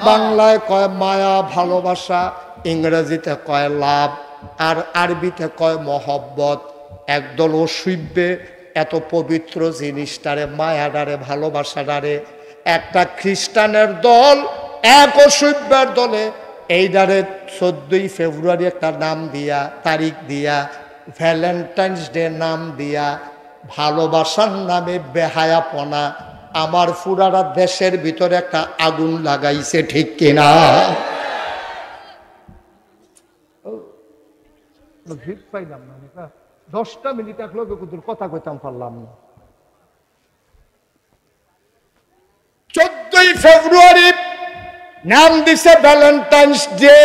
বাংলায় কয় মায়া ভালোবাসা, ইংরেজিতে কয় লাভ, আর আরবিতে কয় মহব্বত। একদল অসভ্যে এত পবিত্র জিনিসটারে, মায়াডারে, ভালোবাসাডারে, একটা খ্রিস্টানের দল এক অসভ্যের দলে এইটারে 14ই ফেব্রুয়ারি একটা নাম দিয়া, তারিখ দিয়া, ভ্যালেন্টাইন্স ডে নাম দিয়া, ভালোবাসার নামে বেহায়াপনা আমার পুরাটা দেশের ভিতরে একটা আগুন লাগাইছে, ঠিক কিনা? পাইলাম না, 10টা মিনিট এক লোক কথা কইতাম পারলাম না। 14ই ফেব্রুয়ারি নাম দিছে ভ্যালেন্টাইন্স ডে।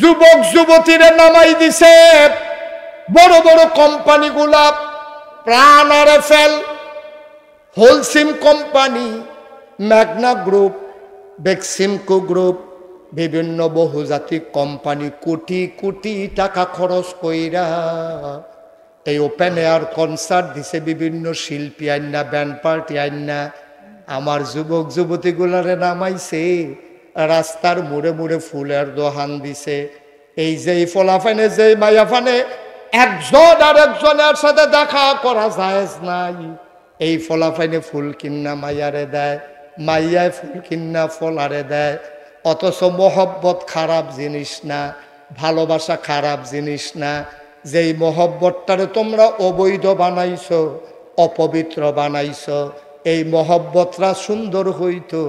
যুবক যুবতীরা নামাই দিছে। বড় বড় কোম্পানিগুলা, প্রাণ আরএফএল, হোলসিম কোম্পানি, ম্যাগনা গ্রুপ, বেক্সিমকো গ্রুপ, বিভিন্ন বহুজাতিক কোম্পানি কোটি কোটি টাকা খরচ কইরা এই ওপেন এয়ার কনসার্ট দিছে। বিভিন্ন শিল্পী আইনা, ব্যান্ড পার্টি আইনা আমার যুবক যুবতীগুলারে নামাইছে। রাস্তার মোড়ে মোড়ে ফুলের দোহান দিছে। এই যে ফলাফানে, যে মাইয়াফানে একজন আর একজনের সাথে দেখা করা জায়েজ নাই, এই ফলাফাইনে ফুল কিন্না মাইয়ারে দেয়, মাইয়ায় ফুল কিন্না ফলারে দেয়। অথচ মহব্বত খারাপ জিনিস না, ভালোবাসা খারাপ জিনিস না। যেই মহব্বতটারে তোমরা অবৈধ বানাইছো, অপবিত্র বানাইছো, এই মহব্বতরা সুন্দর হইতো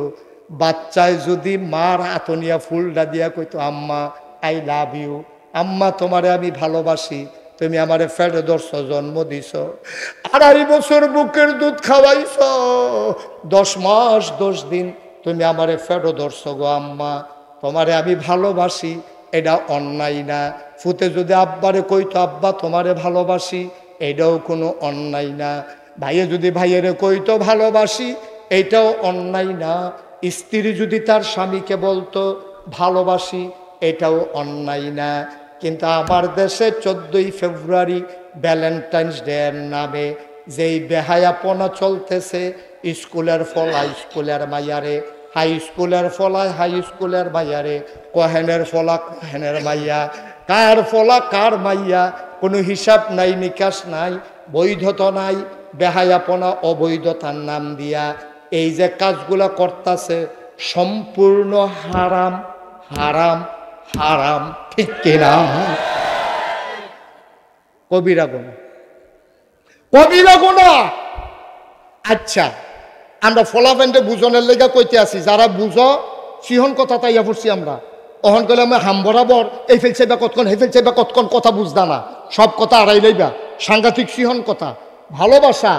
বাচ্চায় যদি মার আতনিয়া ফুলটা দিয়া কইতো আম্মা আই লাভ ইউ, আম্মা তোমারে আমি ভালোবাসি, তুমি আমারে ফেটে ধরছো, জন্ম দিছ, 2.5 বছর বুকের দুধ খাওয়াইছ, 10 মাস 10 দিন তুমি আমারে ফেটে ধরছো গো আম্মা, তোমারে আমি ভালোবাসি, এটা অন্যায় না। ফুতে যদি আব্বারে কইতো আব্বা তোমারে ভালোবাসি, এটাও কোনো অন্যায় না। ভাইয়ে যদি ভাইয়েরে কইতো ভালোবাসি, এইটাও অন্যায় না। স্ত্রী যদি তার স্বামীকে বলতো ভালোবাসি, এটাও অন্যায় না। কিন্তু আমার দেশে 14ই ফেব্রুয়ারি ভ্যালেন্টাইন্স ডে এর নামে যেই বেহায়াপনা চলতেছে, স্কুলের ফলা স্কুলের মাইয়ারে, হাই স্কুলের ফলায় হাই স্কুলের মাইয়ারে, কহেনের ফলা কহেনের মাইয়া, কার ফলা কার মাইয়া, কোনো হিসাব নাই, নিকাশ নাই, বৈধতা নাই। বেহায়াপনা অবৈধতার নাম দিয়া এই যে কাজগুলা করতেছে সম্পূর্ণ হারাম, হারাম, হারাম, ঠিক কিনা? কবিরা গুনাহ, কবিরা গুনাহ। আচ্ছা, আমরা ফলাফেন্টে বুঝনের লেগা কইতে আছি, যারা বুঝো সিহন কথা তাইয়া পড়ছি আমরা। অহন করলে আমি হাম বরাবর এই ফেলছে বা কতক্ষণ, হে ফেলছে বা কতক্ষণ কথা বুঝদা না, সব কথা আড়াই লইবা, সাংঘাতিক সিহন কথা। ভালোবাসা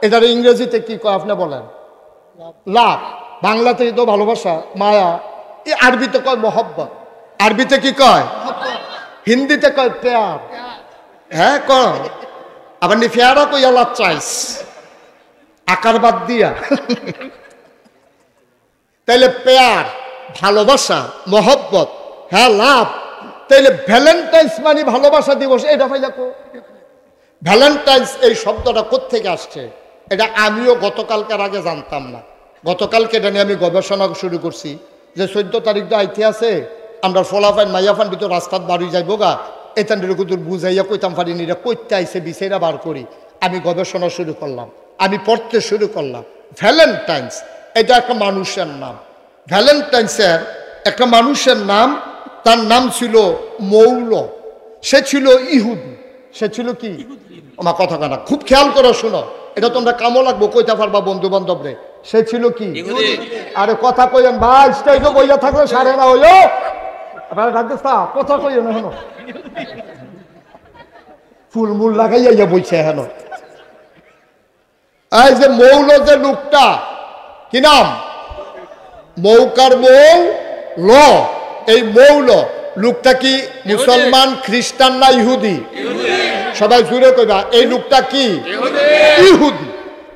এটার ইংরেজিতে কি কয় আপনি বলেন? লাভ। বাংলাতে তো ভালোবাসা, মায়া। আরবিতে কয় মহব্বত। আরবিতে কি কয়? হিন্দিতে কয় প্যার। হ্যাঁ কয়, আবার নি ফেয়ারা কইয়া লাভ চাইস, আকার বাদ দিয়া। তাইলে প্যার, ভালোবাসা, মহব্বত, হ্যাঁ লাভ। তাইলে ভ্যালেন্টাইন্স মানে ভালোবাসা দিবস, এটা পাইলা কো? ভ্যালেন্টাইন্স এই শব্দটা কোত্থেকে আসছে এটা আমিও গতকালকার আগে জানতাম না। গতকালকে এটা নিয়ে আমি গবেষণা শুরু করছি যে 14 তারিখ তো আইতে আছে, আমরা ফলাফাইন মাইয়াফান ভিতর রাস্তাত বাড়ি যাইব গা, এতানের কুতুর বুঝাইয়া কইতাম পারিনি, এটা কইতে আইসে বিষয়টা বার করি। আমি গবেষণা শুরু করলাম, আমি পড়তে শুরু করলাম। ভ্যালেন্টাইন্স এটা একটা মানুষের নাম। ভ্যালেন্টাইন্সের একটা মানুষের নাম, তার নাম ছিল মৌল। সে ছিল ইহুদি। সে ছিল কি? আমার কথা কানা খুব খেয়াল করে শোনো, এটা তোমরা কামো লাগবো, কইতে পারবা বন্ধু বান্ধব রে। সে ছিল কি? আরে কথা কইেন ভাই, স্টেজে বইয়া থাকলে সারে না হইও, কথা কইেন হেন, ফুলমুল লাগাইয়া বইছে হেন। এই যে মৌল যে লোকটা, কি নাম? মৌকার মৌ ল, এই মৌল লোকটা কি মুসলমান, খ্রিস্টান না ইহুদি? সবাই জুড়ে কইবা, এই লোকটা কি? ইহুদি।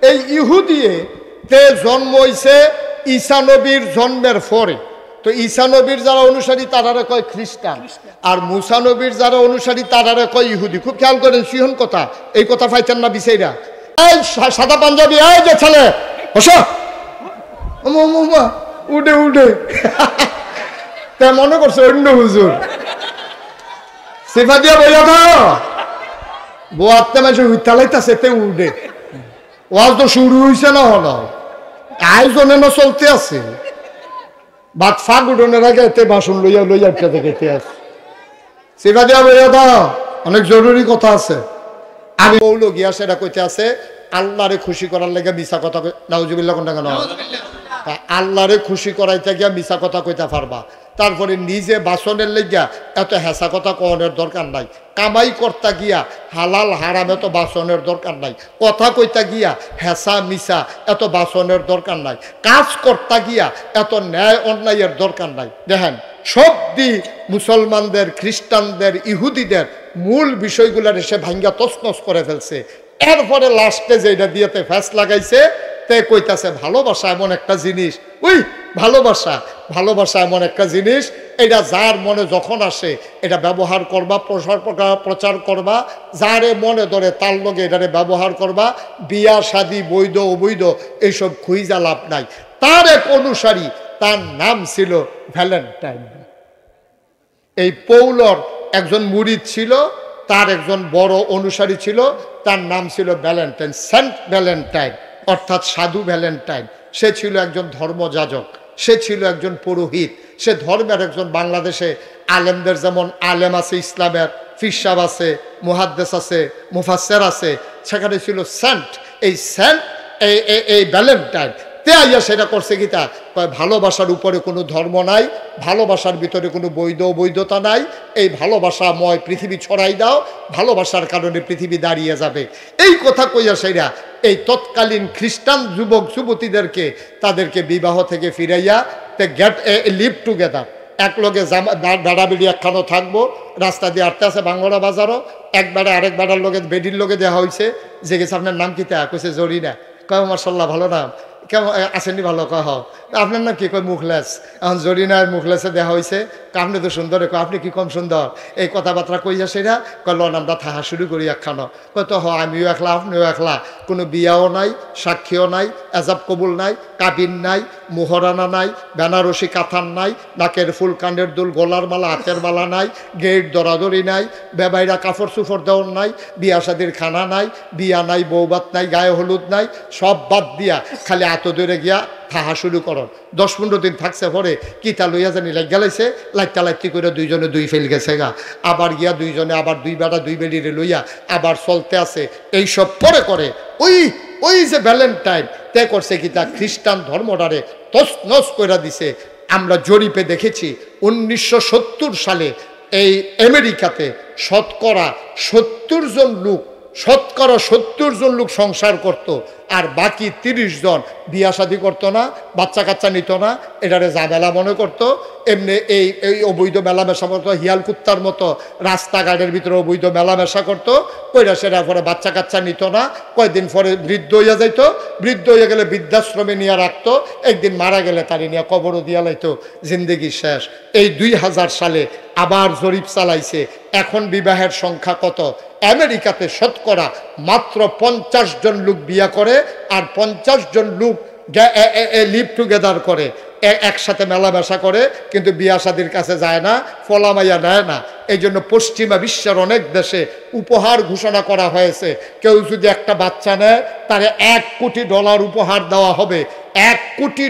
এই ইহুদিয়ে তে জন্ম হইছে ঈসা নবীর জন্মের পরে। তো ঈসা নবীর যারা অনুসারী তারারে কয় খ্রিস্টান, আর মুসা নবীর যারা অনুসারী তারারে কয় ইহুদি। খুব খেয়াল করেন সিহন কথা, এই কথা পাইতেন না বিষয়টা। এই সাদা পাঞ্জাবি, এই যে ছেলে বসো, উঠে উঠে তা মনে করছে অন্য হুজুর সেফা দিয়া বইয়া দাও বোয়াতে মাঝে হুইতালাইতাছে তে উঠে ওয়াজ তো শুরু হইছে না হলো আয়োজনে না চলতে আছে বাদ ফাঁক উঠোনের আগে এতে বাসন লইয়া লইয়া থেকে খেতে আছে সেফা দিয়া বইয়া দাও অনেক জরুরি কথা আছে আমি বউলো গিয়া সেটা কইতে আছে আল্লাহরে খুশি করার লেগে মিছা কথা নাউজুবিল্লাহ কোনটা কেন আল্লাহরে খুশি করাইতে গিয়া মিছা কথা কইতে পারবা তারপরে নিজে বাসনের লেগিয়া এত হেসা কথা কনের দরকার নাই কামাই করতে গিয়া হালাল হারাম এত বাসনের দরকার নাই কথা কইতে গিয়া হেসা মিছা এত বাসনের দরকার নাই কাজ করতে গিয়া এত ন্যায় অন্যায়ের দরকার নাই দেখেন সব দিক মুসলমানদের খ্রিস্টানদের ইহুদিদের মূল বিষয়গুলার এসে ভাঙ্গা তছনছ করে ফেলছে এরপরে লাস্টে যেটা দিয়েতে ফ্যাস লাগাইছে তে কইতাছে ভালোবাসা এমন একটা জিনিস ভালোবাসা এমন একটা জিনিস এটা যার মনে যখন আসে এটা ব্যবহার করবা প্রচার করবা যারে মনে ধরে তার লগে এটারে ব্যবহার করবা বিয়া শাদী বৈধ অবৈধ এইসব খুঁজা লাভ নাই তার এক অনুসারী তার নাম ছিল ভ্যালেন্টাইন এই পৌলর একজন মুরিদ ছিল তার একজন বড় অনুসারী ছিল তার নাম ছিল ভ্যালেন্টাইন সেন্ট ভ্যালেন্টাইন অর্থাৎ সাধু ভ্যালেন্টাইন সে ছিল একজন ধর্মযাজক সে ছিল একজন পুরোহিত সে ধর্মের একজন বাংলাদেশে আলেমদের যেমন আলেম আছে ইসলামের ফিরসাব আছে মুহাদ্দিস আছে মুফাসসির আছে সেখানে ছিল সেন্ট এই সেন্ট এই ভ্যালেন্টাইন তে আইয়া সেটা করছে কি তা ভালোবাসার উপরে কোনো ধর্ম নাই ভালোবাসার ভিতরে কোনো বৈধ বৈধতা নাই এই ভালোবাসাময় পৃথিবী ছড়াই দাও ভালোবাসার কারণে পৃথিবী দাঁড়িয়ে যাবে এই কথা কইয়া সেরা এই তৎকালীন খ্রিস্টান যুবক যুবতীদেরকে তাদেরকে বিবাহ থেকে ফিরাইয়া তে গেট এ লিভ টুগেদার এক লগে দাঁড়াবিড়ি একখানো থাকবো রাস্তা দিয়ে আটতে আছে বাংলা বাজারও একবারে আরেক বেড়ার লগে বেডির লগে দেওয়া হয়েছে যে গেছে আপনার নাম কি তা কইছে জরিনা কয় মাশাআল্লাহ ভালো নাম কেমন আসেনি ভালো কহ আপনার নাম কি কয় মুখলেস এখন জরিনার মুখলেসে দেখা হয়েছে আপনি তো সুন্দর কয় আপনি কি কম সুন্দর এই কথাবার্তা কইয়া সেরা কয় লন আমরা থাহা শুরু করি একখানো কয় তো আমিও একলা আপনিও একলা কোনো বিয়াও নাই সাক্ষীও নাই এজাব কবুল নাই কাবিন নাই মোহরানা নাই বেনারসি কাথান নাই নাকের ফুল কানের দুল গলার মালা হাতের মালা নাই গেট দরাদরি নাই বেবাইরা কাপড় চুপড় দেওয়ার নাই বিয়া শাদির খানা নাই বিয়া নাই বৌবাত নাই গায়ে হলুদ নাই সব বাদ দিয়া খালি এত দূরে গিয়া থাহা শুরু করন 10-15 দিন থাকছে পরে কিতা লইয়া জানি লাগ গেলাইছে লাইটটা লাইটটি করে দুইজনে দুই ফেল গেছে গা আবার গিয়া দুইজনে আবার দুই বেড়া দুই বেলিরে লইয়া আবার চলতে আছে এইসব পরে করে ওই যে ভ্যালেন্টাইন তে করছে কিতা খ্রিস্টান ধর্মটারে তছনছ করে দিছে আমরা জরিপে দেখেছি 1970 সালে এই আমেরিকাতে শতকরা 70 জন লোক সংসার করত আর বাকি 30 জন বিয়া শাদী করতো না বাচ্চা কাচ্চা নিত না এটারে জামেলা মনে করতো এমনি এই অবৈধ মেলামেশা করতো হিয়াল কুত্তার মতো রাস্তাঘাটের ভিতরে অবৈধ মেলামেশা করতো কইরা সেটা পরে বাচ্চা কাচ্চা নিত না কয়েকদিন পরে বৃদ্ধ হইয়া যাইতো বৃদ্ধ হইয়া গেলে বৃদ্ধাশ্রমে নিয়ে রাখতো একদিন মারা গেলে তারি নিয়ে কবরও দিয়া লাইতো জিন্দেগি শেষ এই 2000 সালে আবার জরিপ চালাইছে এখন বিবাহের সংখ্যা কত আমেরিকাতে শতকরা মাত্র 50 জন লোক বিয়া করে আর 50 জন লোক লিভ টুগেদার করে একসাথে মেলামেশা করে কিন্তু বিয়া শাদির কাছে যায় না ফলামাইয়া নেয় না এই জন্য পশ্চিমা বিশ্বের অনেক দেশে উপহার ঘোষণা করা হয়েছে কেউ যদি একটা বাচ্চা নেয় তারে $1 কোটি উপহার দেওয়া হবে $1 কোটি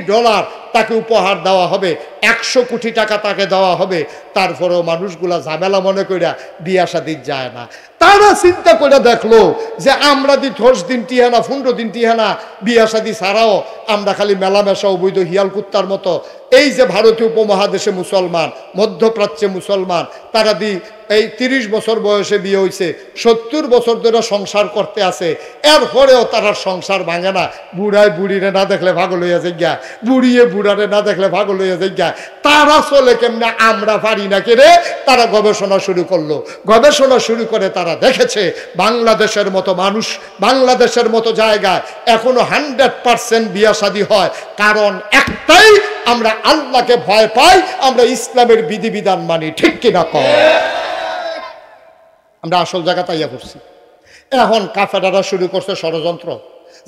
তাকে উপহার দেওয়া হবে 100 কোটি টাকা তাকে দেওয়া হবে তারপরেও মানুষগুলা ঝামেলা মনে কইরা বিয়া শাদী যায় না তারা চিন্তা করে দেখলো যে আমরা 10 দিন টিহানা 15 দিন টিহানা বিয়া শাদী ছাড়াও আমরা খালি মেলামেশা অবৈধ হিয়াল কুত্তার মতো এই যে ভারতীয় উপমহাদেশে মুসলমান মধ্যপ্রাচ্যে মুসলমান তারা এই 30 বছর বয়সে বিয়ে হয়েছে 70 বছর ধরে সংসার করতে আছে এরপরেও তারা সংসার ভাঙে না বুড়ায় বুড়িরে না দেখলে পাগল হইয়া যায় গা বুড়িয়ে বুড়ারে না দেখলে পাগল হইয়া যায় গা তারা চলে কেমনে আমরা পারি না কেরে তারা গবেষণা শুরু করলো গবেষণা শুরু করে তারা দেখেছে বাংলাদেশের মতো মানুষ বাংলাদেশের মতো জায়গায় এখনো 100% বিয়া শাদী হয় কারণ একটাই আমরা আল্লাহকে ভয় পাই আমরা ইসলামের বিধিবিধান মানি ঠিক কিনা কও আমরা আসল জায়গা তাইয়া করছি এখন কাফেররা শুরু করছে ষড়যন্ত্র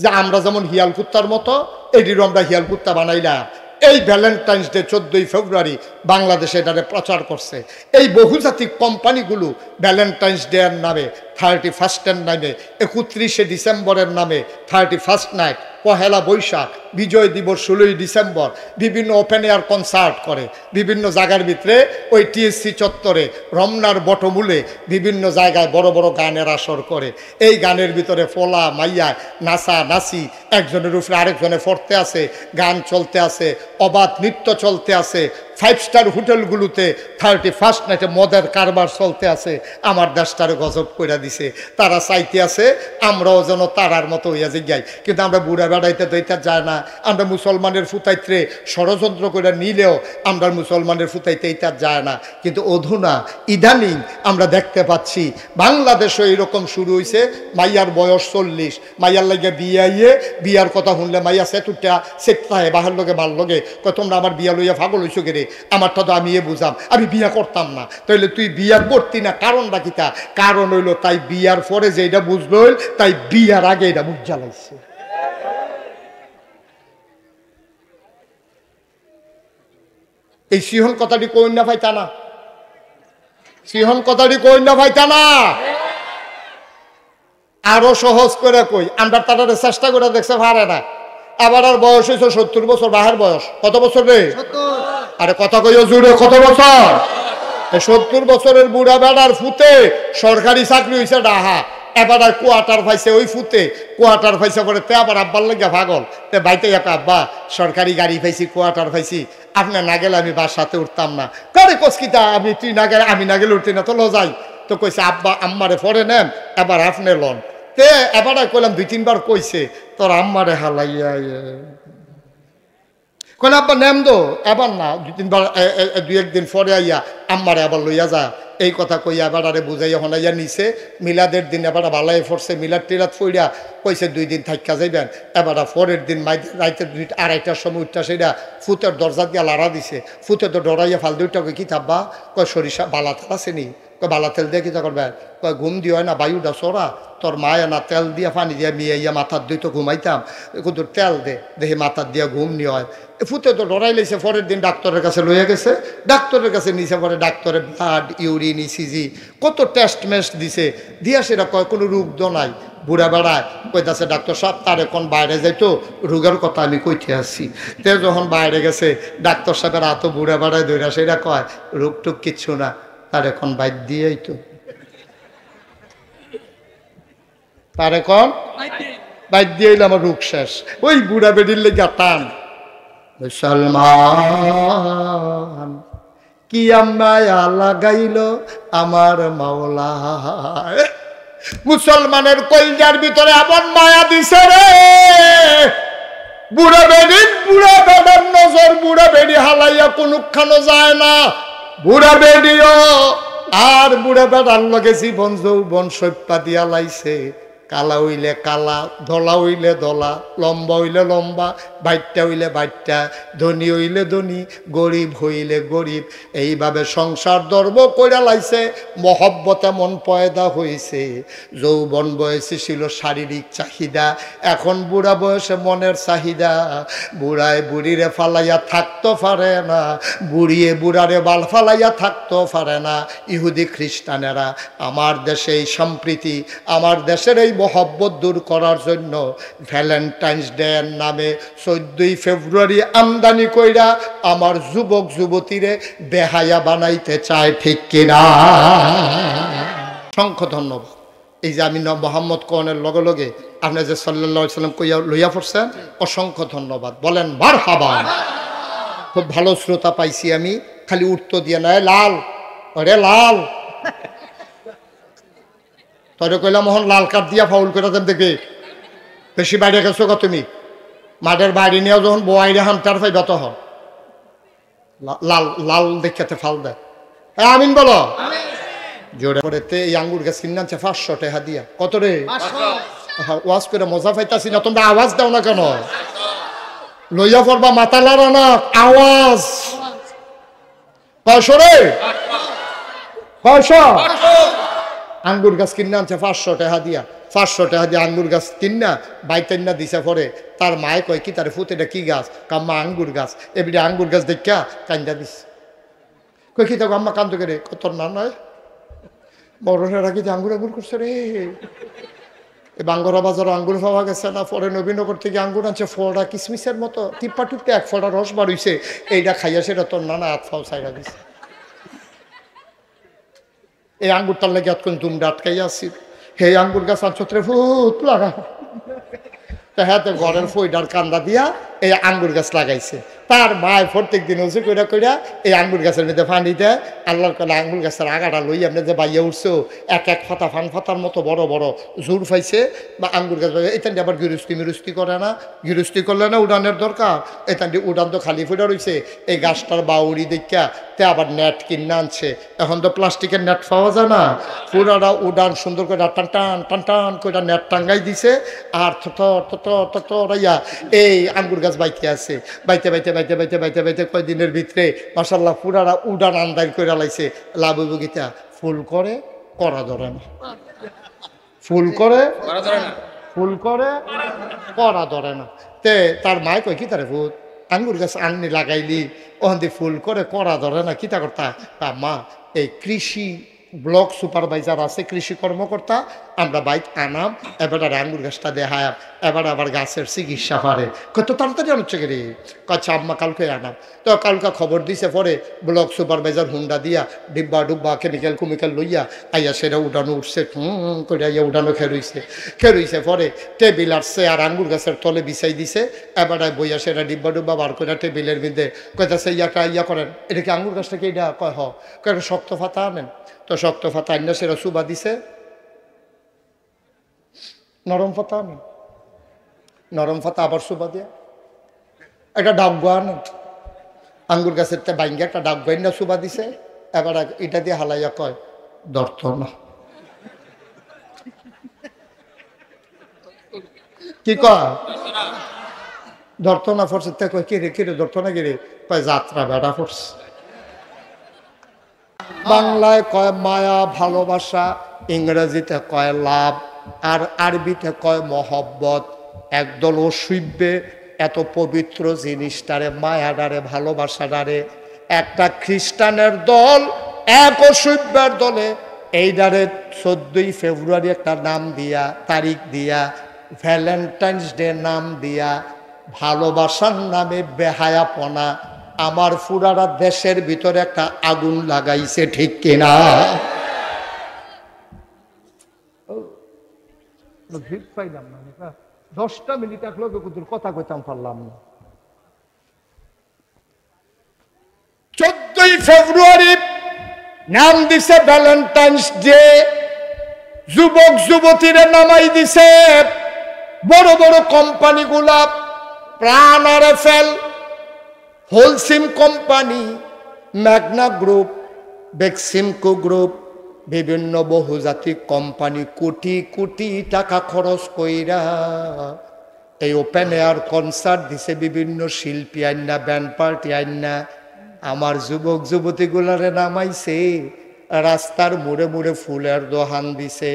যে আমরা যেমন হিয়াল কুত্তার মতো এটিরও আমরা হিয়াল কুত্তা বানাইলাম এই ভ্যালেন্টাইন্স ডে 14ই ফেব্রুয়ারি বাংলাদেশে এটারে প্রচার করছে। এই বহুজাতিক কোম্পানিগুলো ভ্যালেন্টাইন্স ডে এর নামে 31 নামে 31শে ডিসেম্বরের নামে 31 নাইট, পহেলা বৈশাখ, বিজয় দিবস 16ই ডিসেম্বর বিভিন্ন ওপেন এয়ার কনসার্ট করে বিভিন্ন জায়গার ভিতরে। ওই টিএসসি চত্বরে রমনার বটমূলে বিভিন্ন জায়গায় বড় বড় গানের আসর করে। এই গানের ভিতরে ফোলা মাইয়া নাচা নাচি, একজনের উপরে আরেকজনে পড়তে আছে, গান চলতে আছে, অবাধ নৃত্য চলতে আছে। 5 স্টার হোটেলগুলোতে 31 নাইটে মদের কারবার চলতে আছে। আমার দেশটারে গজব করে দিছে। তারা চাইতে আছে আমরাও যেন তারার মতো হইয়া যাই, কিন্তু আমরা বুড়া বেড়াইতে দইতে যায় না। আমরা মুসলমানের ফুতাইতে ষড়যন্ত্র করে নিলেও আমরা মুসলমানের ফুতাইতে এইটা যায় না। কিন্তু অধুনা ইদানিং আমরা দেখতে পাচ্ছি বাংলাদেশও এইরকম শুরু হয়েছে। মাইয়ার বয়স 40, মাইয়ার লাগে বিয়ে, বিয়ার কথা শুনলে মাইয়া সেতুটা সেটায় বাহার লগে ভাল লগে কয় তোমরা আমার বিয়া লইয়া পাগল হইছো গে রে, আমারটা তো আমি বুঝাম, আমি বিয়া করতাম না। তাইলে তুই বিয়া করতি না, কারণটা কিতা? কারণ হইলো তাই বিয়ার পরে যে এটা বুঝলো, তাই বিয়ার আগে এটা বুঝ জ্বালাইছে। এই সিহন কথাটি কই না ভাইতা না, সিহন কথাটি কই না ভাইতা না। আরো সহজ করে কই, আমরা তারা চেষ্টা করে দেখছে পারে না। আবার আর বয়স হয়েছে 70 বছর, বাহের বয়স কত বছর রে? আরে কথা কইও জুড়ে, কত বছর? 70 বছরের বুড়া বেড়ার ফুতে সরকারি চাকরি হয়েছে ডাহা। এবার আর কোয়ার্টার পাইছে ওই ফুতে, কোয়ার্টার পাইছে পরে তে আবার আব্বার লাগে পাগল। তে বাইতে এক আব্বা সরকারি গাড়ি পাইছি, কোয়ার্টার পাইছি, আপনার না গেলে আমি বাসাতে উঠতাম না। করে কসকিতা আমি তুই না গেলে আমি না গেলে উঠতি না, তো লো যাই। তো কইছে আব্বা আম্মারে পরে নেন, এবার আপনি লন। তে এবার কইলাম 2-3 বার কইছে তোর আম্মারে হালাইয়া কইলাম আব্বা নেম দো, এবার না 2-3 বার 2-1 দিন পরে আইয়া আম্মারে আবার লইয়া যা। এই কথা কইয়া এবারে বুঝাইয়া হনাইয়া নিছে। মিলাদের দিন এবার বালাই ফরছে, মিলাদ টিলাদ ফইরা কইছে 2 দিন থাইকা যাইবেন। এবার পরের দিন রাইতে 2-2:30টার সময় উঠটা সেটা ফুতের দরজা দিয়া লাড়া দিছে। ফুতে তো ডরাইয়া ফাল দুইটা কই কি থাকবা? কয় সরিষা বালা তেল আছে নি? কয় বালা তেল দিয়ে কিতা করবেন? কয় ঘুম দিও না, বায়ুটা চড়া, তোর মায়া না তেল দিয়া পানি দিয়া মিয়াইয়া মাথার দুই তো ঘুমাইতাম, কিন্তু তেল দে দেখি মাথার দিয়া ঘুম নি হয়। ফুতে তো ডরাই লেছে। পরের দিন ডাক্তারের কাছে লইয়া গেছে, ডাক্তারের কাছে নিচে পরে ডাক্তারের ব্লাড, ইউরিন, ইসিজি কত টেস্ট মেস্ট দিছে, দিয়া সেটা কয় কোনো রোগ দ নাই। বুড়া বেড়ায় কইতাছে ডাক্তার সাহেব তার এখন বাইরে যাইতো, রোগের কথা আমি কইতে আসছি। তে যখন বাইরে গেছে ডাক্তার সাহেবের এত বুড়া বেড়ায় ধরে সেটা কয় রোগ টুক কিচ্ছু না, তার এখন বাইর দিয়েই তো, তার এখন বাইর দিয়ে আমার রোগ শেষ। ওই বুড়া বেডির লেগে টান। মুসলমান কি মায়া লাগাইল আমার মাওলা, মুসলমানের কলজার ভিতরে এমন মায়া দিছে রে। বুড়া বেডির বুড়া বেড়ার নজর বুড়া বেডি হালাইয়া কোনখানো যায় না। বুড়া বেডিও আর বুড়া বেড়ার লগে জীবন যৌবন সৈপা দিয়া লাইছে। কালা হইলে কালা, ধলা হইলে ধলা, লম্বা হইলে লম্বা, বাইটটা হইলে বাইটটা, ধনী হইলে ধনী, গরিব হইলে গরিব, এইভাবে সংসার ধর্ম কইরা লাইছে। মহব্বতে মন পয়দা হয়েছে। যৌবন বয়সে ছিল শারীরিক চাহিদা, এখন বুড়া বয়সে মনের চাহিদা। বুড়ায় বুড়িরে ফালাইয়া থাকতে পারে না, বুড়িয়ে বুড়ারে বাল ফালাইয়া থাকতে পারে না। ইহুদি খ্রিস্টানেরা আমার দেশে এই সম্প্রীতি, আমার দেশের এই মহব্বত দূর করার জন্য ভ্যালেন্টাইন্স ডে এর নামে 14ই ফেব্রুয়ারি আমদানি কইরা আমার যুবক যুবতীরে বেহায়া বানাইতে চায়, ঠিক কিনা? অসংখ্য ধন্যবাদ। এই যে আমি মোহাম্মদ কোনের লগে লগে আপনি যে সাল্লাল্লাহু আলাইহি সাল্লাম কইয়া লইয়া পড়ছেন, অসংখ্য ধন্যবাদ। বলেন মারহাবা। খুব ভালো শ্রোতা পাইছি আমি, খালি উঠতো দিয়ে নয় লাল, ওরে লাল, তরে কইলাম মোহন লাল কার্ড দিয়া ফাউল করে দেন দেখে। বেশি বাইরে গেছো কা তুমি? মাঠের বাইরে নিয়েও যখন বোয়াইরে হান্টার পাইবা তখন লাল লাল দেখাতে ফাল দেয়। আমিন বলো জোরে পড়েতে। এই আঙ্গুর গাছ কিনে আনছে 500 টাকা দিয়া। কত রে? ওয়াজ করে মজা পাইতাছি না, তোমরা আওয়াজ দাও না কেন? লইয়া পড়বা মাথা লাড়া না, আওয়াজ। 500 রে, 500 আঙ্গুর গাছ কিনে আনছে 500 টাকা দিয়া। 500 টাকা দিয়ে আঙ্গুর গাছ কিনা বাইতেন না দিছে পরে তার মায়ে কয় কি তার ফুত এটা কি গাছ কাম্মা আঙ্গুর গাছ এবিডে আঙ্গুর গাছ দেখা কান্দা দিস কই কি তো আম্মা কান্দ করে তোর না নয় বড়রা রাখি আঙ্গুর আঙ্গুর করছে রে এই বাঙ্গরা বাজার আঙ্গুর পাওয়া গেছে না পরে নবীনগর থেকে আঙ্গুর আনছে ফলটা কিসমিসের মতো টিপ্পা টুপকে এক ফলটা রস বার হইছে এইটা খাইয়া সেটা তোর নানা হাত ফাও সাইডা দিছে এই আঙ্গুরটার লেগে এতক্ষণ দুমটা আটকাইয়া আসছি হে আঙ্গুর গাছ আনছত্রে ফুট লাগা হ্যাঁ তো ঘরের ফইডার কান্দা দিয়া এই আঙ্গুর গাছ লাগাইছে তার মায় প্রত্যেক দিন উঁচু কইরা কইরা এই আঙ্গুর গাছের মধ্যে পানি দেয় আল্লাহর কালে আঙ্গুর গাছের আগাটা লই আপনি যে বাইয়া উঠছো এক এক ফাতা ফান ফাতার মতো বড় বড় জোর পাইছে বা আঙ্গুর গাছ এটা আবার গিরস্তি মিরস্তি করে না গিরস্তি করলে না উড়ানের দরকার এটা উড়ান তো খালি ফুটা রয়েছে এই গাছটার বাউরি দেখা তে আবার নেট কিনে আনছে এখন তো প্লাস্টিকের নেট পাওয়া যায় না পুরাটা উড়ান সুন্দর করে টান টান টান টান করে নেট টাঙ্গাই দিছে আর থরাইয়া এই আঙ্গুর গাছ বাইতে আছে বাইতে বাইতে বাইতে বাইতে বাইতে বাইতে কয়দিনের ভিতরে মাশাল্লাহ পুরারা উড়ান আন্দাজ করে লাইছে লাভ বগিতা ফুল করে করা ধরে না ফুল করে ফুল করে করা ধরে না তে তার মায় কয় কি তারে ভূত আঙ্গুর গাছ আননি লাগাইলি ওখান দিয়ে ফুল করে করা ধরে না কিতা করতা মা এই কৃষি ব্লক সুপারভাইজার আছে কৃষি কর্মকর্তা আমরা বাইক আনাম এবার আঙ্গুর গাছটা দেখায় এবার আবার গাছের চিকিৎসা পারে কত তাড়াতাড়ি আনছে রে কচ্ছা আম্মা কালকে আনাম তো কালকে খবর দিছে পরে ব্লক সুপারভাইজার হুন্ডা দিয়া ডিব্বা ডুব্বা কেমিক্যাল কুমিক্যাল লইয়া আইয়া সেটা উঠানো উঠছে করে আইয়া উঠানো খেরুইছে পরে টেবিল আসছে আর আঙ্গুর গাছের তলে বিছাই দিছে এবার বইয়া সেটা ডিব্বা ডুব্বা বার করে টেবিলের মধ্যে কইতাছে ইয়াটা ইয়া করেন এটা কি আঙ্গুর গাছটা কি এটা কয় কয় শক্ত ফাতা আনেন তো শক্ত ফাতা আইনা সেটা সুবা দিছে নরম ফাতা আনেন নরম ফাতা আবার সুবা দিয়া একটা ডাব্বা আনেন আঙ্গুর গাছের তে বাইঙ্গে একটা ডাব্বা না সুবা দিছে এবার এটা দিয়ে হালাইয়া কয় ধরত না কি কয় ধরত না ফরছে তে কয় কিরে কিরে ধরত না কিরে কয় যাত্রা বেড়া ফরছে বাংলায় কয় মায়া ভালোবাসা ইংরেজিতে কয় লাভ আর আরবিতে কয় মহব্বত একদল অসুভ্যে এত পবিত্র জিনিসটারে মায়াডারে ভালোবাসাডারে একটা খ্রিস্টানের দল এক অসুভ্যের দলে এইডারে 14ই ফেব্রুয়ারি একটা নাম দিয়া তারিখ দিয়া ভ্যালেন্টাইন্স ডে নাম দিয়া ভালোবাসার নামে বেহায়াপনা আমার পুরারা দেশের ভিতরে একটা আগুন লাগাইছে ঠিক কিনা পাইলাম না 10টা মিনিট এক লোক কথা কইতাম পারলাম না 14ই ফেব্রুয়ারি নাম দিছে ভ্যালেন্টাইন্স ডে যুবক যুবতীরা নামাই দিছে বড় বড় কোম্পানিগুলা Pran RFL Holcim company ম্যাগনা গ্রুপ বেক্সিমকো গ্রুপ বিভিন্ন বহুজাতিক কোম্পানি কোটি কোটি টাকা খরচ কইরা এই ওপেন এয়ার কনসার্ট দিছে বিভিন্ন শিল্পী আইনা ব্যান্ড পার্টি আইনা আমার যুবক যুবতীগুলারে নামাইছে রাস্তার মোড়ে মোড়ে ফুলের দোহান দিছে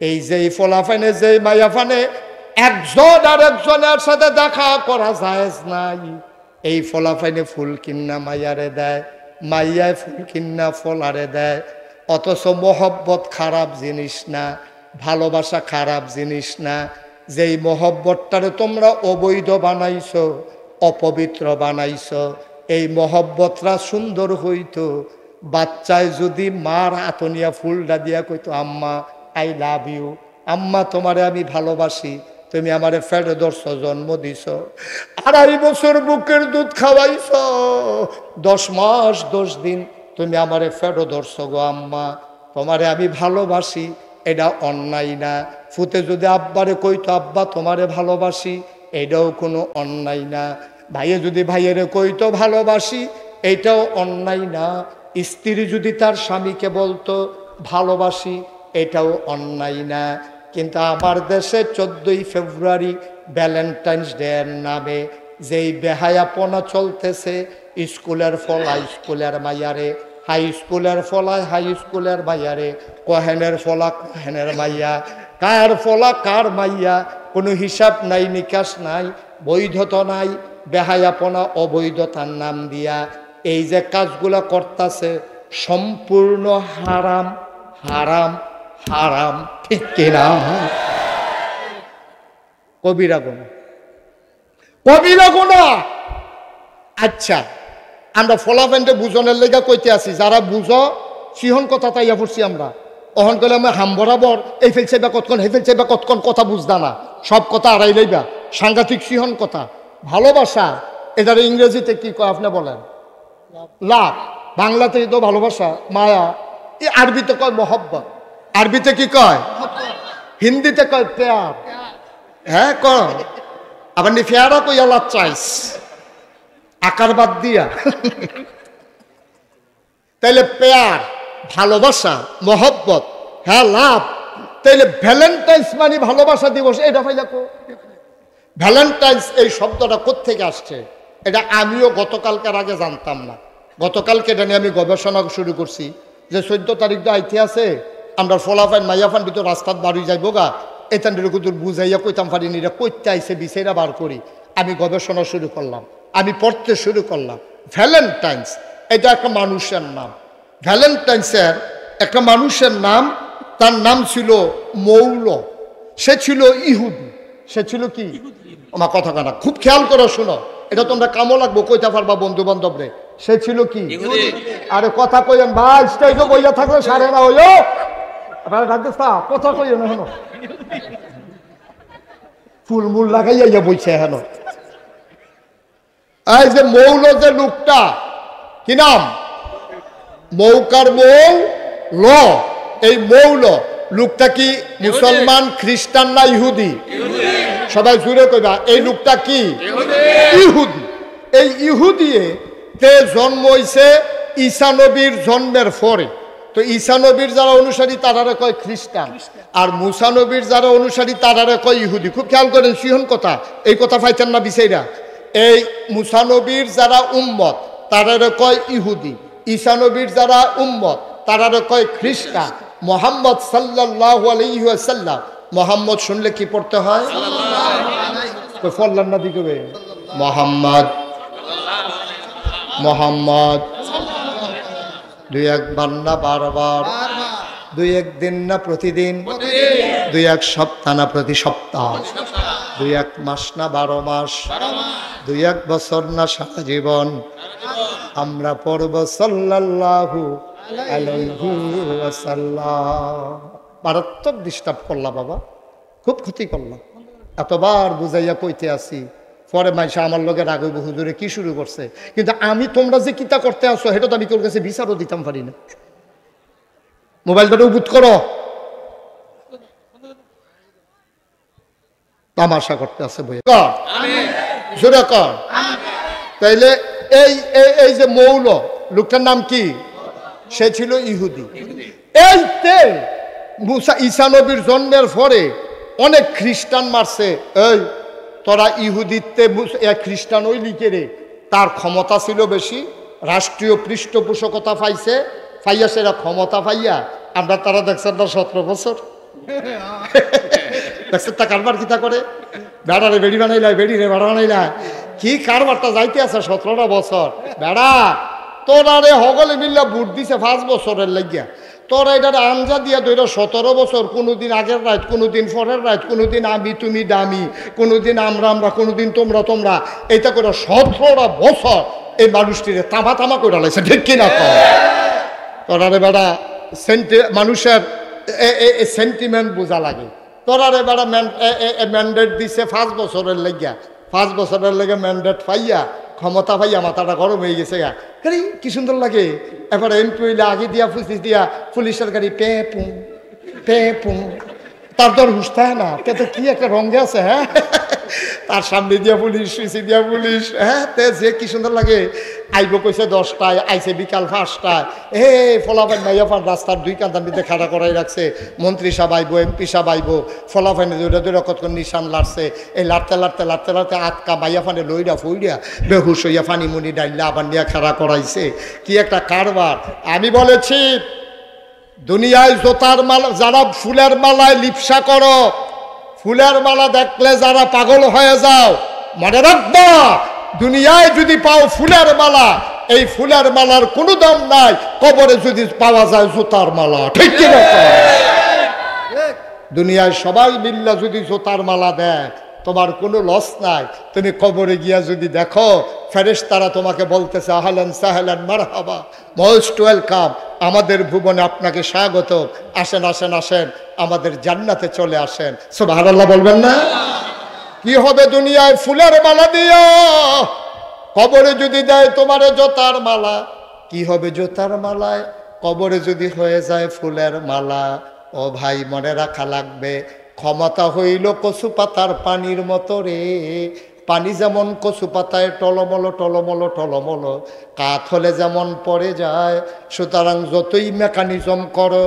এই যে ফলাফানে যে মায়াফানে একজন আর একজনের সাথে দেখা করা জায়েজ নাই এই ফলাফাইনে ফুল কিন্না মাইয়ারে দেয় মাইয়ায় ফুল কিন্না ফলারে দেয় অথচ মহব্বত খারাপ জিনিস না ভালোবাসা খারাপ জিনিস না যেই মহব্বতটারে তোমরা অবৈধ বানাইছো অপবিত্র বানাইছো এই মহব্বতরা সুন্দর হইতো বাচ্চায় যদি মার আতনিয়া ফুলটা দিয়া কইতো আম্মা আই লাভ ইউ আম্মা তোমারে আমি ভালোবাসি তুমি আমারে ফেটে ধরছো জন্ম দিছ 2.5 বছর বুকের দুধ খাওয়াইছ 10 মাস 10 দিন তুমি আমারে ফেটে ধরছো গো আম্মা তোমারে আমি ভালোবাসি এটা অন্যায় না ফুতে যদি আব্বারে কইতো আব্বা তোমারে ভালোবাসি এটাও কোনো অন্যায় না ভাইয়ে যদি ভাইয়েরে কইতো ভালোবাসি এটাও অন্যায় না স্ত্রী যদি তার স্বামীকে বলতো ভালোবাসি এটাও অন্যায় না কিন্তু আমার দেশে 14ই ফেব্রুয়ারি ভ্যালেন্টাইন্স ডে এর নামে যেই বেহায়াপনা চলতেছে স্কুলের ফলা স্কুলের মাইয়ারে হাই স্কুলের ফলায় হাই স্কুলের মাইয়ারে কহেনের ফলা কহেনের মাইয়া কার ফলা কার মাইয়া, কোনো হিসাব নাই নিকাশ নাই, বৈধতা নাই, বেহায়াপনা অবৈধতার নাম দিয়া এই যে কাজগুলা করতেছে সম্পূর্ণ হারাম হারাম হারাম, ঠিক কিনা? কবিরা গুনাহ, কবিরা গুনাহ। আচ্ছা, আমরা ফলাফেন্টে বুঝনের লেগা কইতে আছি, যারা বুঝো সিহন কথা তাইয়া পড়ছি আমরা। অহন করলে আমি হাম বরাবর এই ফেলছে বা কতক্ষণ হে ফেলছে বা কতক্ষণ কথা বুঝদা না, সব কথা আড়াই লইবা, সাংঘাতিক সিহন কথা। ভালোবাসা এটার ইংরেজিতে কি কয় আপনি বলেন? লাভ। বাংলাতে তো ভালোবাসা, মায়া। আরবিতে কয় মোহব্বত। আরবিতে কি কয়? হিন্দিতে কয় প্যার। হ্যাঁ কর, আবার নি ফেয়ারা কইয়া লাভ চাইস আকার বাদ দিয়া। তাইলে প্যার, ভালোবাসা, মহব্বত, হ্যাঁ লাভ। তাইলে ভ্যালেন্টাইন্স মানে ভালোবাসা দিবস, এটা পাইলা কো? ভ্যালেন্টাইন্স এই শব্দটা কোত্থেকে আসছে এটা আমিও গতকালকার আগে জানতাম না। গতকালকে এটা নিয়ে আমি গবেষণা শুরু করছি যে 14 তারিখ তো আইতে আছে, আমরা ফলাফাইন মাইয়াফান ভিতর রাস্তাত বাড়ি যাইব গা, এখান কুতুর বুঝাইয়া কইতাম পারিনি, এটা কইতে আইসে বিষয়টা বার করি। আমি গবেষণা শুরু করলাম, আমি পড়তে শুরু করলাম। ভ্যালেন্টাইন্স এটা একটা মানুষের নাম। ভ্যালেন্টাইন্সের একটা মানুষের নাম, তার নাম ছিল মৌল। সে ছিল ইহুদি। সে ছিল কি? আমার কথা কানা খুব খেয়াল করে শোনো, এটা তোমরা কামো লাগবো, কইতে পারবা বন্ধু বান্ধব রে। সে ছিল কি? আরে কথা কইেন ভাই, স্টেজে বইয়া থাকলে সারে না হইও, কথা কইেন হেন, ফুলমুল লাগাইয়া বইছে হেন। এই যে মৌল যে লোকটা, কি নাম? মৌকার মৌ ল, এই মৌল লোকটা কি মুসলমান, খ্রিস্টান না ইহুদি? সবাই জুড়ে কইবা, এই লোকটা কি? ইহুদি। এই ইহুদিয়ে তে জন্ম হইছে ঈসা নবীর জন্মের পরে। তো ঈসা নবীর যারা অনুসারী তারারে কয় খ্রিস্টান, আর মুসা নবীর যারা অনুসারী তারারে কয় ইহুদি। খুব খেয়াল করেন সিহন কথা, এই কথা পাইতেন না বিষয়রা। এই মুসা নবীর যারা উম্মত তারারে কয় ইহুদি, ঈসা নবীর যারা উম্মত তারারে কয় খ্রিস্টান। মোহাম্মদ সাল্লাল্লাহু আলাইহি ওয়াসাল্লাম, মোহাম্মদ শুনলে কি পড়তে হয়? ফল্লান না দিকে মোহাম্মদ মোহাম্মদ, দুই একবার না বারবার, দুই একদিন না প্রতিদিন, দুই এক সপ্তাহ না প্রতি সপ্তাহ, দুই এক মাস না 12 মাস, দুই এক বছর না সারা জীবন আমরা পড়ব সাল্লাল্লাহু আলাইহি ওয়াসাল্লাম। মারাত্মক ডিস্টার্ব করলা বাবা, খুব ক্ষতি করলাম। এতবার বুঝাইয়া কইতে আসি, পরে মাইসা আমার লগে রাগইব, হুজুরে কি শুরু করছে। কিন্তু আমি তোমরা যে কিতা করতে আসো সেটা তো আমি তোর কাছে বিচারও দিতাম পারি না। মোবাইলটা উবুত করো, তামাশা করতে আছে বই কর, জোরে কর। তাইলে এই এই যে মৌল লোকটার নাম কি? সে ছিল ইহুদি। এই তে মুসা ঈসা নবীর জন্মের পরে অনেক খ্রিস্টান মারছে। এই তোরা ইহুদিত্বে খ্রিস্টান ওই লিখে রে, তার ক্ষমতা ছিল বেশি, রাষ্ট্রীয় পৃষ্ঠপোষকতা পাইছে, পাইয়া সেরা ক্ষমতা পাইয়া আমরা তারা দেখছেন না 17 বছর দেখছেন তা কারবার কিতা করে, বেড়ারে বেড়ি বানাইলাই, বেড়ি রে বেড়া বানাইলাই, কি কারবারটা যাইতে আছে 17টা বছর। বেড়া তোরা রে হগলে মিল্লা বুট দিছে 5 বছরের লাগিয়া, তোরা এটার আঞ্জা দিয়া ধরে 17 বছর, কোনোদিন আগের রাত, কোনোদিন পরের রাত, কোনোদিন আমি তুমি দামি, কোনোদিন আমরা আমরা, কোনোদিন তোমরা তোমরা, এটা করে 17টা বছর এই মানুষটিরে তামা তামা করে লাইছে, ঠিক কিনা? তোরা রে বেড়া মানুষের সেন্টিমেন্ট বোঝা লাগে। তোরা রে বেড়া ম্যান্ডেট দিছে 5 বছরের লাগিয়া, 5 বছরের লেগে ম্যান্ডেট পাইয়া, ক্ষমতা পাইয়া মাথাটা গরম হয়ে গেছে গা। আরে কি সুন্দর লাগে, এবার এমপি হইলে আগে দিয়া পুলিশের গাড়ি পে পুঁ, তার দর হুসতে না, তো কি একটা রঙে আছে। হ্যাঁ, তার সামনে দিয়া পুলিশ, পিছিয়ে দিয়া পুলিশ। হ্যাঁ, তে যে কি সুন্দর লাগে। আইব কইছে 10টায়, আইছে বিকাল 5টায়। ফলাফাইন মাইয়াফান রাস্তার 2 কান্দার মধ্যে খাড়া করাই রাখছে। মন্ত্রী সাহেব আইব, এমপি সাহেব আইব, ফলাফাইনে দুইটা কতক্ষণ নিশান লাড়ছে। এই লাড়তে আটকা মাইয়াফানে লইরা ফইরা বেহুশ হইয়া ফানি মুনি ডাইল্লা আবার নিয়ে খাড়া করাইছে। কি একটা কারবার। আমি বলেছি দুনিয়ায় জোতার মালা, যারা ফুলের মালায় লিপসা করো, ফুলের মালা দেখলে যারা পাগল হয়ে যাও, মনে রাখবা দুনিয়ায় যদি পাও ফুলের মালা, এই ফুলের মালার কোনো দাম নাই কবরে যদি পাওয়া যায় জুতার মালা। ঠিক কিনা? দুনিয়ায় সবাই মিল্লা যদি জুতার মালা দেয় তোমার কোনো লস নাই। তুমি কবরে গিয়া যদি দেখো ফেরেশতারা তোমাকে বলতেছে আহলান সাহলান মারহাবা, মোস্ট ওয়েলকাম, আমাদের ভুবনে আপনাকে স্বাগত, আসেন আসেন আসেন, আমাদের জান্নাতে চলে আসেন। সুবহানাল্লাহ বলবেন না? কি হবে দুনিয়ায় ফুলের মালা দিয়া, কবরে যদি দেয় তোমারে জোতার মালা, কি হবে জোতার মালায়? কবরে যদি হয়ে যায় ফুলের মালা, ও ভাই মনে রাখা লাগবে, ক্ষমতা হইল কচু পাতার পানির মতো রে। পানি যেমন কচু পাতায় টলমলো টলমলো টলমলো, কাত হলে যেমন পড়ে যায়, সুতরাং যতই মেকানিজম করো,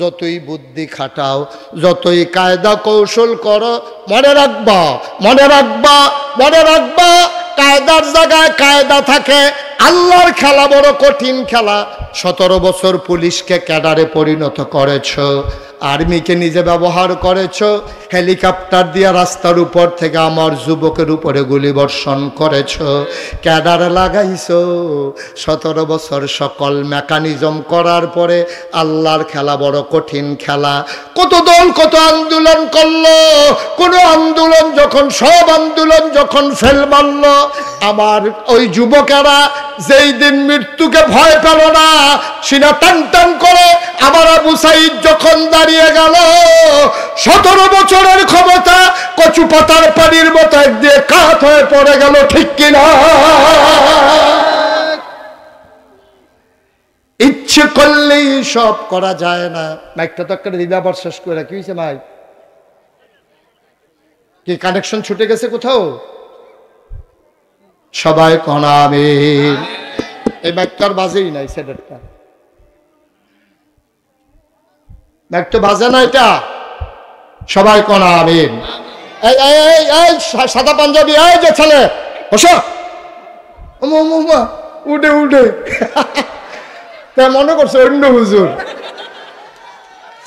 যতই বুদ্ধি খাটাও, যতই কায়দা কৌশল করো, মনে রাখবা মনে রাখবা মনে রাখবা, কায়দার জায়গায় কায়দা থাকে। আল্লাহর খেলা বড় কঠিন খেলা। 17 বছর পুলিশকে ক্যাডারে পরিণত করেছ, আর্মিকে নিজে ব্যবহার করেছ, হেলিকপ্টার দিয়ে রাস্তার উপর থেকে আমার যুবকের উপরে গুলি বর্ষণ করেছ, ক্যাডারে লাগাইছ। 17 বছর সকল মেকানিজম করার পরে আল্লাহর খেলা বড় কঠিন খেলা। কত দল কত আন্দোলন করলো, কোন আন্দোলন যখন, সব আন্দোলন যখন ফেল মারল, আমার ওই যুবকেরা যেই দিন মৃত্যুকে ভয় পেল না, সিনা টান টান করে আমার আবু সাইদ যখন দাঁড়িয়ে গেল, 17 বছরের ক্ষমতা কচু পাতার পানির মতো একদিকে কাত হয়ে পড়ে গেল। ঠিক কিনা? ইচ্ছে করলেই সব করা যায় না। মাইকটা তো একটা দিদাবার শেষ করে কি হয়েছে? মাইক কি কানেকশন ছুটে গেছে কোথাও? সবাই কনা আমিন। এই মাইকটার বাজেই নাই, সেটারটা মাইক তো বাজে না, এটা সবাই কনা আমিন। এই এই এই সাদা পাঞ্জাবি, এই যে ছেলে বসো, উঠে উঠে তা মনে করছে অন্য হুজুর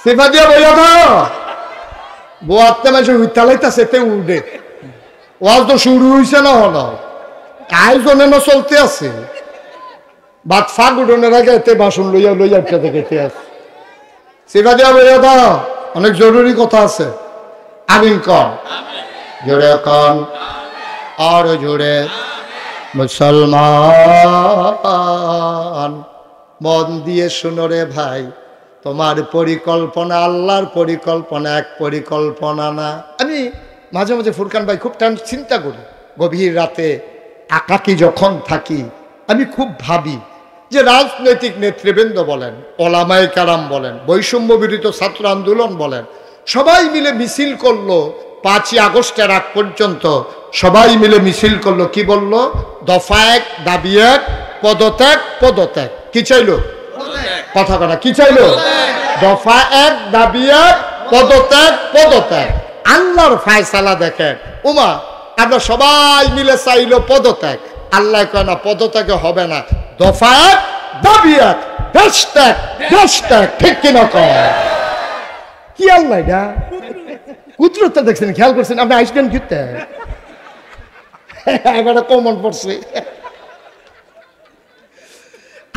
সিফা দিয়া বইয়া দাও, বোয়াতে মাসে উইতালাইতাছে তে উঠে। ওয়াজ তো শুরু হয়েছে না, হলো আয়োজনে না চলতে আছে, বাদ ফাঁক উঠোনের আগে এতে বাসন লইয়া লইয়া উঠতে খেতে আছে। সিফা দিয়া বইয়া দাও, অনেক জরুরি কথা আছে। আমিন কন, জোরে কন, আর জোরে। মুসলমান মন দিয়ে শুনো রে ভাই, তোমার পরিকল্পনা আল্লাহর পরিকল্পনা, এক পরিকল্পনা না। আমি মাঝে মাঝে ফুরকান ভাই খুব চিন্তা করি, গভীর রাতে একাকী যখন থাকি আমি খুব ভাবি যে রাজনৈতিক নেতৃবৃন্দ বলেন, ওলামায়ে কেরাম বলেন, বৈষম্য বিরোধী ছাত্র আন্দোলন বলেন, সবাই মিলে মিছিল করলো 5ই আগস্টের আগ পর্যন্ত, সবাই মিলে মিছিল করলো। কি বললো? দফা 1, দাবি 1, পদত্যাগ পদত্যাগ। কি চাইলো? কথা কথা কি চাইলো? দফা 1, দাবি 1, পদত্যাগ পদত্যাগ। আল্লাহর ফায়সালা দেখেন, উমা আমরা সবাই মিলে চাইলো পদত্যাগ, আল্লাহ কয় না পদত্যাগে হবে না, দফা 1, দাবি 1, দেশ ত্যাগ দেশ ত্যাগ। ঠিক কিনা কয়? কি আল্লাহ এটা কুদরতটা দেখছেন, খেয়াল করছেন? আপনি আইসলেন কিতে এবারে কমন পড়ছে,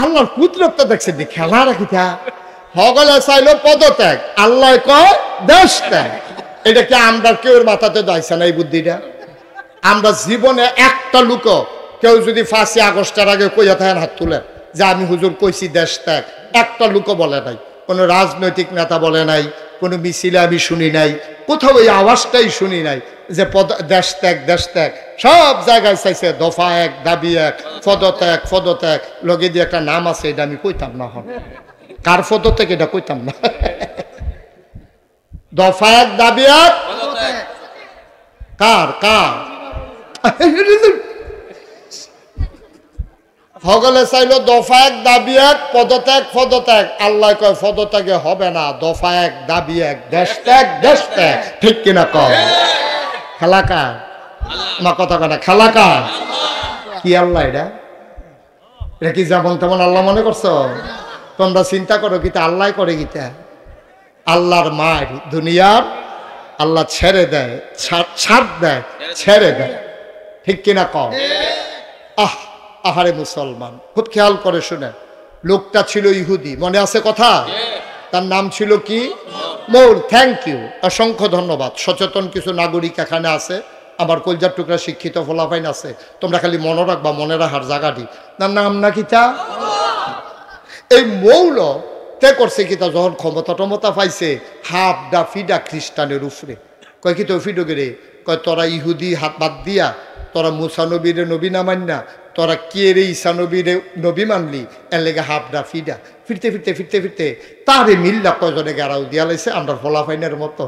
আল্লাহর কুদরতটা দেখছেন, খেলা রাখিতা সকলে চাইলো পদত্যাগ, আল্লাহ কয় দেশ ত্যাগ। এটা কি আমরা কেউ মাথাতে দাইছে না এই বুদ্ধিটা? আমরা জীবনে একটা লোক কেউ যদি 5ই আগস্টের আগে কইয়া থাকেন হাত তুলেন যে আমি হুজুর কইছি দেশ ত্যাগ, একটা লোক বলে নাই, কোনো রাজনৈতিক নেতা বলে নাই, কোনো মিছিলে আমি শুনি নাই, কোথাও এই আওয়াজটাই শুনি নাই যে দেশ ত্যাগ দেশ ত্যাগ। সব জায়গায় চাইছে দফা 1, দাবি 1, পদত্যাগ পদত্যাগ। লগে দিয়ে একটা নাম আছে, এটা আমি কইতাম না, হন কার পদত্যাগ এটা কইতাম না। দফা 1, দাবি 1, কার কার সকলে চাইলো দফা 1, দাবি 1, পদত্যাগ পদত্যাগ। আল্লাহ কয় পদত্যাগে হবে না, দফা 1, দাবি 1, দেশ ত্যাগ দেশ ত্যাগ। ঠিক কিনা কয়? খেলা কার? আমার কথা কাটা, খেলা কার? কি আল্লাহ এটা? এটা কি যেমন তেমন আল্লাহ মনে করছো? তোমরা চিন্তা করো গীতা আল্লাহ করে গীতা আল্লাহর মার দুনিয়ার আল্লাহ ছেড়ে দেয় ছাড় দেয় ছেড়ে দেয় ঠিক কিনা কম আহারে মুসলমান খুব খেয়াল করে শুনে লোকটা ছিল ইহুদি মনে আছে কথা তার নাম ছিল কি মৌল থ্যাংক ইউ অসংখ্য ধন্যবাদ সচেতন কিছু নাগরিক এখানে আছে আমার কলজার টুকরা শিক্ষিত ফলাফাইন আছে তোমরা খালি মনে রাখবা মনে রাখার জায়গাটি তার নাম নাকি তা এই মৌল তে করছে কি তা যখন ক্ষমতা পাইছে হাফ ডা ফিডা খ্রিস্টানের উপরে কয় কি তো ফিডো গেরে কয় তোরা ইহুদি হাত বাদ দিয়া তোরা মুসা নবীরে নবী না মান না তোরা কে রে ঈসা নবীরে নবী মানলি এর লেগে হাফ ডা ফিডা ফিরতে ফিরতে ফিরতে ফিরতে তারে মিল্লা কয়জনে গেরাও দিয়া লাইছে আমরা ফলাফাইনের মতো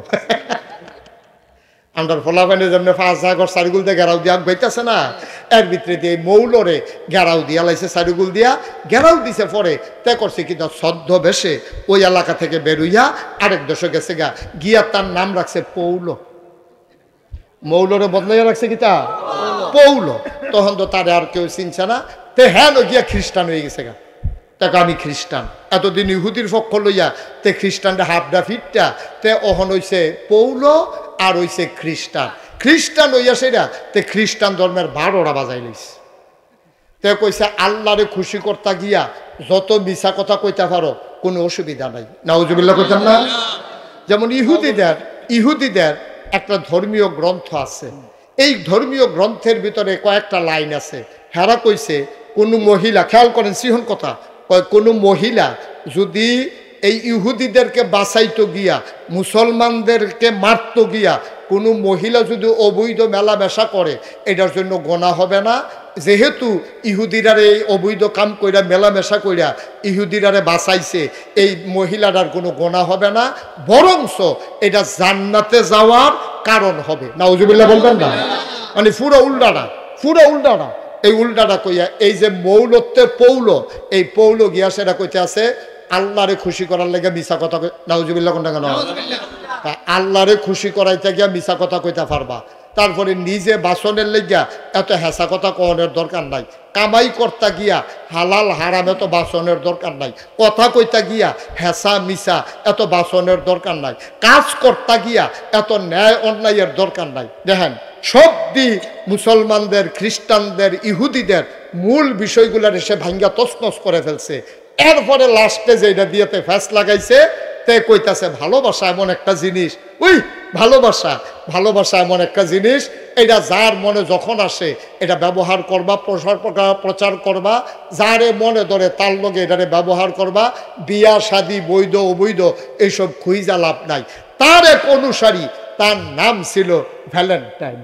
আমরা ফলাফাইনের যেমন 5 আগর সারিগুল দিয়ে গেরাও দিয়া বাইতেছে না এর ভিতরে দিয়ে মৌলরে গেরাও দিয়া লাইছে সারিগুল দিয়া গেরাও দিছে পরে তে করছে কিন্তু সদ্য বেশে ওই এলাকা থেকে বেরুইয়া আরেক দেশে গেছে গিয়া তার নাম রাখছে পৌল মৌলরে বদলাইয়া রাখছে কি তা পৌল তখন তো তারে আর কেউ চিনছে না তে হ্যাঁ গিয়া খ্রিস্টান হয়ে গেছে তাকে আমি খ্রিস্টান এতদিন ইহুদির পক্ষ লইয়া তে খ্রিস্টানটা হাফডা ফিটটা তে অহন হইছে পৌল আর হইছে খ্রিস্টান হইয়া সেটা তে খ্রিস্টান ধর্মের 12টা বাজাই লইছে তে কইছে আল্লাহরে খুশি করতে গিয়া যত মিছা কথা কইতে পারো কোনো অসুবিধা নাই নাউজুবিল্লাহ কইতাম না যেমন ইহুদিদের একটা ধর্মীয় গ্রন্থ আছে এই ধর্মীয় গ্রন্থের ভিতরে কয়েকটা লাইন আছে হেরা কইছে কোনো মহিলা খেয়াল করেন সিহন কথা কোনো মহিলা যদি এই ইহুদিদেরকে বাঁচাইতো গিয়া মুসলমানদেরকে মারতো গিয়া কোনো মহিলা যদি অবৈধ মেলামেশা করে এটার জন্য গোনা হবে না যেহেতু ইহুদিরারে এই অবৈধ কাম কইরা মেলামেশা কইরা ইহুদিরারে বাঁচাইছে এই মহিলাটার কোনো গোনা হবে না বরংস এটা জান্নাতে যাওয়ার কারণ হবে নাউজুবিল্লাহ বলবেন না মানে পুরো উল্টাটা এই উল্টাটা কইয়া এই যে মৌলত্বের পৌল এই পৌল গিয়া সেটা কইতে আছে আল্লাহরে খুশি করার লেগে মিছা কথা নাউজুবিল্লাহ কোনটা কেন আল্লাহরে খুশি করাইতে গিয়া মিছা কথা কইতে পারবা তারপরে নিজে বাসনের লেগিয়া এত হেসা কথা কনের দরকার নাই কামাই করতে গিয়া হালাল হারাম এত বাসনের দরকার নাই কথা কইতে গিয়া হেসা মিছা এত বাসনের দরকার নাই কাজ করতে গিয়া এত ন্যায় অন্যায়ের দরকার নাই দেখেন সব দিক মুসলমানদের খ্রিস্টানদের ইহুদিদের মূল বিষয়গুলোর এসে ভাঙ্গা তছনছ করে ফেলছে এরপরে লাস্টে যেটা দিয়েতে ফ্যাস লাগাইছে তে কইতাছে ভালোবাসা এমন একটা জিনিস ভালোবাসা এমন একটা জিনিস এটা যার মনে যখন আসে এটা ব্যবহার করবা প্রচার করবা যারে মনে ধরে তার লগে এটারে ব্যবহার করবা বিয়া শাদী বৈধ অবৈধ এইসব খুঁজা লাভ নাই তার এক অনুসারী তার নাম ছিল ভ্যালেন্টাইন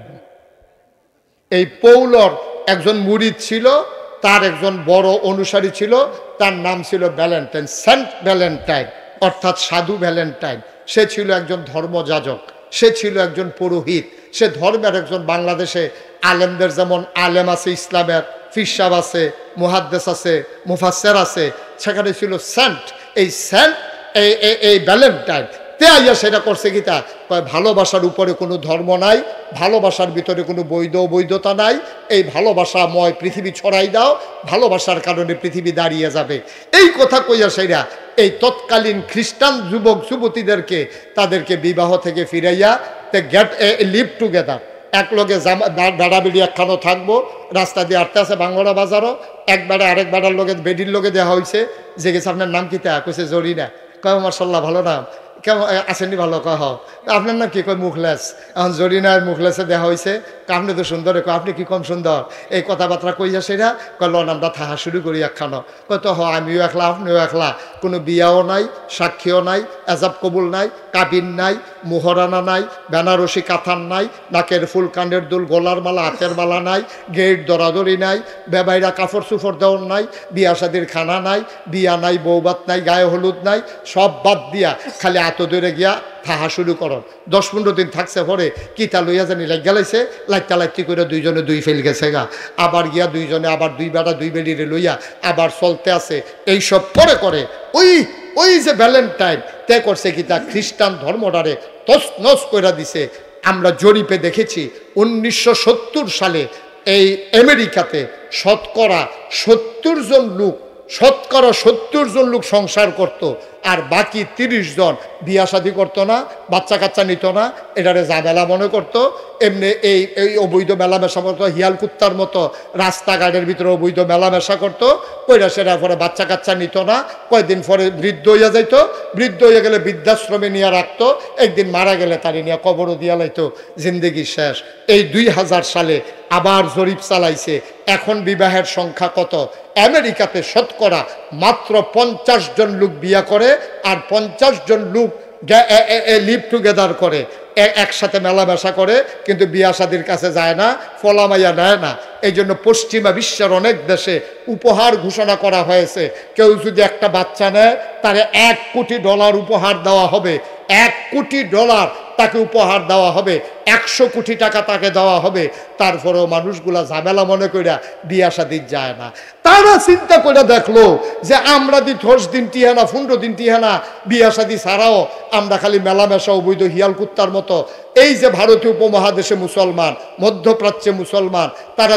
এই পৌলর একজন মুরিদ ছিল তার একজন বড় অনুসারী ছিল তার নাম ছিল ভ্যালেন্টাইন সেন্ট ভ্যালেন্টাইন অর্থাৎ সাধু ভ্যালেন্টাইন সে ছিল একজন ধর্মযাজক সে ছিল একজন পুরোহিত সে ধর্মের একজন বাংলাদেশে আলেমদের যেমন আলেম আছে ইসলামের ফিরসাব আছে মুহাদ্দিস আছে মুফাসসির আছে সেখানে ছিল সেন্ট এই সেন্ট এই ভ্যালেন্টাইন তে আইয়া সেটা করছে কি তা ভালোবাসার উপরে কোনো ধর্ম নাই ভালোবাসার ভিতরে কোনো বৈধতা নাই এই ভালোবাসাময় পৃথিবী ছড়াই দাও ভালোবাসার কারণে পৃথিবী দাঁড়িয়ে যাবে এই কথা কইয়া সেরা এই তৎকালীন খ্রিস্টান যুবক যুবতীদেরকে তাদেরকে বিবাহ থেকে ফিরাইয়া তে গেট এ লিভ টুগেদার এক লগে বেড়া বেড়ি একখানো থাকবো রাস্তা দিয়ে আটতে আছে বাংলা বাজারও এক বেড়া আরেক বেড়ার লগে বেডির লগে দেওয়া হয়েছে যে গেছে আপনার নাম কি তা কইছে জরিনা কয় মাশাআল্লাহ ভালো নাম কেমন আসেনি ভালো কহ আপনার নাম কি কয় মুখলেস এখন জরিনার মুখলেসে দেখা হয়েছে আপনি তো সুন্দর কয় আপনি কি কম সুন্দর এই কথাবার্তা কইয়া সেরা কয় লন আমরা থাহা শুরু করি একখানো কয় তো আমিও একলা আপনিও একলা কোনো বিয়াও নাই সাক্ষীও নাই এজাব কবুল নাই কাবিন নাই মোহরানা নাই বেনারসি কাথান নাই নাকের ফুল কানের দুল গলার মালা হাতের মালা নাই গেট দরাদরি নাই বেবাইরা কাপড় চুপড় দেওয়ার নাই বিয়া শাদির খানা নাই বিয়া নাই বৌবাত নাই গায়ে হলুদ নাই সব বাদ দিয়া খালি এত দূরে গিয়া থাহা শুরু করো 10-15 দিন থাকছে পরে কিতা লইয়া জানি লাগ গেলাইছে লাইতা লাইতি করে দুইজনে দুই ফেল গেছে গা আবার গিয়া দুইজনে আবার দুই বেড়া দুই বেড়িরে লইয়া আবার চলতে আছে এইসব করে করে ওই যে ভ্যালেন্টাইন তে করছে কিতা খ্রিস্টান ধর্মটারে তছনছ করে দিছে আমরা জরিপে দেখেছি 1970 সালে এই আমেরিকাতে শতকরা 70 জন লোক শতকরা 70 জন লোক সংসার করত, আর বাকি 30 জন বিয়া শাদী করতো না, বাচ্চা কাচ্চা নিত না, এটারে ঝামেলা মনে করতো। এমনি এই এই অবৈধ মেলামেশা করতো, হিয়াল কুত্তার মতো রাস্তাঘাটের ভিতরে অবৈধ মেলামেশা করতো। কইরা সেটা পরে বাচ্চা কাচ্চা নিত না, কয়েকদিন পরে বৃদ্ধ হইয়া যাইতো, বৃদ্ধ হইয়া গেলে বৃদ্ধাশ্রমে নিয়ে রাখতো, একদিন মারা গেলে তারি নিয়ে কবরও দিয়া লাইতো, জিন্দগি শেষ। এই 2000 সালে আবার জরিপ চালাইছে, এখন বিবাহের সংখ্যা কত? আমেরিকাতে শতকরা মাত্র 50 জন লোক বিয়া করে, আর 50 জন লোক লিভ টুগেদার করে, একসাথে মেলামেশা করে, কিন্তু বিয়া শাদীর কাছে যায় না, ফলামাইয়া নেয় না। এই জন্য পশ্চিমা বিশ্বের অনেক দেশে উপহার ঘোষণা করা হয়েছে, কেউ যদি একটা বাচ্চা নেয় তারে $1 কোটি উপহার দেওয়া হবে, $1 কোটি তাকে উপহার দেওয়া হবে, 100 কোটি টাকা তাকে দেওয়া হবে। তারপরেও মানুষগুলা ঝামেলা মনে কইরা বিয়া শাদী যায় না। তারা চিন্তা করে দেখলো যে আমরা 10 দিন টিহানা 15 দিন টিহানা বিয়া শাদী ছাড়াও আমরা খালি মেলামেশা অবৈধ হিয়াল কুত্তার মতো। এই যে ভারতীয় উপমহাদেশে মুসলমান, মধ্যপ্রাচ্যে মুসলমান, তারা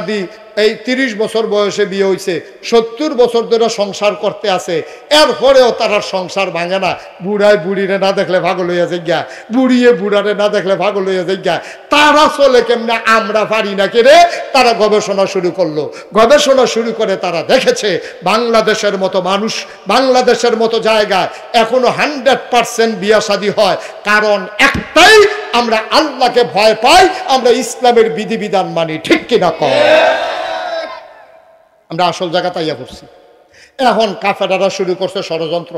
এই 30 বছর বয়সে বিয়ে হয়েছে, 70 বছর ধরে সংসার করতে আছে, এরপরেও তারা সংসার ভাঙে না। বুড়ায় বুড়িরে না দেখলে পাগল হইয়া যাইগা, বুড়িয়ে বুড়ারে না দেখলে পাগল হইয়া যাইগা। তারা চলে কেমনে, আমরা পারি না কেড়ে। তারা গবেষণা শুরু করলো, গবেষণা শুরু করে তারা দেখেছে বাংলাদেশের মতো মানুষ, বাংলাদেশের মতো জায়গায় এখনো 100% বিয়া শাদী হয়। কারণ একটাই, আমরা আল্লাহকে ভয় পাই, আমরা ইসলামের বিধিবিধান মানি। ঠিক কিনা কম? আমরা আসল জায়গা তাইয়া করছি। এখন কাফেররা শুরু করছে ষড়যন্ত্র,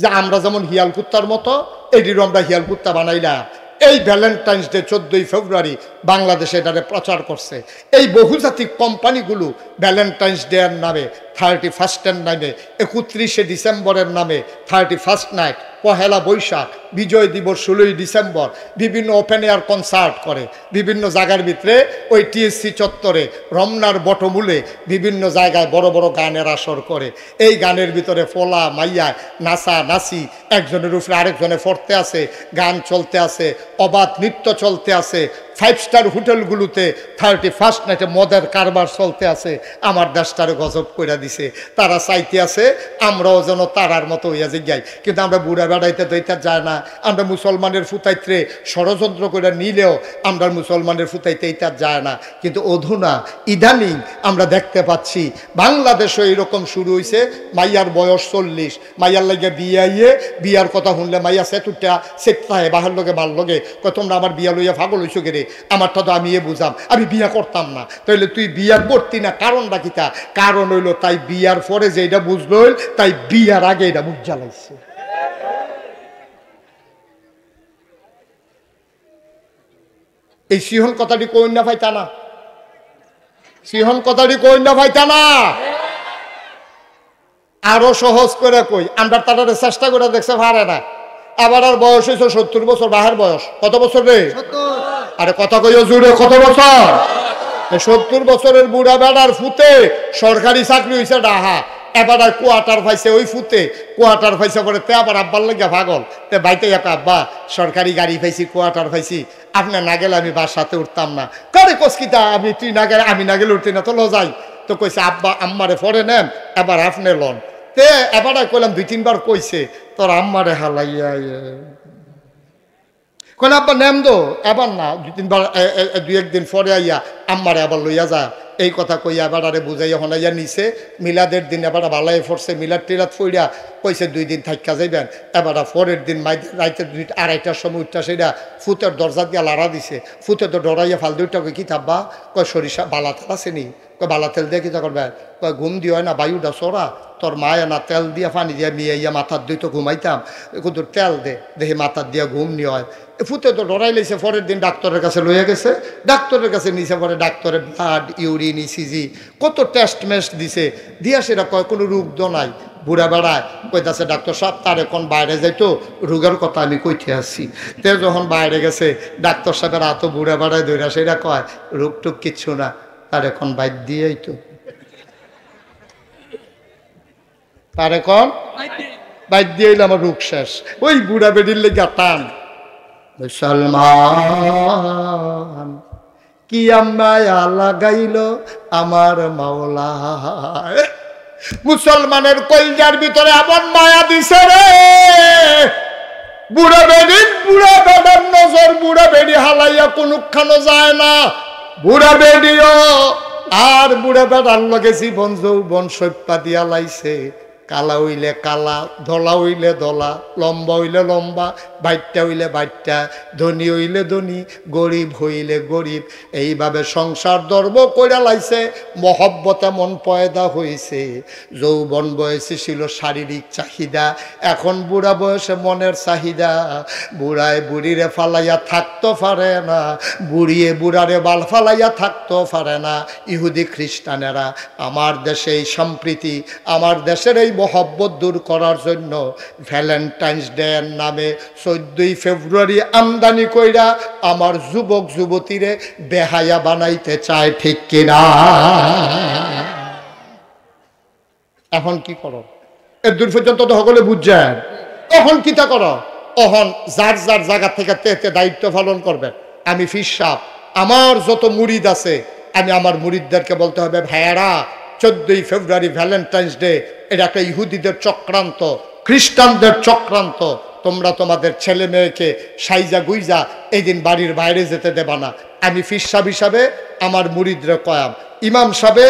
যে আমরা যেমন হিয়াল কুত্তার মতো এটিরও আমরা হিয়াল কুত্তা বানাইলাম। এই ভ্যালেন্টাইন্স ডে 14 ফেব্রুয়ারি বাংলাদেশে এটারে প্রচার করছে। এই বহুজাতিক কোম্পানিগুলো ভ্যালেন্টাইন্স ডে এর নামে, 31 নামে, 31শে ডিসেম্বরের নামে 31 নাইট, পহেলা বৈশাখ, বিজয় দিবস 16ই ডিসেম্বর বিভিন্ন ওপেন এয়ার কনসার্ট করে বিভিন্ন জায়গার ভিতরে। ওই টিএসসি চত্বরে, রমনার বটমূলে বিভিন্ন জায়গায় বড় বড় গানের আসর করে। এই গানের ভিতরে ফোলা মাইয়া নাচা নাচি, একজনের উপরে আরেকজনে ফরতে আছে, গান চলতে আছে, অবাধ নৃত্য চলতে আছে। 5 স্টার হোটেলগুলোতে 31 নাইটে মদের কারবার চলতে আছে। আমার দেশটারে গজব কইরা দিছে। তারা চাইতে আছে আমরাও যেন তারার মতো হইয়া যাই, কিন্তু আমরা বুড়া বেড়াইতে দইতে যায় না। আমরা মুসলমানের ফুতাইতে ষড়যন্ত্র করে নিলেও আমরা মুসলমানের ফুতাইতে এইটা যায় না। কিন্তু অধুনা ইদানিং আমরা দেখতে পাচ্ছি বাংলাদেশও এইরকম শুরু হয়েছে। মাইয়ার বয়স 40, মাইয়ার লাগে বিয়ে, বিয়ার কথা শুনলে মাইয়া সেতুটা সেটায় বাহার লগে ভাল লগে, তোমরা আমার বিয়া লইয়া পাগল হইছো গে রে, আমারটা তো আমি বুঝাম, আমি বিয়া করতাম না। তাইলে তুই বিয়া করতি না, কারণ বাকিটা কারণ হইলো তাই বিয়ার পরে যেটা বুঝলো, তাই বিয়ার আগে এটা মুখ জ্বালাইছে। এই সিহন কথাটি কই না ভাইতা না, সিহন কথাটি কই না ভাইতা না। আরো সহজ করে কই, আমরা তাদের চেষ্টা করে দেখছে পারে না। আবার আর বয়স হয়েছে 70 বছর, বাহের বয়স কত বছর রে? আরে কথা কইও জুড়ে, কত বছর? 70 বছরের বুড়া বেড়ার ফুতে সরকারি চাকরি হয়েছে ডাহা। এবার আর কোয়ার্টার পাইছে, ওই ফুতে কোয়ার্টার পাইছে পরে তে আবার আব্বার লাগিয়া পাগল। তে বাইতে এক আব্বা সরকারি গাড়ি পাইছি, কোয়ার্টার পাইছি, আপনার না গেলে আমি বাসাতে উঠতাম না। করে কসকিতা আমি, তুই না গেলে আমি না গেলে উঠতি না, তো লজাই। তো কইছে আব্বা আম্মারে পরে নেন, এবার আপনি লন। তে এবার কইলাম 2-3 বার কইছে, তোর আম্মারে হালাইয়া কইলে আব্বা নেম দো, এবার না 2-3 বার 2-1 দিন পরে আইয়া আম্মারে আবার লইয়া যা। এই কথা কইয়া এবার আরে বুঝাইয়া হনাইয়া নিছে। মিলাদের দিন এবার ভালাই ফরছে, মিলাদ টিলাদ ফইরা কইছে 2 দিন থাকা যাইবেন। এবার পরের দিন রাইতে 2-2:30টার সময় উঠটা সেটা ফুতের দরজা দিয়া লাড়া দিছে। ফুতে তো ডরাইয়া ফাল দুইটা কই কি থাকবা, কয় সরিষা বালা তেল আছে নি, কয় বালা তেল দিয়ে কিতা করবে, কয় ঘুম দিয়ে হয় না বায়ুটা চড়া, তোর মায়া না তেল দিয়া পানি দিয়া মিয়াইয়া মাথার দুই তো ঘুমাইতাম, কিন্তু তেল দে দেখে মাথার দিয়া ঘুম নিয়ে হয়। ফুতে তো ডরাই লাইছে। পরের দিন ডাক্তারের কাছে লইয়া গেছে, ডাক্তারের কাছে নিচে পরে ডাক্তারের ব্লাড, ইউরিন, ইসিজি কত টেস্ট মেস্ট দিছে, দিয়া সেটা কয় কোনো রোগ তো নাই। বুড়া বেড়ায় কইতাছে ডাক্তার সাহেব তার এখন বাইরে যাইতো, রোগের কথা আমি কইতে আসছি। তে যখন বাইরে গেছে ডাক্তার সাহেবের হাতও বুড়া বেড়ায় ধইরা সেটা কয় রোগ টুক কিচ্ছু না, তার এখন বাইর দিয়েই তো, তার এখন বাইর দিয়ে আমার রোগ শেষ। ওই বুড়া বেডির লেগে টান। মুসলমান কি মায়া লাগাইল আমার মাওলা, মুসলমানের কলজার ভিতরে এমন মায়া দিছে রে, বুড়া বেড়ার নজর বুড়া বেড়ি হালাইয়া কোনখানো যায় না। বুড়া বেড়িও আর বুড়া বেড়ার লগে জীবন যৌবন সৈপা দিয়া লাইছে। কালা হইলে কালা, ধলা হইলে ধলা, লম্বা হইলে লম্বা, বাইটটা হইলে বাইটটা, ধনী হইলে ধনী, গরিব হইলে গরিব, এইভাবে সংসার ধর্ম কইরা লাইছে। মহব্বত এমন পয়দা হয়েছে। যৌবন বয়সে ছিল শারীরিক চাহিদা, এখন বুড়া বয়সে মনের চাহিদা। বুড়ায় বুড়িরে ফালাইয়া থাকতে পারে না, বুড়িয়ে বুড়ারে বাল ফালাইয়া থাকতে পারে না। ইহুদি খ্রিস্টানেরা আমার দেশে এই সম্প্রীতি, আমার দেশের এই মহব্বত দূর করার জন্য ভ্যালেন্টাইন্স ডে এর নামে 14 ফেব্রুয়ারি আমদানি কইরা আমার যুবক যুবতীরে বেহায়া বানাইতে চায়, ঠিক কিনা? এখন কি করো? এর দূর পর্যন্ত তো সকলে বুঝছেন। তখন কিতা করো? অহন যার যার জায়গা থেকে তেতে দায়িত্ব পালন করবেন। আমি ফির সাহেব, আমার যত মুরিদ আছে, আমি আমার মুরিদদেরকে বলতে হবে, ভাইয়ারা 14 ফেব্রুয়ারি ভ্যালেন্টাইন্স ডে এটা একটা ইহুদিদের চক্রান্ত, খ্রিস্টানদের চক্রান্ত। তোমরা তোমাদের ছেলে মেয়েকে সাইজা গুইজা এই দিন বাড়ির বাইরে যেতে দেবা না। আমি ফির সাহেব হিসাবে আমার মুরিদরে কয়াম, ইমাম সাহেবে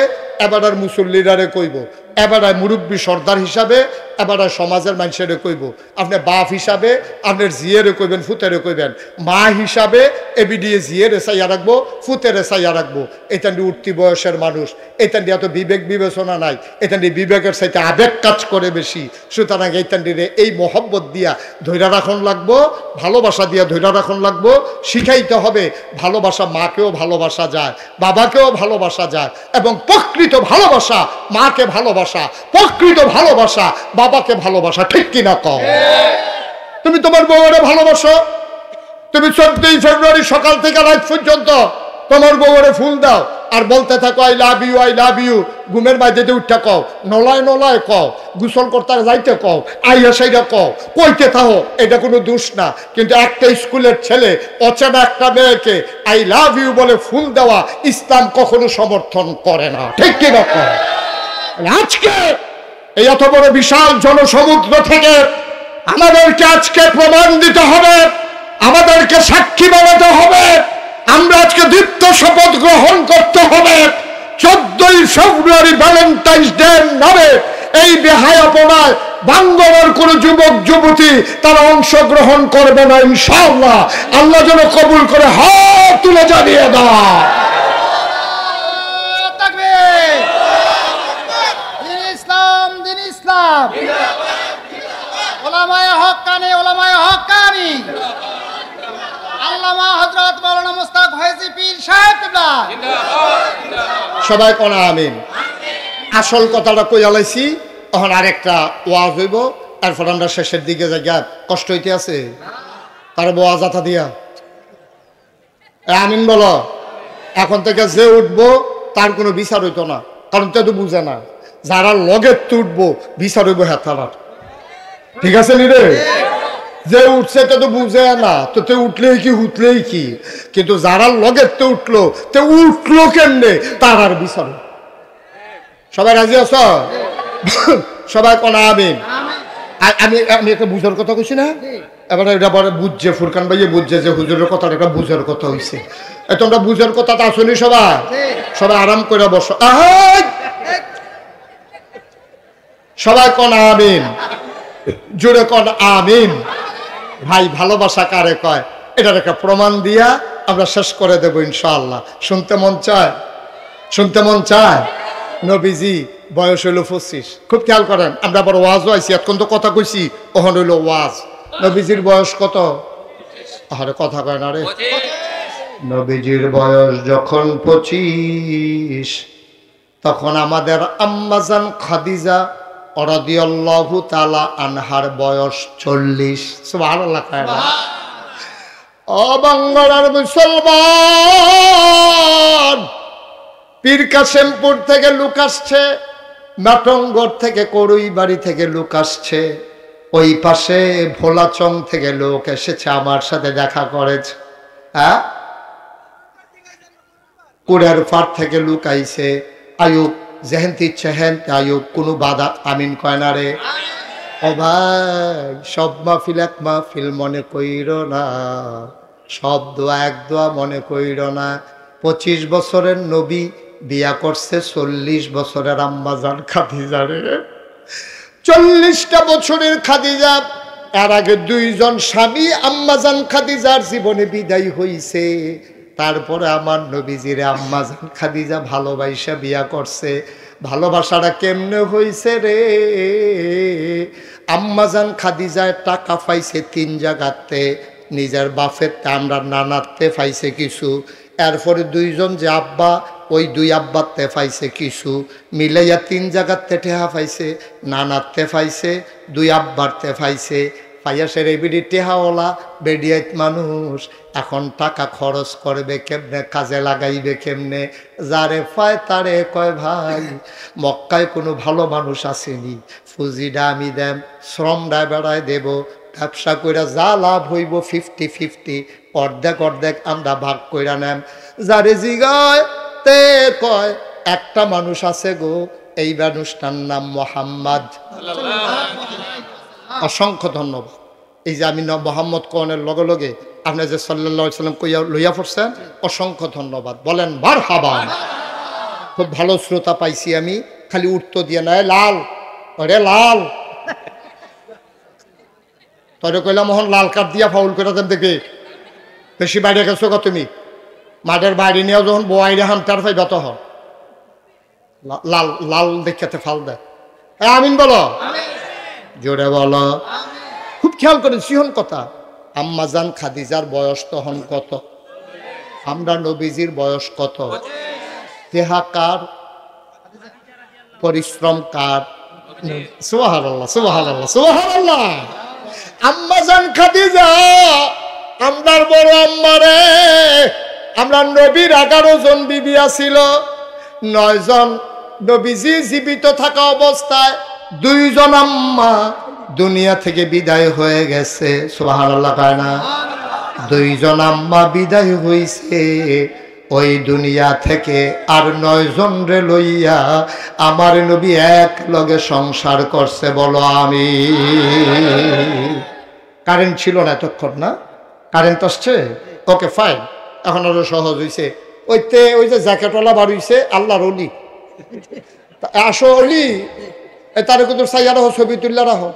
এবার আর মুসল্লিরারে কইব, এবার মুরব্বী সর্দার হিসাবে এবার সমাজের মানুষের কইব, আপনি বাপ হিসাবে আপনার জিয়েরে কইবেন, ফুতেরে কইবেন, মা হিসাবে এবিডিএ জিয়ের এসাইয়া রাখবো, ফুতের এসাইয়া রাখবো। এটা নিয়ে উঠতি বয়সের মানুষ, এটা নিয়ে এত বিবেক বিবেচনা নাই, এটা নিয়ে বিবেকের সাথে আবেগ কাজ করে বেশি। সুতরাং এইটা নিয়ে এই মহব্বত দিয়া ধৈর্য রাখন লাগবো, ভালোবাসা দিয়া ধৈর্য রাখন লাগবো। শিখাইতে হবে ভালোবাসা মাকেও ভালোবাসা যায়, বাবাকেও ভালোবাসা যায়, এবং প্রকৃত ভালোবাসা মাকে ভালোবাসা, প্রকৃত ভালোবাসা বাবাকে ভালোবাসা, ঠিক কিনা কও? তুমি তোমার বউরে ভালোবাসো, তুমি 14 ফেব্রুয়ারি সকাল থেকে রাত পর্যন্ত তোমার বউরে ফুল দাও আর বলতে থাকো I love you, I love you. ঘুমের বাইরে উঠতে কও, নলায় নলায় কও, গোসল করতে যাইতে কও, আইয়া সাইডা কও, কইতে থাকো, এটা কোনো দোষ না। কিন্তু একটা স্কুলের ছেলে অচেনা একটা মেয়েকে আই লাভ ইউ বলে ফুল দেওয়া ইসলাম কখনো সমর্থন করে না, ঠিক কিনা কও? আজকে এই এত বড় বিশাল জনসমুদ্র থেকে আমাদেরকে আজকে প্রমাণ দিতে হবে, আমাদেরকে সাক্ষী বানাতে হবে। আমরা আজকে দীপ্ত শপথ গ্রহণ করতে হবে, 14 ফেব্রুয়ারি ভ্যালেন্টাইন্স ডে নামে এই বেহায়াপনায় বাংলার কোন যুবক যুবতী তারা অংশগ্রহণ করবে না ইনশাআল্লাহ। আল্লাহ যেন কবুল করে, হাত তুলে জানিয়ে দাও। ওলামায়ে হক্কানি, ওলামায়ে হক্কানি, আল্লামা হযরত মাওলানা মুস্তাক ফয়জী পীর সাহেব জিন্দাবাদ। সবাই কোন আমিন। আসল কথাটা কই আলাইছি, এখন আরেকটা ওয়াজ হইব, তারপর আমরা শেষের দিকে জায়গা কষ্ট হইতে আছে, তার ওয়াজ আতা দিয়া আমিন বলো। এখন থেকে যে উঠবো তার কোনো বিচার হইতো না, কারণ তে তো বুঝে না। যারা লগে উঠবো বিচার হইব হেতালার, ঠিক আছে নি রে? যে উঠছে তো বুঝে না, তো তে উঠলেই কি হুতলেই কি, কিন্তু যারা লগে উঠলো তে উঠলো কেমনে তার আর বিচার। সবাই রাজি আছ? সবাই কোন আমিন। আমি আমি একটা বুঝার কথা কইছি না, এবার এটা পরে বুঝছে, ফুরকান ভাইয়ে বুঝছে যে হুজুরের কথাটা একটা বুঝার কথা হইছে। তোমরা বুঝার কথাটা আসলে সবাই সবাই আরাম করে বসো, সবাই কোন আমিন, জোরে কোন আমিন। ভাই ভালোবাসা কারে কয় এটার একটা প্রমাণ দিয়া আমরা শেষ করে দেব ইনশাআল্লাহ। শুনতে মন চায়? শুনতে মন চায়? নবীজি বয়স হইল 25। খুব খেয়াল করেন, আমরা আবার ওয়াজও আইছি, এখন তো কথা কইছি, ওখানে হইল ওয়াজ। নবীজির বয়স কত? আরে কথা কয় না রে। নবীজির বয়স যখন 25, তখন আমাদের আম্মাজান খাদিজা রাদিয়াল্লাহু তাআলা আনহার বয়স 40। সুবহানাল্লাহ। ও বাংলার মুসলমান, পীর কাসেমপুর থেকে লোক আসছে, নাটঙ্গর থেকে, করুই বাড়ি থেকে লোক আসছে, ওই পাশে ভোলাচং থেকে লোক এসেছে আমার সাথে দেখা করেছে। হ্যাঁ, কুড়ার পাড় থেকে লোক আইছে, আয়ুব যেহেনতি চেহেন আয়ুক কোনো বাধা আমিন কয় না রে ও ভাই সব মাহফিল এক মাহফিল মনে কইর না সব দোয়া এক দোয়া মনে কইর না 25 বছরের নবী বিয়া করছে 40 বছরের আম্মাজান খাদিজা রে 40টা বছরের খাদিজা এর আগে দুইজন স্বামী আম্মাজান খাদিজার জীবনে বিদায় হইছে তারপরে আমার নবীজিরে আম্মাজান খাদিজা ভালোবাসা বিয়া করছে ভালোবাসাটা কেমনে হইছে রে আম্মাজান খাদিজায় টাকা পাইছে 3 জায়গাতে নিজের বাপের আমরা নানাতে পাইছে কিছু এরপরে দুইজন যে আব্বা ওই 2 আব্বাতে পাইছে কিছু মিলাইয়া 3 জায়গাতে টেহা পাইছে নানাতে পাইছে 2 আব্বারতে পাইছে পাইয়াসের এবিডি টেহাওয়ালা বেডিয়াত মানুষ এখন টাকা খরচ করবে কেমনে কাজে লাগাইবে কেমনে যারে পায় তারে কয় ভাই মক্কায় কোনো ভালো মানুষ আসেনি ফুজিডা আমি দেম শ্রমটা বেড়ায় দেব ব্যবসা কইরা যা লাভ হইব 50-50 অর্ধেক অর্ধেক আমরা ভাগ কইরা নেম যারে জিগায় তে কয় একটা মানুষ আছে গো এই মানুষটার নাম মোহাম্মদ অসংখ্য ধন্যবাদ এই যে আমি মোহাম্মদ কোনের লগে লগে আপনি যে সাল্লাল্লাহু আলাইহি সাল্লাম কইয়া লইয়া পড়ছেন অসংখ্য ধন্যবাদ বলেন মারহাবা খুব ভালো শ্রোতা পাইছি আমি খালি উত্তর দিয়ে নাই লাল ওরে লাল তোরে কইলা মোহন লাল কার্ড দিয়া ফাউল করে দেন দেখে বেশি বাইরে গেছো গো তুমি মাঠের বাইরে নিয়ে যখন বয়াইরে হামটার পাইবা তখন লাল লাল দেখাতে ফাল দেয় আমিন বলো জোরে বলো খুব খেয়াল করে সিহন কথা আম্মাজান খাদিজার বয়স তখন কত আমরা নবীজির বয়স কত দেহা কার পরিশ্রম কার সুবহানাল্লাহ সুবহানাল্লাহ সুবহানাল্লাহ আম্মাজান খাদিজা আমরার বড় আম্মারে আমরা নবীর 11 জন বিবি ছিল 9 জন নবীজি জীবিত থাকা অবস্থায় 2 জন আম্মা দুনিয়া থেকে বিদায় হয়ে গেছে সুবহানাল্লাহ কয় না 2 জন আম্মা বিদায় হইছে ওই দুনিয়া থেকে আর 9 জন রে লইয়া আমার নবী এক লগে সংসার করছে বলো আমি কারেন্ট ছিল না এতক্ষণ না কারেন্ট আসছে ওকে ফাইন এখন আরো সহজ হইছে ওই যে জ্যাকেটওয়ালা বার হইছে আল্লাহর ওলি আসো ওলি তারে কুতুর সাইয়া রাখো ছবি তুললা রাখো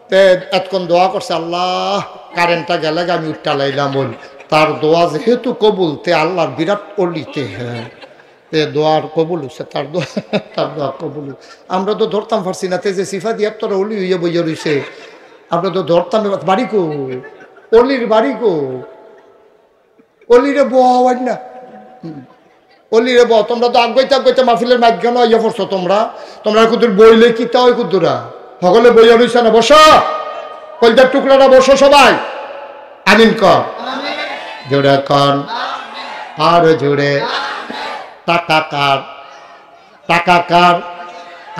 তে এতক্ষণ দোয়া করছে আল্লাহ কারেন্টটা গেলে আমি উঠটা লাইলাম বল তার দোয়া যেহেতু কবুল তে আল্লাহর বিরাট অলিতে হ্যাঁ তে দোয়ার কবুল হচ্ছে তার দোয়া কবুল আমরা তো ধরতাম পারছি না তে যে সিফা দিয়ে তোরা অলি হইয়া বইয়া রইছে আমরা তো ধরতাম বাড়ি কো অলির বাড়ি কো অলিরে বয় না অলিরে বহ তোমরা তো আগাইতে মাহফিলের মাধ্যমে ইয়ে পড়ছো তোমরা কুতুর বইলে কিতা ওই কুতুরা সকলে বইয়া রইছে না বসো কলজার টুকরাটা বসো সবাই আমিন কর জোরে কন আর জোরে টাকা কার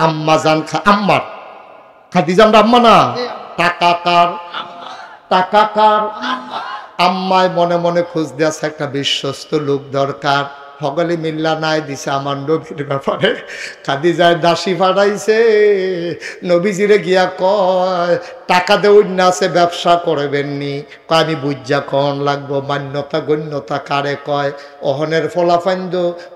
আম্মাজান আম্মার খাদিজা আমরা আম্মা না টাকা কার আম্মায় মনে মনে খুঁজ দিয়েছে একটা বিশ্বস্ত লোক দরকার সকলে মিল্লা নাই দিছে আমার নবীর ব্যাপারে খাদিজায় দাসী ফাটাইছে নবীজিরে গিয়া কয় টাকা দেউন না আছে ব্যবসা করবেননি কয় আমি বুঝা কন লাগবো মান্যতা গণ্যতা কারে কয় অহনের ফলাফাইন্দ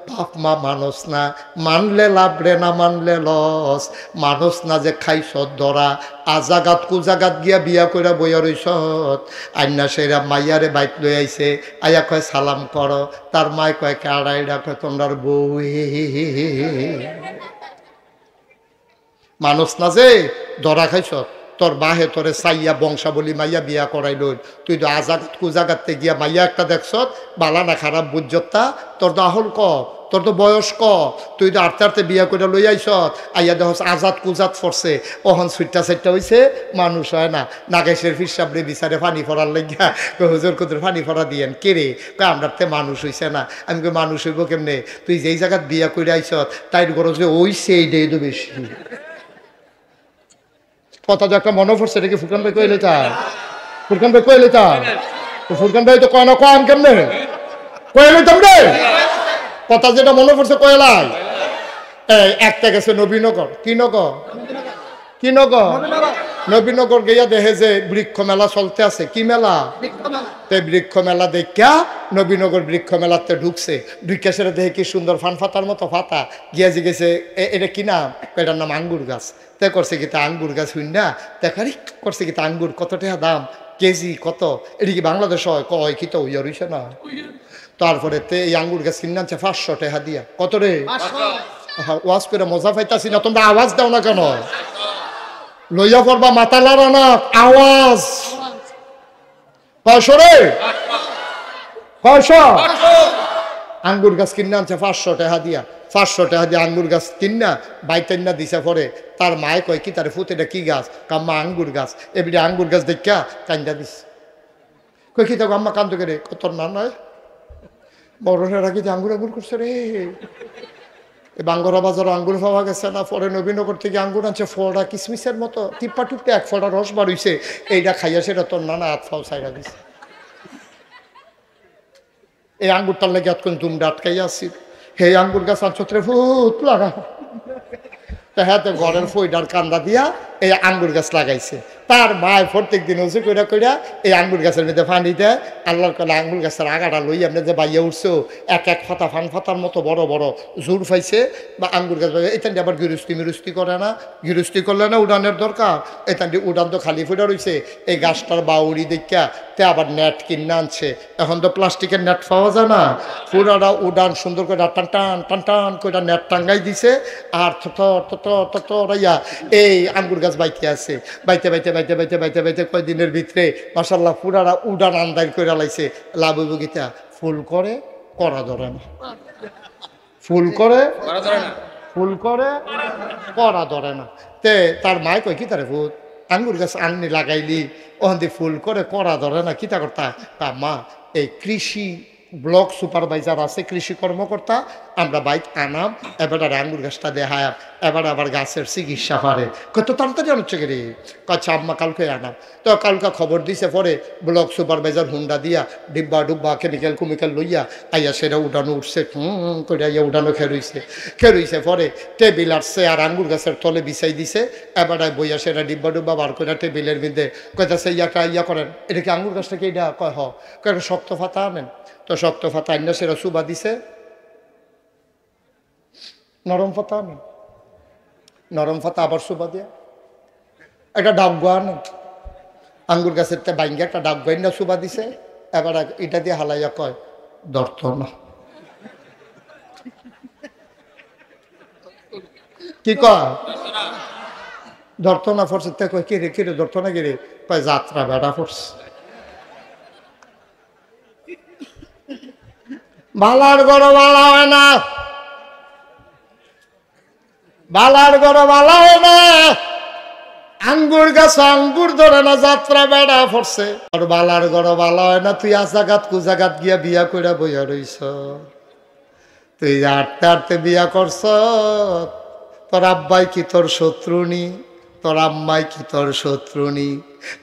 বাপ মা মানুষ না মানলে লাভ রে না মানলে লস মানুষ না যে খাইছ ধরা আজাগাত কুজাগাত গিয়া বিয়া কইরা বইয়া রইছত আইনা সেরা মাইয়ারে বাইক লই আইছে আয়া কয় সালাম করো তার মায় কয় কাড়াইডা কয় তোমরার বউ মানুষ না যে ধরা খাইছ তোর বাহে তোরে চাইয়া বংশাবলী মাইয়া বিয়া করাই লই তুই তো আজাগাত কুজাগাতে গিয়া মাইয়া একটা দেখছ বালা না খারাপ বুঝতা তোর তো আহল ক তোর তো বয়স ক তুই তো আটতে আটতে বিয়া করে লই আইস আইয়া দেখ আজাদ কুজাত ফরছে ওহন সুইটটা সাইটটা হইছে মানুষ হয় না নাগেশের ফিরসাবরে বিচারে পানি ফরার লাগিয়া হুজুর কুতুর পানি ফরা দিয়েন কে রে কয় আমরাতে মানুষ হইছে না আমি কই মানুষ হইব কেমনে তুই যেই জায়গাত বিয়া করে আইস তাইর গরজ যে ওইছে এইটাই তো বেশি কথা যে একটা মনে পড়ছে এটা কি ফুরকান ভাই কইলে তা ফুরকান ভাই কইলে তা ফুরকান ভাই তো কয় না কম কেমনে কইলে তোমরে কথা যেটা মনে পড়ছে কয়লাই এই একটা গেছে নবীনগর, কি নগর, কি নগর, নবীনগর গিয়া দেখে যে বৃক্ষ মেলা চলতে আছে। কি মেলা? বৃক্ষ মেলা দেখা নবীনগর বৃক্ষ মেলাতে ঢুকছে। ঢুকে সেটা দেখে কি সুন্দর ফানফাতার মতো ফাতা। গিয়া জিজ্ঞেসে এটা কি নাম? এটার নাম আঙ্গুর গাছ। তে করছে কি তা আঙ্গুর গাছ হইন না দেখারি করছে কি তা আঙ্গুর কত টাকা দাম, কেজি কত? এটা কি বাংলাদেশ হয়? কয় কি তো ইয়া রইছে না। তারপরে তে এই আঙ্গুর গাছ কিনে আনছে 500 টাকা দিয়া। কত রে? ওয়াজ করে মজা পাইতাছি না, তোমরা আওয়াজ দাও না কেন? লইয়া পড়বা মাথা লড়া না, আওয়াজ। 500 রে, 500 আঙ্গুর গাছ কিনে আনছে 500 টাকা দিয়া। 500 টাকা দিয়ে আঙ্গুর গাছ কিনা বাইতেন্না দিছে। পরে তার মায় কয় কি তার ফুত এটা কি গাছ? কাম্মা আঙ্গুর গাছ। এবারে আঙ্গুর গাছ দেখা কান্দা দিস। কই কি দেখো আম্মা কান্দো রে? কত না নয় বড়রা কি আঙ্গুর আঙ্গুর করছে রে। বাঙ্গরা বাজার আঙ্গুর পাওয়া গেছে না। পরে নবীনগর থেকে আঙ্গুর আনছে ফোড়া কিসমিসের মতো টিপ্পা টুপটা, এক ফোড়া রস বার হইছে। এইটা খাইয়া সেটা তোর নানা হাত ফাও ছাইড়া দিছে। এই আঙ্গুরটার লেগে এতক্ষণ দুমটা আটকাইয়া আসছি। হে আঙ্গুর গাছ আনছত্রে ফুট লাগা। হাতে ঘরের ফইডার কান্দা দিয়া এই আঙ্গুর গাছ লাগাইছে। তার মায় প্রত্যেক দিন উঁচু কইরা কইরা এই আঙ্গুর গাছের মধ্যে পানি দেয়। আল্লাহর কলে আঙ্গুর গাছের আগাটা লই আপনি যে বাইয়া উঠছো এক এক ফাতা ফান ফাতার মতো বড় বড় জোর পাইছে। বা আঙ্গুর গাছ এখান দিয়ে আবার গৃহস্থী মিরুস্তি করে না। গৃহস্থী করলে না উড়ানের দরকার। এখান দিয়ে উড়ান তো খালি ফুটা রয়েছে। এই গাছটার বাউরি দেখা তে আবার নেট কিনে আনছে। এখন তো প্লাস্টিকের নেট পাওয়া যায় না। পুরাটা উড়ান সুন্দর করে টান টান টান টান করে নেট টাঙ্গাই দিছে। আর ইয়া এই আঙ্গুর গাছ বাইতে আছে। বাইতে বাইতে বাইতে বাইতে বাইতে বাইতে কয়দিনের ভিতরে মাশাল্লাহ পুরাটা উড়ান আন্দার করে লাইছে। লাভ হইব গীতা ফুল করে করা ধরে না, ফুল করে ফুল করে করা ধরে না। তে তার মায় কয় কি তারে ভূত আঙ্গুর গাছ আননি লাগাইলি ওখান দিয়ে ফুল করে করা ধরে না, কিতা করতা? তা মা এই কৃষি ব্লক সুপারভাইজার আছে, কৃষি কর্মকর্তা, আমরা বাইক আনাম, এবার আঙ্গুর গাছটা দেখায়, এবার আবার গাছের চিকিৎসা পারে। কত তাড়াতাড়ি আনছে রে? আচ্ছা আম্মা কালকে আনাম। তো কালকে খবর দিছে। পরে ব্লক সুপারভাইজার হুন্ডা দিয়া ডিব্বা ডুব্বা কেমিক্যাল কুমিক্যাল লইয়া আইয়া সেটা উঠানো উঠছে। করে আইয়া উঠানো খেরুইছে। পরে টেবিল আসছে আর আঙ্গুর গাছের তলে বিছাই দিছে। এবার বইয়া সেটা ডিব্বা ডুব্বা বার করে টেবিলের মধ্যে কইতাছে ইয়াটা ইয়া করেন। এটা কি আঙ্গুর গাছটা কি? এটা কয় হ। কয় শক্ত ফাতা আনেন। তো শক্ত ফাতা আইনা সেটা চুবা দিছে। নরম ফাতা আনেন। নরম ফাতা আবার চুবা দিয়া একটা ডাবগা আনেন। আঙ্গুর গাছের তে বাইঙ্গে একটা ডাবগা না চুবা দিছে। এবার এটা দিয়ে হালাইয়া কয় ধরত না। কি কয়? ধরত না। ফরছে তে কয় কিরে কিরে ধরত না কিরে? কয় যাত্রা বেড়া পড়ছে। বালার গড় বালা হয় না, বালার গড় বালা হয় না। আঙ্গুর গাছ আঙ্গুর ধরে না, যাত্রা বেড়া পড়ছে। আর বালার গড় বালা হয় না। তুই আজাগাত কুজাগাত গিয়া বিয়া কইরা বইয়া রইছ। তুই আটতে আটতে বিয়া করছ। তোর আব্বাই কি তোর শত্রুনি? তোর আম্মাই কি তোর শত্রুনি?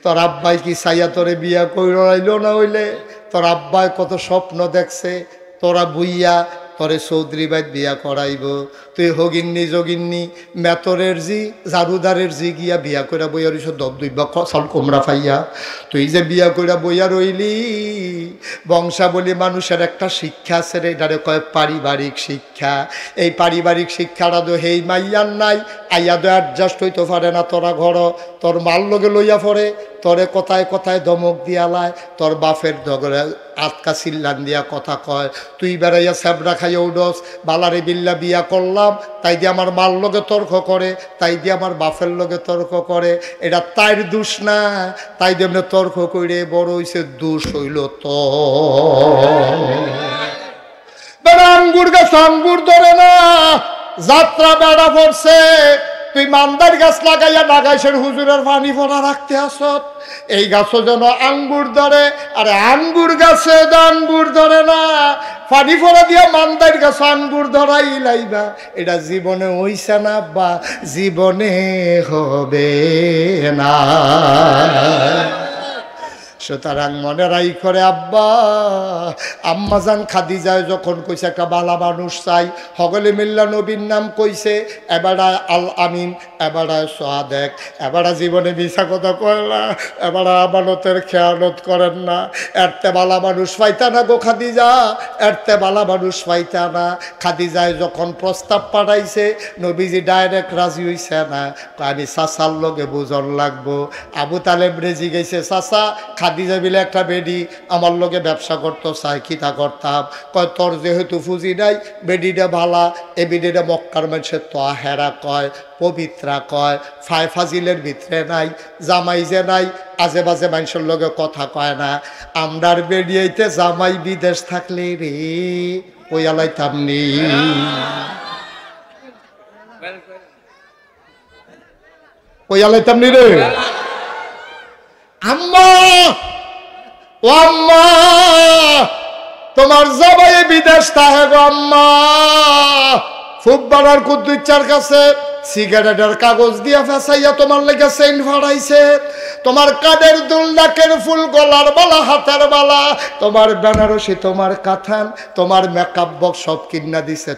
তোর আব্বাই কি সাইয়া তোরে বিয়া কইরা আইল না হইলে? তোর আব্বাই কত স্বপ্ন দেখছে তোরা বুইয়া তোরে চৌধুরী বাইত বিয়া করাইব। তুই হগিন্নি যোগিন্নি মেতরের জি জারুদারের জি গিয়া বিয়া কইরা বইয়া রইছ। দব দুইবা চাল কোমরা ফাইয়া তুই যে বিয়া কইরা বইয়া রইলি। বংশাবলী মানুষের একটা শিক্ষা আছে রে, এটারে কয় পারিবারিক শিক্ষা। এই পারিবারিক শিক্ষাটা তো হেই মাইয়ার নাই। আইয়া তো অ্যাডজাস্ট হইতে পারে না। তোরা ঘর তোর মাল লগে লইয়া পড়ে, তোরে কথায় কথায় ধমক দিয়ালায়, তোর বাপের দগরে আটকা চিল্লান দিয়া কথা কয়। তুই বেড়াইয়া স্যাবরা খাইয়া উডস। বালারে বিল্লা বিয়া করলাম তাই দিয়ে আমার মাল লগে তর্ক করে, তাই দিয়ে আমার বাপের লগে তর্ক করে। এটা তাইর দোষ না, তাই দিয়ে এমনি তর্ক করে বড় হইছে। দোষ হইল তো বেড়া আঙ্গুর গাছ আঙ্গুর ধরে না, যাত্রা বেড়া পড়ছে। তুই মান্দার গাছ লাগাইয়া নাগাইছেন হুজুরের পানি ভরা রাখতে আসত। এই গাছও যেন আঙ্গুর ধরে। আরে আঙ্গুর গাছে আঙ্গুর ধরে না, পানি ভরা দিয়া মান্দার গাছ আঙ্গুর ধরাই লাইবা। এটা জীবনে হইছে না বা জীবনে হবে না। সুতরাং মনে রাই করে আব্বা আম্মাজান খাদিজায় যখন কইছে একটা বালা মানুষ চাই হগলে মিল্লা নবীর নাম কইছে এবারায় আল আমিন এবারায় সাদেক এবারা জীবনে মিছা কথা কয় না এবারা আমানতের খেয়ানত করেন না এরতে বালা মানুষ পাইতা না গো খাদিজা এরতে বালা মানুষ পাইতা না খাদিজায় যখন প্রস্তাব পাঠাইছে নবীজি ডাইরেক্ট রাজি হইছে না আমি চাচার লগে বুঝন লাগবো আবু তালেব রেজি গেছে চাচা খাদিজা বিলে একটা বেডি আমার লগে ব্যবসা করতো চাই খিতা করতাম কয় তোর যেহেতু ফুজি নাই বেডিটা ভালা এ বেডিটা মক্কার মানুষের তো হেরা কয় পবিত্রা কয় ফাই ফাজিলের ভিতরে নাই জামাই যে নাই আজে বাজে মানুষের লগে কথা কয় না আমরার বেডিয়াইতে জামাই বিদেশ থাকলে রে ওই আলাইতাম নি ওই আলাইতাম নি রে আম্মা ও আম্মা তোমার জামাই বিদেশ থাকে গো আম্মা ফুটবলার কুদ্দুচ্চার কাছে সিগারেটের কাগজ দিয়া ফেসাইয়া তোমার লেগে চেইন ফাড়াইছে তোমার কাদের দুল নাকের ফুল গলার বালা হাতের বালা তোমার বেনারসি তোমার কাথান তোমার মেকআপ বক্স সব কিনা দিছে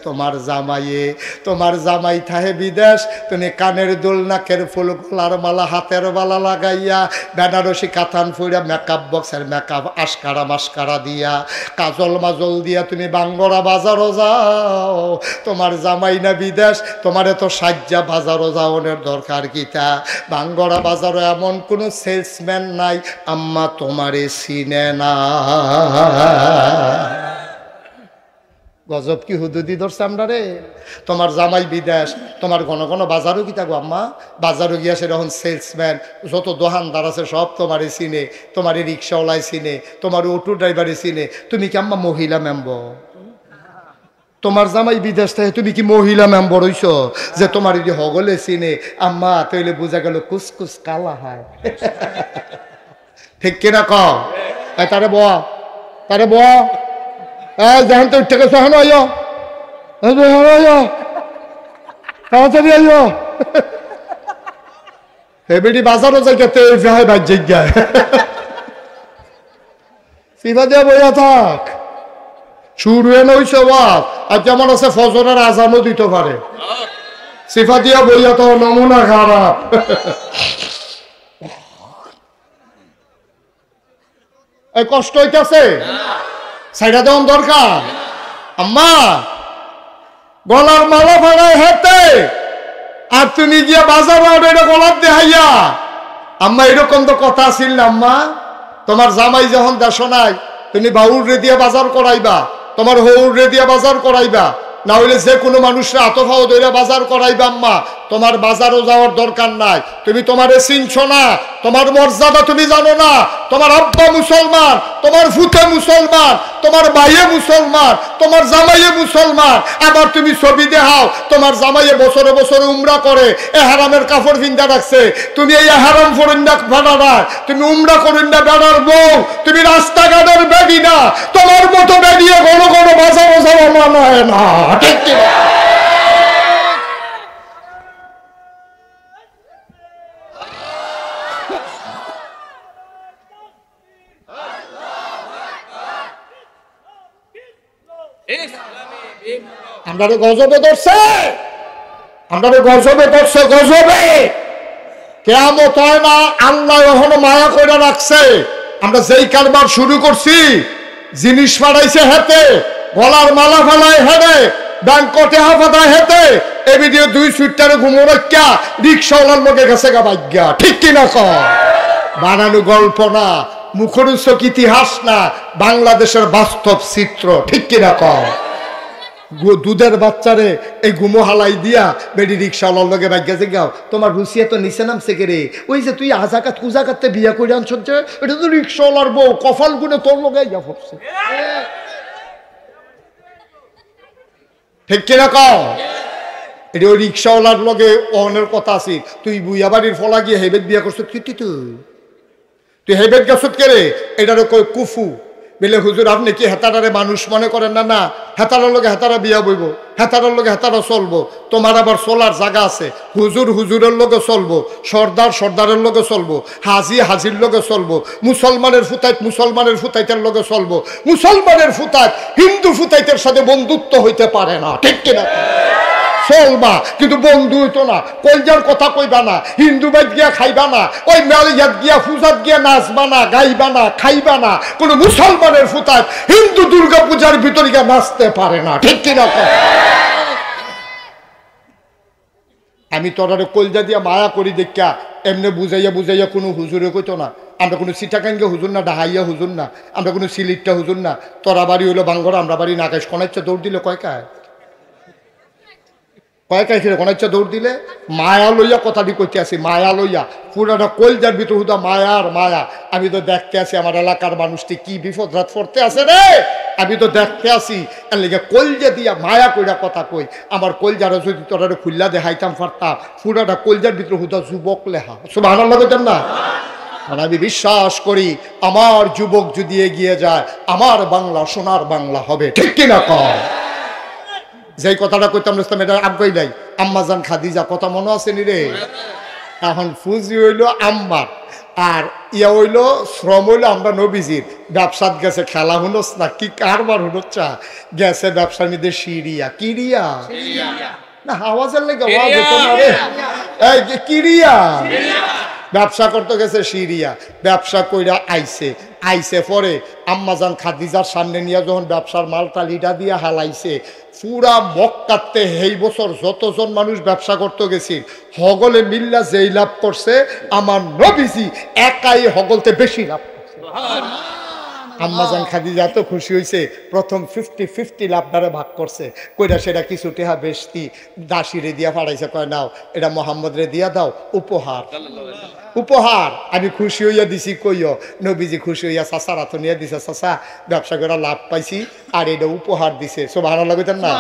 তোমার জামাই থাহে বিদেশ তুমি কানের দুল নাকের ফুল গলার মালা হাতের বালা লাগাইয়া বেনারসি কাথান ফুইরা মেকআপ বক্সের মেকআপ আশকারা মাস্কারা দিয়া কাজল মাজল দিয়া তুমি বাঙ্গরা বাজারও যাও তোমার জামাই না বিদেশ তোমার এত সাজ্জা বাজারও যাওয়ার দরকার কিতা বাঙ্গরা বাজারও এমন কোন সেলসম্যান নাই আম্মা তোমারে চিনে না গজব কি হুদুদি ধরছে আমরা রে তোমার জামাই বিদেশ তোমার ঘন ঘন বাজারও কি থাকবো আম্মা বাজারও গিয়া সেরকম সেলসম্যান যত দোকানদার আছে সব তোমারে চিনে তোমারে রিক্সাওয়ালায় চিনে তোমার অটো ড্রাইভারে চিনে তুমি কি আম্মা মহিলা মেম্বর তোমার জামাই বিদেশ থেকে তুমি কি মহিলা মেম্বর হইছ যে তোমার যদি হগলে চিনে আম্মা তৈলে বোঝা গেল কুসকুস কালা হয় ঠিক কিনা কও তারে বয়া যখন তো উঠে গেছে এখন আইয় তাড়াতাড়ি আইয় হেবেডি বাজারও যাইতে ভাই ভাই জিজ্ঞায় সিফা দিয়া বইয়া থাক শুরু এনে হইছে ওয়াজ আর যেমন আছে ফজরের আজানও দিতে পারে সিফা দিয়া বইয়া তো নমুনা খারাপ এই কষ্ট হইতেছে সাইডা দেওয়ান দরকার আম্মা গলার মালা ফাড়ায় হেতে আর তুমি গিয়া বাজার এটা গলার দেহাইয়া আম্মা এরকম তো কথা ছিল না আম্মা তোমার জামাই যখন দেশ নাই তুমি বাউর রে দিয়া বাজার করাইবা তোমার হৌর রে দিয়া বাজার করাইবা না হইলে যে কোনো মানুষরা আতফাও ধরে বাজার করাইবা আম্মা তোমার বাজারও যাওয়ার দরকার নাই তুমি তোমারে চিনছো না তোমার মর্যাদা তুমি জানো না তোমার আব্বা মুসলমান তোমার ফুতে মুসলমান তোমার ভাইয়ে মুসলমান তোমার জামাইয়ে মুসলমান আবার তুমি ছবি দেখাও তোমার জামাইয়ে বছরে বছরে উমরা করে এহরামের কাপড় ভিন্দা রাখছে তুমি এই এহরাম ফরিন্দা ভাড়া না তুমি উমরা করিন্দা বেড়ার বউ তুমি রাস্তাঘাটের বেডি না তোমার মতো বেরিয়ে ঘন ঘন বাজার যাওয়া মানায় না ঠিক কি আমরা গজবে ধরছে গজবে কেয়ামত হয় না আল্লাহ এখনো মায়া করে রাখছে আমরা যেই কারবার শুরু করছি জিনিস পাঠাইছে হেতে গলার মালা ফালায় হেরে ব্যাংকটে হাফাতায় হেতে এ ভিডিও 2 সুইটারে ঘুমো রাখা রিক্সাওয়ালার লোকে গেছে গা ভাগ্যা ঠিক কিনা কর বানানো গল্প না মুখরোচক ইতিহাস না বাংলাদেশের বাস্তব চিত্র ঠিক কিনা কর দুধের বাচ্চারে এই গুমো হালাই দিয়া বেডি রিক্সাওয়ালার লগে ভাগ্যা যে গাও তোমার রুচিয়া তো নিচে নামছে কে রে ওই যে তুই আজাকাত কুজাকাতে বিয়া করে আনছ যে এটা তো রিক্সাওয়ালার বউ কপাল গুনে তোর লগে ইয়া পড়ছে ঠিক কিনা কও এটা ওই রিক্সাওয়ালার লগে অনের কথা আছে তুই বুইয়া বাড়ির ফলা গিয়ে হেবেদ বিয়া করছ তুই হেবেদ গাছত কে রে এটারও কয় কুফু বলে হুজুর আপনি কি হেতারারে মানুষ মনে করেন? না না, হেতারার লগে হেতারা বিয়া বইব, হেতারার লগে হেতারা চলবো, তোমার আবার চলার জায়গা আছে। হুজুর হুজুরের লগে চলবো, সর্দার সর্দারের লগে চলবো, হাজি হাজির লগে চলবো, মুসলমানের ফুতাইত মুসলমানের ফুতাইতের লগে চলবো। মুসলমানের ফুতাইত হিন্দু ফুতাইতের সাথে বন্ধুত্ব হইতে পারে না, ঠিক কিনা? চলবা কিন্তু বন্ধু হইতো না। কলজার কথা কইবা না, হিন্দু বাইত গিয়া খাইবা না, ওই মেলিয়াত গিয়া পূজাত গিয়া নাচবা না, গাইবা না, খাইবা না। কোন মুসলমানের ফুতায় হিন্দু দুর্গা পূজার ভিতরে গিয়া নাচতে পারে না, ঠিক কিনা? আমি তোরারে কলজা দিয়া মায়া করি দেখা এমনি বুঝাইয়া বুঝাইয়া কোনো হুজুরে কইতো না। আমরা কোনো সিটাকাঙ্গে হুজুর না, ডাহাইয়া হুজুর না, আমরা কোনো সিলিটটা হুজুর না। তোরা বাড়ি হইলো বাঙ্গরা, আমরা বাড়ি নাকাশ। কোনাইচ্ছা দৌড় দিলে কয়কায় কয়কায় ছিল কোনাইচ্ছা দৌড় দিলে। মায়া লইয়া কথাটি কইতে আসি, মায়া লইয়া পুরাটা কলজার ভিতর হুদা মায়ার মায়া। আমি তো দেখতে আসি আমার এলাকার মানুষটি কি বিপদ রাত পড়তে আছে রে, আমি তো দেখতে আসি। এর লেগে কলজা দিয়া মায়া কইরা কথা কই। আমার কলজারা যদি তোরা খুল্লা দেখাইতাম পারতাম, পুরাটা কলজার ভিতর হুদা যুবক লেখা। সুবহানাল্লাহ কইতাম না? আর আমি বিশ্বাস করি আমার যুবক যদি এগিয়ে যায়, আমার বাংলা সোনার বাংলা হবে, ঠিক কিনা কর? যেই কথাটা কইতাম রইতাম এটা আব্বাই নাই, আম্মাজান খাদিজা, কথা মনে আছে নি রে? এখন ফুজি হইল আম্মার, আর ইয়া হইল শ্রম হইল আমরা নবীজির। ব্যবসাত গেছে, খেলা হুনস না কি কারবার হুনচ্ছা গেছে ব্যবসার মধ্যে সিরিয়া। কিরিয়া না আওয়াজের লেগে আওয়াজ হতো না রে, এই যে কিরিয়া ব্যবসা করতে গেছে সিরিয়া। ব্যবসা কইরা আইছে পরে আম্মাজান খাদিজার সামনে নিয়ে যখন ব্যবসার মালটা লিডা দিয়ে হালাইছে, পুরা মক্কাতে এই বছর যতজন মানুষ ব্যবসা করতে গেছি হগলে মিল্লা যেই লাভ করছে, আমার নবীজি একাই হগলতে বেশি লাভ করছে। আম্মাজান খাদিজা এত খুশি হয়েছে, প্রথম 50-50 লাভটারে ভাগ করছে। কইরা সেটা কিছু টেহা বেশি দাসিরে দিয়া ফাড়াইছে, কয় নাও এটা মোহাম্মদ রে দিয়া দাও উপহার। উপহার আমি খুশি হইয়া দিছি। কইও নবীজি খুশি হইয়া চাচার হাতে নিয়ে দিছে, চাচা ব্যবসা করে লাভ পাইছি আর এটা উপহার দিছে। সুবহানাল্লাহ কইতেন না?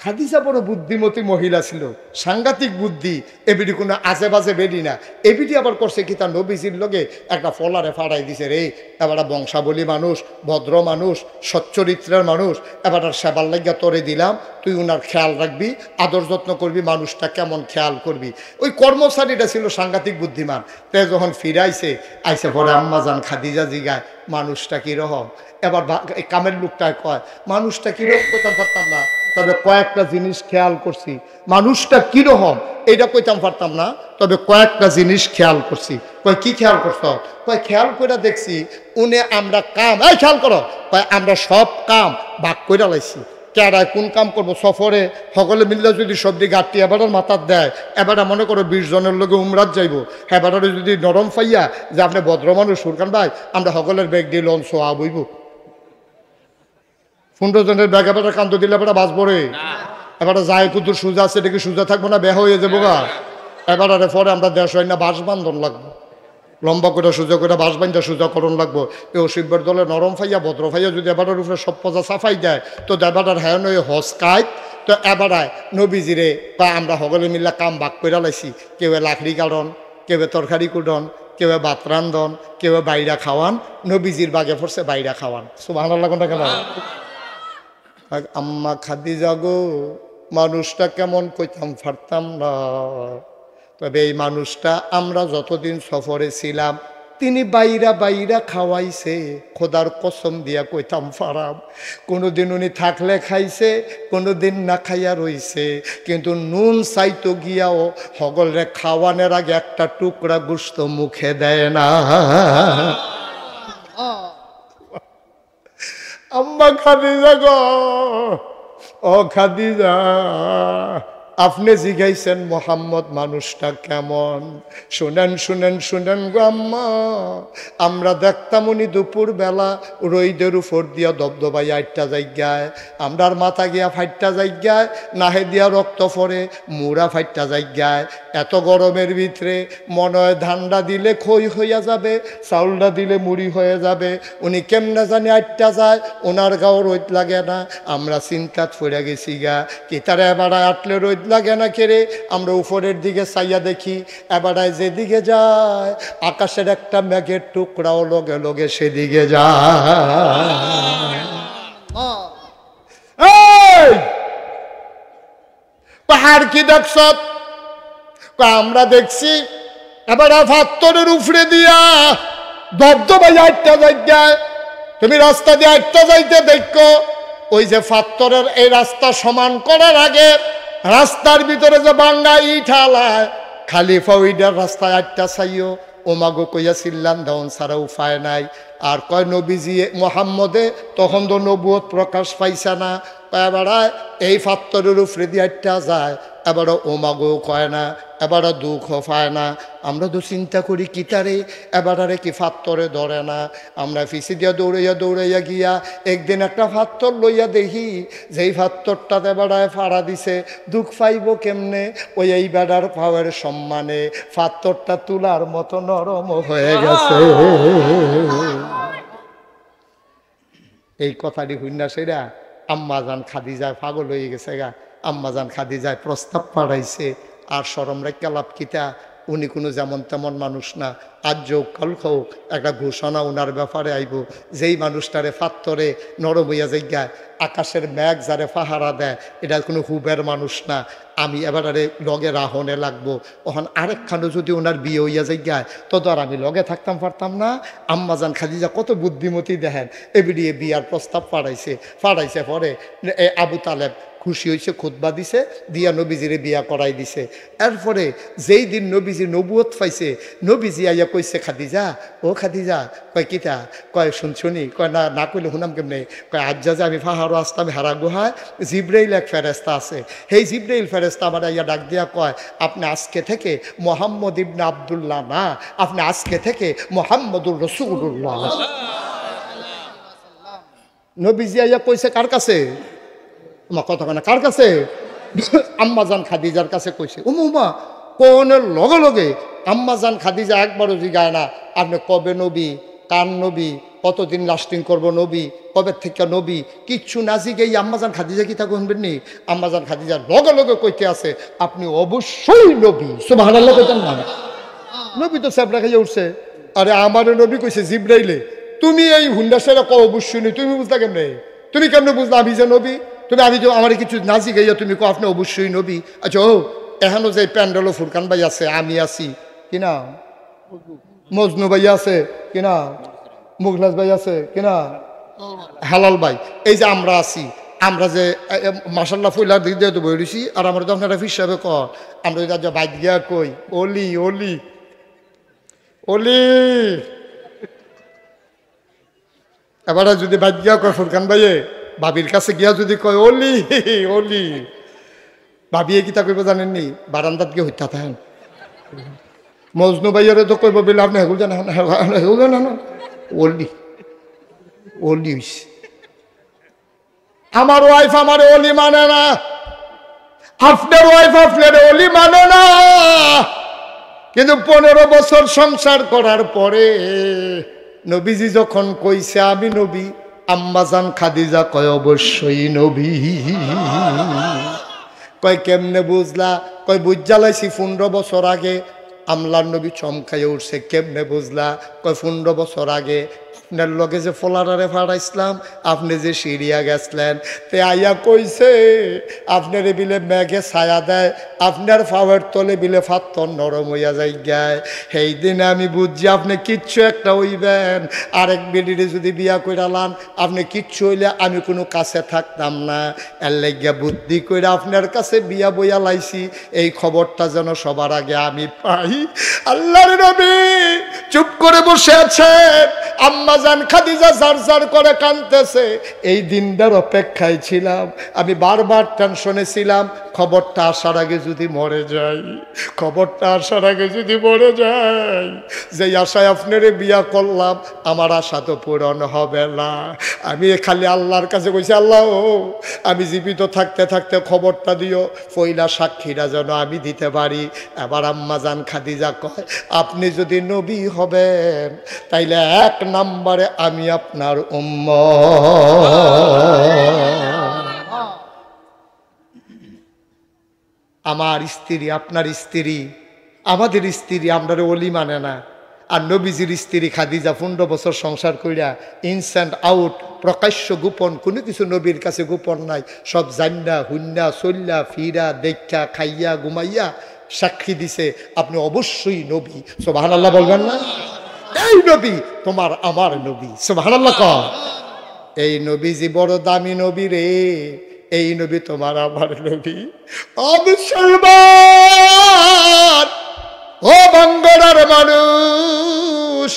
খাদিজা বড় বুদ্ধিমতী মহিলা ছিল, সাংঘাতিক বুদ্ধি। এবিডি কোনো আজে বাজে বেডি না। এবিডি আবার করছে কি, তার নবীজির লগে একটা ফলারে ফাড়াই দিছে, রে এবার বংশাবলী মানুষ, ভদ্র মানুষ, সচ্চরিত্রের মানুষ, এবার সেবার লাগিয়া তোরে দিলাম, তুই ওনার খেয়াল রাখবি, আদর যত্ন করবি, মানুষটা কেমন খেয়াল করবি। ওই কর্মচারীটা ছিল সাংঘাতিক বুদ্ধিমান। তে যখন ফিরাইছে আইসে পরে আম্মাজান খাদিজা জিগায় মানুষটা কিরকম। এবার কামের লোকটায় কয় মানুষটা কিরকম, কোথাও পারতাম না, তবে কয়েকটা জিনিস খেয়াল করছি। মানুষটা কিরকম এইটা কইতাম পারতাম না, তবে কয়েকটা জিনিস খেয়াল করছি। কয় কি খেয়াল করছ? কয় খেয়াল করে দেখছি উনি আমরা কাম, এই খেয়াল করো, কয় আমরা সব কাম ভাগ করে লাইছি। কেডায় কোন কাম করবো, সফরে সকলে মিললে যদি সবজি গাঁটটি এবারের মাথার দেয়, এবারে মনে করো 20 জনের লোকে উমরাত যাইব, এবারে যদি নরম পাইয়া যে আপনি ভদ্র মানুষ সুরকান ভাই আমরা সকলের ব্যাগ দিয়ে লঞ্চ হওয়া বইব। 15 জনের ব্যাগ এবারে কান্ত দিলে এবারে বাঁচবো রে। এবারে যায় কুতুর সোজা আছে, এটা কি সোজা থাকবো না বেহ হয়ে যাবো গা। এবারে পরে আমরা দেশ হয় না বাঁশ বান্ধন লাগবো, লম্বা করে সোজা করে বাঁশ বান্ধা সোজা করণ লাগবো। এই অসিবের দলে নরম ফাইয়া ভদ্র ফাইয়া যদি এবারের উপরে সব পজা সাফাই দেয়, তো এবারের হ্যাঁ নয় হসকায়। তো এবারায় নবীজিরে বা আমরা সকলে মিল্লা কাম ভাগ করে লাইছি। কেউ লাকড়ি কাটন, কেউ তরকারি কুটন, কেউ ভাত রান্ধন, কেউ বাইরা খাওয়ান। নবীজির বাগে পড়ছে বাইরা খাওয়ান। সুবহানাল্লাহ কোনটা কেন? আম্মা খাদিজা গো মানুষটা কেমন কইতাম পারতাম না, তবে এই মানুষটা আমরা যতদিন সফরে ছিলাম তিনি বাইরা বাইরা খাওয়াইছে। খোদার কসম দিয়া কইতাম পারাম, কোনোদিন উনি থাকলে খাইছে, কোনোদিন না খাইয়া রইছে, কিন্তু নুন চাইতো গিয়াও হগলরে খাওয়ানোর আগে একটা টুকরা গোশত মুখে দেয় না। আম্মা খাদিজা গো, ও খাদিজা আপনি জিগাইছেন মোহাম্মদ মানুষটা কেমন, শুনেন শুনেন শুনেন গো আম্মা। আমরা দেখতাম উনি দুপুর বেলা রইদের উপর দিয়া দবদবাই 8টা জায়গায়, আমরার মাথা গিয়া 5টা জায়গায়, নাহে দিয়া রক্ত পরে মুড়া 5টা জায়গায়। এত গরমের ভিতরে মনে হয় ধানটা দিলে খই হইয়া যাবে, চাউলটা দিলে মুড়ি হয়ে যাবে। উনি কেমনে জানি 8টা যায়, ওনার গাও রোদ লাগে না। আমরা চিন্তাত পড়ে গেছি গা, কি তারা এবার আটলে রোদ লাগে না কেরে আমরা উপরের দিকে চাইয়া দেখি এবারে যেদিকে যায় আকাশের একটা মেঘের টুকরাও লগে লগে সেদিকে যায় পাহাড় কি দেখছ আমরা দেখছি এবার পাথরের উপরে দিয়া দবদবাই একটা জায়গায় তুমি রাস্তা দিয়ে একটা যাইতে দেখো ওই যে পাথরের এই রাস্তা সমান করার আগে রাস্তার ভিতরে যে বাঙ্গা ইট হালায় খালি ফাউইডার রাস্তায় একটা চাইও ওমাগো কইয়া চিল্লান দেওয়ান ছাড়া উপায় নাই আর কয় নবীজি মোহাম্মদে তখন তো নবুয়ত প্রকাশ পাইছে না এবারে এই পাথরের উপরে দিয়ে একটা যায় এবারে ওমাগো কয় না এবারে দুঃখ পায় না আমরা তো চিন্তা করি কিতারে এবারে কি পাথরে ধরে না আমরা ফিসি দিয়া দৌড়াইয়া গিয়া একদিন একটা পাথর লইয়া দেখি যেই পাথরটাতে বেড়ায় ফাড়া দিছে দুঃখ পাইব কেমনে ওই এই বেড়ার পাওয়ার সম্মানে পাথরটা তুলার মতো নরম হয়ে গেছে এই কথাটি হুন্না সেরা আম্মাজান খাদিজায় পাগল হয়ে গেছে গা আম্মাজান খাদিজায় প্রস্তাব পাঠাইছে আর শরম রেখা লাভ কিতা উনি কোনো যেমন তেমন মানুষ না আজ যোগ কাল হোক একটা ঘোষণা ওনার ব্যাপারে আইব যেই মানুষটারে পাথরে নরম হইয়া জায়গায় আকাশের মেঘ যারে পাহারা দেয় এটা কোনো হুবের মানুষ না আমি এবারে লগে রাহনে লাগবো ওখান আরেকখানে যদি ওনার বিয়ে হইয়া জায়গায় তো আর আমি লগে থাকতাম পারতাম না আম্মাজান খাদিজা কত বুদ্ধিমতী দেখেন এবিডিয়ে বিয়ার প্রস্তাব পাঠাইছে পরে আবু তালেব খুশি হয়েছে খুতবা দিছে দিয়া নবীজিরে বিয়া করাই দিছে এরপরে যেই দিন নবীজি নবুয়ত পাইছে নবীজি আইয়া কইছে খাদিজা ও খাদিজা কয় কিতা কয় শুনি কয় না কইলে শুনাম কেমনে কয় আজ যা আমি পাহাড়ও আসতাম হারা গুহায় জিব্রাইল এক ফেরেস্তা আছে সেই জিব্রাইল ফেরেস্তা আমার আইয়া ডাক দিয়া কয় আপনি আজকে থেকে মোহাম্মদ ইবনে আবদুল্লাহ না আপনি আজকে থেকে মোহাম্মদুর রাসূলুল্লাহ নবীজি আইয়া কইছে কার কাছে আমার কথা কার কাছে আম্মাজান খাদিজার কাছে কইছে উমা কোনের লগে লগে আম্মাজান খাদিজা একবারও জিগায় না আপনি কবে নবী কার নবী কতদিন লাস্টিং করবো নবী কবে থেকে নবী কিচ্ছু না জিগে আম্মাজান খাদিজা কি তা শুনবেন নি আম্মাজান খাদিজার লগে লগে কইতে আছে আপনি অবশ্যই নবী সুবহানাল্লাহ কইতেন না নবী তো সাবরা খাইয়া উঠছে আরে আমার নবী কইছে জিব্রাইলে তুমি এই হুন্ডা সেরা কো অবশ্যই নই তুমি বুঝলা কেমনে তুমি কেমনে বুঝলা আমি যে নবী তুমি আমি তো আমার কিছু নাচি গাইয়া তুমি কো আপনি অবশ্যই নবী আচ্ছা ও এখনো যে প্যান্ডেল ফুরকান ভাই আছে আমি আছি কিনা মজনু ভাই আছে কিনা মুগলাস ভাই আছে কিনা হালাল ভাই এই যে আমরা আছি আমরা যে মাসাল্লাহ ফুলার দিক দিয়ে তো বইছি আর আমরা তখন একটা হিসাবে ক আমরা যদি বাইক গিয়া কই অলি অলি অলি এবার যদি বাইক গিয়া কয় ফুরকান ভাইয়ে ভাবির কাছে গিয়া যদি কয় অলি অলি ভাবিয়ে কিতা কইব জানেননি বারান্দাত গিয়ে হত্যা থাকেন মজনু ভাইয়ারে তো কইব বলে আপনি হেগুল জানেন হেগুল জানেন অলি অলি হইছে আমার ওয়াইফ আমার অলি মানে না আপনার ওয়াইফ আপনার অলি মানে না কিন্তু 15 বছর সংসার করার পরে নবীজি যখন কইছে আমি নবী আম্মাজান খাদিজা কয় অবশ্যই নবী কয় কেমনে বুঝলা কয় বুঝালাইছি 15 বছর আগে আমলার নবী চমকাইয়া উঠছে কেমনে বুঝলা কয় 15 বছর আগে আপনার লগে যে ফলারারে ফাড়াইছিলাম আপনি যে সিরিয়া গেছলেন তে আইয়া কইছে আপনার বিলে মেঘে ছায়া দেয় আপনার ফাওয়ার তলে বিলে ফাত্তর নরম হইয়া যাই গায় সেই দিনে আমি বুঝছি আপনি কিচ্ছু একটা হইবেন আরেক বেডিরে যদি বিয়া কইরালান আপনি কিচ্ছু হইলে আমি কোনো কাছে থাকতাম না এর লাগিয়া বুদ্ধি কইরা আপনার কাছে বিয়া বইয়া লাইছি এই খবরটা যেন সবার আগে আমি পাই আল্লাহর নবী চুপ করে বসে আছেন আম্মাজান খাদিজা জারজার করে কাঁদতেছে এই দিনটার অপেক্ষায় ছিলাম আমি বারবার টেনশনে ছিলাম খবরটা আসার আগে যদি মরে যাই খবরটা আসার আগে যদি মরে যাই যে আশায় আপনারে বিয়া করলাম আমার আশা তো পূরণ হবে না আমি খালি আল্লাহর কাছে কইছি আল্লাহ আমি জীবিত থাকতে থাকতে খবরটা দিও পয়লা সাক্ষীরা যেন আমি দিতে পারি এবার আম্মাজান খাদিজা কয় আপনি যদি নবী হবেন তাইলে 1 নম্বরে আমি আপনার উম্মত আমার স্ত্রী, আপনার স্ত্রী, আমাদের স্ত্রী আমরা ওলি মানে না। আর নবীজির স্ত্রী খাদিজা 15 বছর সংসার কইরা ইনস অ্যান্ড আউট, প্রকাশ্য গোপন কোনো কিছু নবীর কাছে গোপন নাই। সব জান্না হুন্না চল্লা ফিরা দেখা খাইয়া ঘুমাইয়া সাক্ষী দিছে আপনি অবশ্যই নবী। সুবহানাল্লাহ বলবেন না? এই নবী তোমার আমার নবী। সুবহানাল্লাহ কর। এই নবীজি বড় দামি নবী রে, এই নবী তোমার আমার নবী। ও মুসলমান, ও বাঙ্গারার মানুষ,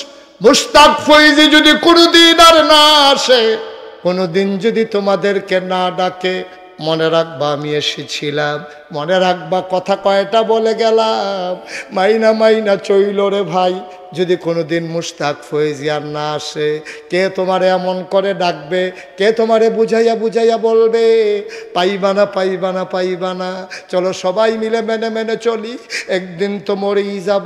মুশতাক ফৈজি যদি কোনোদিন আর না আসে, কোনোদিন যদি তোমাদেরকে না ডাকে, মনে রাখবা আমি এসেছিলাম, মনে রাখবা কথা কয়টা বলে গেলাম। মাইনা মাইনা চইল রে ভাই, যদি কোনোদিন মুশতাক ফৈজি আর না আসে, কে তোমারে এমন করে ডাকবে, কে তোমারে বুঝাইয়া বুঝাইয়া বলবে পাইবা না পাইবা না পাইবা না। চলো সবাই মিলে মেনে মেনে চলি, একদিন তো মরেই যাব।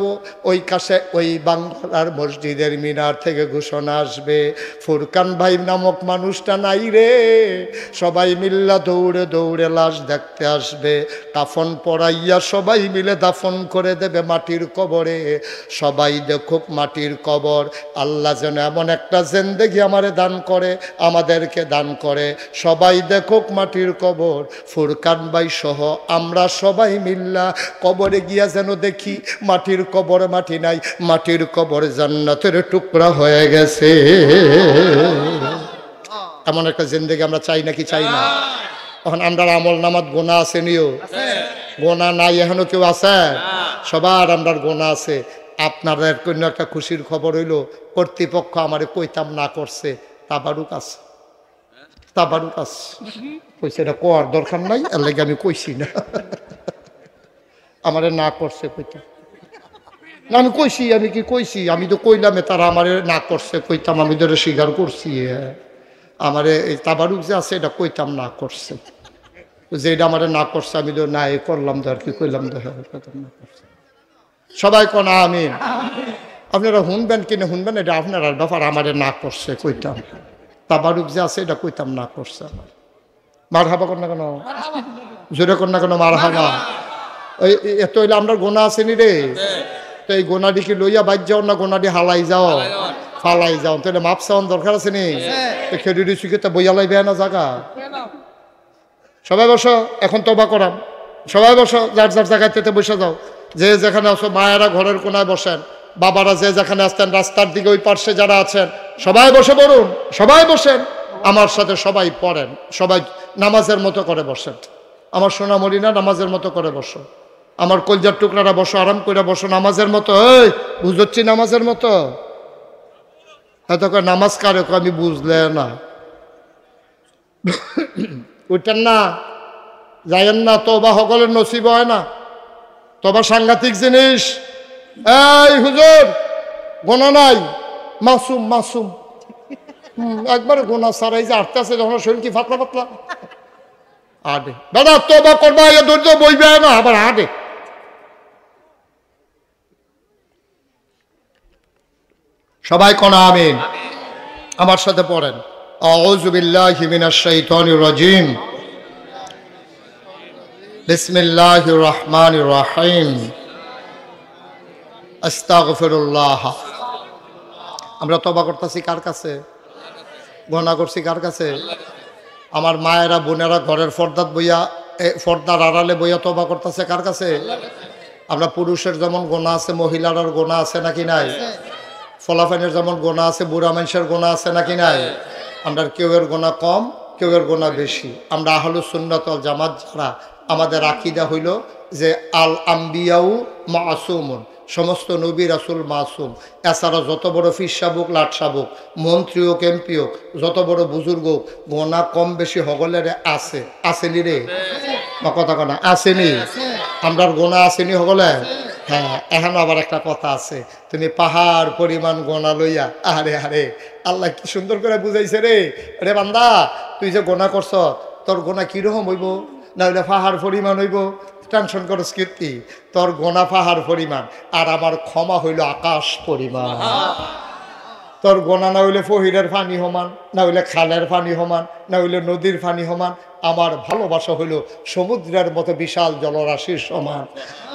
ওই কাছে ওই বাংলার মসজিদের মিনার থেকে ঘোষণা আসবে ফুরকান ভাই নামক মানুষটা নাই রে। সবাই মিল্লা দৌড়ে দৌড়ে লাশ দেখতে আসবে, কাফন পরাইয়া সবাই মিলে দাফন করে দেবে মাটির কবরে। সবাই দেখুক মাটির কবর। আল্লাহ যেন এমন একটা জিন্দেগি আমারে দান করে, আমাদেরকে দান করে। সবাই দেখুক মাটির কবর। ফুরকান ভাই সহ আমরা সবাই মিল্লা কবরে গিয়া যেন দেখি মাটির কবর মাটি নাই, মাটির কবর জান্নাতের টুকরা হয়ে গেছে। এমন একটা জিন্দেগি আমরা চাই নাকি চাই না? এখন আমরা আমল নামাত গোনা আছে নিও, গোনা নাই এখনো কেউ আছে? সবার আমরার গোনা আছে। আপনাদের কোনো একটা খুশির খবর হইল, কর্তৃপক্ষ আমারে কইতাম না করছে, তাবারুক আছে, তাবারুক আছে। কইছে এটা কোয়ার দরকার নাই, এর লাগে আমি কইছি না। আমারে না করছে কইতাম না, আমি কইছি, আমি কি কইছি? আমি তো কইলাম তারা আমারে না করছে কইতাম, আমি ধরে স্বীকার করছি। আমারে এই তাবারুক যে আছে এটা কইতাম না করছে, যে এটা আমারে না করছে আমি তো না করলাম, তো আর কি কইলাম তো না করছে। সবাই কোন আমিন। আপনারা শুনবেন কিনা শুনবেন, এটা আপনার ব্যাপার। আমারে না করছে কইতাম, তাবারুক যে আছে এটা কইতাম না করছে। মার হাবা কর না কেন, জোরে কর না কেন মার হাবা। ওই এত হইলে আমরা গোনা আসেনি রে, তো এই গোনাটি কি লইয়া বাইর যাও না গোনাটি হালাই যাও, ফালাই যাও? তাহলে মাপ চাওয়ার দরকার আছে নি? খেডুরি সুখে বইয়া লাইবে না জায়গা। সবাই বসো, এখন তবা করাম। সবাই বসো, যার যার জায়গাতে বসে যাও। যে যেখানে আছো, মায়েরা ঘরের কোনায় বসেন, বাবারা যে যেখানে আসতেন রাস্তার দিকে ওই পার্শ্বে যারা আছেন সবাই বসে পড়ুন, সবাই বসেন আমার সাথে, সবাই পড়েন, সবাই নামাজের মতো করে বসেন। আমার সোনামণি না, নামাজের মতো করে বসো। আমার কলজার টুকরারা বসো, আরাম করে বসো নামাজের মতো। এই বুঝছি নামাজের মতো? এত করে নামাজ কারে আমি বুঝলে না, উঠেন না, যাইয়েন না, তওবা সকলের নসিব হয় না। তওবা সাংঘাতিক জিনিস। এই হুজুর গোনা নাই, মাসুম মাসুম। একবার গোনা সারাই যে আটতে আছে যখন শরীর কি ফাতলা ফাতলা আডে, দাদা তওবা করবা, এ ধৈর্য বইবে না, আবার আডে। সবাই কোন আমিন। আমার সাথে পড়েন আউযু বিল্লাহি মিনাশ শাইতানির রাজিম, বিসমিল্লাহির রহমানির রহিম, আস্তাগফিরুল্লাহ। আমরা তওবা করতেছি কার কাছে? গুনাহ করছি কার কাছে? আমার মায়েরা বোনেরা ঘরের পর্দাত বইয়া, পর্দার আড়ালে বইয়া তওবা করতেছে কার কাছে? আমরা পুরুষের যেমন গোনা আছে, মহিলার গোনা আছে নাকি নাই? ফলাফানের যেমন গোনা আছে, বুড়া মানুষের গোনা আছে নাকি নাই? আমরা কেউয়ের গোনা কম, কেউয়ের গোনা বেশি। আমরা আহলুস সুন্নাত ওয়াল জামাত যারা, আমাদের আকীদা হইল যে আল আম্বিয়াউ মাসুমুন, সমস্ত নবী রাসূল মাসুম। এছাড়া যত বড় ফির সাবুক, লাট সাবুক, মন্ত্রী হোক, এমপি হোক, যত বড় বুজুর্গ হোক, গোনা কম বেশি হগলের আছে। আসেনি রে কথা কনা, আসেনি? আমরার গোনা আসেনি হগলে? হ্যাঁ। এখন আবার একটা কথা আছে, তুমি পাহাড় পরিমাণ গোনা লইয়া, আরে আরে আল্লাহ কি সুন্দর করে বুঝাইছে রে। রে বান্দা, তুই যে গোনা করছ, তোর গোনা কিরকম হইব? না হইলে পাহাড় পরিমাণ হইব? টেনশন করো কীর্তি, তোর গোনা পাহাড় পরিমাণ, আর আমার ক্ষমা হইল আকাশ পরিমাণ। তোর গোনা না হইলে ফহিরের পানি সমান, না হইলে খালের পানি সমান, না হইলে নদীর পানি সমান। আমার ভালোবাসা হইল সমুদ্রের মতো বিশাল জলরাশির সমান।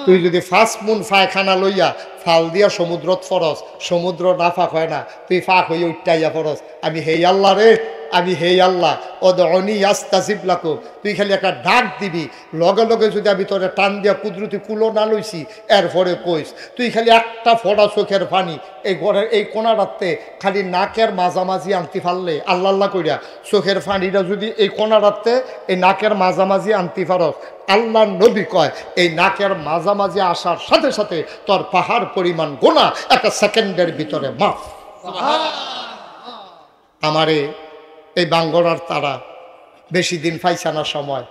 তুই যদি ফার্স্ট মুন ফায়খানা লইয়া ফাল দিয়া সমুদ্রত ফরস, সমুদ্র না ফাঁক হয় না, তুই ফাঁক হইয়া উঠাইয়া ফরস। আমি হেই আল্লাহ রে, আমি হেই আল্লাহ অদনি আস্তাজিব লাকুম। তুই খালি একটা ডাক দিবি, লগে লগে যদি আমি তোরে টান দিয়া কুদরতি কুলো না লইছি এরপরে কইস। তুই খালি একটা ফোঁটা চোখের পানি এই ঘরের এই কোনা রাখতে খালি নাকের মাঝামাঝি আনতে পারলে, আল্লাহ আল্লাহ কইরা চোখের পানিটা যদি এই কোনা রাখতে এই নাকের মাঝামাঝি আনতে পারস, আল্লাহ নবী কয় এই নাকের মাঝামাঝি আসার সাথে সাথে তোর পাহাড় পরিমাণ গোনা একটা সেকেন্ডের ভিতরে মাফ। আমারে এই বাঙ্গরার তারা বেশি দিন পাইছে না সময়,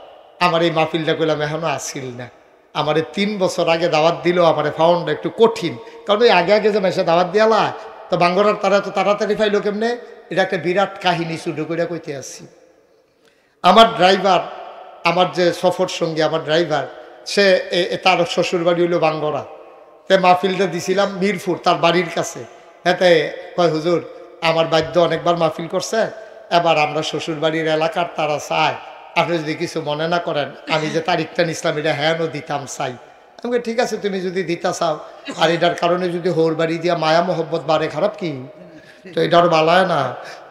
আমার এই মাহফিলটা করলাম এখনো আসিল না। আমারে 3 বছর আগে দাওয়াত দিল, আমার ফাউন্ডটা একটু কঠিন, কারণ ওই আগে আগে যে মেসে দাওয়াত দিয়ালা তো বাঙ্গরার তারা তো তাড়াতাড়ি পাইলো কেমনে, এটা একটা বিরাট কাহিনী শুরু করে কইতে আসছি। আমার ড্রাইভার, আমার যে সফর সঙ্গী আমার ড্রাইভার, সে তার শ্বশুর বাড়ি হইল বাঙ্গরা। তে মাহফিলটা দিছিলাম মিরপুর, তার বাড়ির কাছে। এতে কয় হুজুর আমার বাদ্য অনেকবার মাহফিল করছে, এবার আমরা শ্বশুর বাড়ির এলাকার তারা চায়, আপনি যদি কিছু মনে না করেন আমি যে তারিখটা নিছিলাম এটা হ্যাঁ দিতাম চাই। আমি ঠিক আছে তুমি যদি দিতা চাও, আর এটার কারণে যদি হোর বাড়ি দিয়া মায়া মোহব্বত বাড়ে খারাপ কি, তো এটার বালায় না।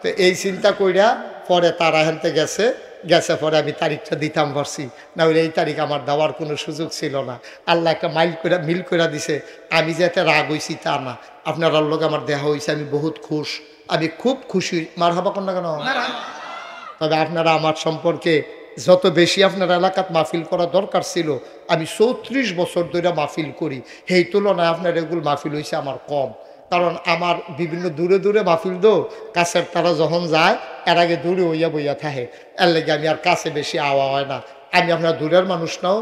তো এই চিন্তা কইরা পরে তারা হেনতে গেছে পরে আমি তারিখটা দিতাম পারছি, না হলে এই তারিখ আমার দেওয়ার কোনো সুযোগ ছিল না। আল্লাহ একটা মিল করে দিছে। আমি যাতে রাগ হইছি তা না, আপনার লোক আমার দেহা হয়েছে, আমি বহুত খুশ, আমি খুব খুশি। মার হাবা কোন না কেন? তবে আপনারা আমার সম্পর্কে যত বেশি আপনার এলাকাত মাহফিল করা দরকার ছিল, আমি 34 বছর ধরে মাহফিল করি, সেই তুলনায় আপনার এগুলো মাহফিল হয়েছে আমার কম। কারণ আমার বিভিন্ন দূরে দূরে মাহফিল দো, কাছের তারা যখন যায় এর আগে দূরে হইয়া বইয়া থাকে, এর লেগে আমি আর কাছে বেশি আওয়া হয় না। আমি আপনার দূরের মানুষ নাও,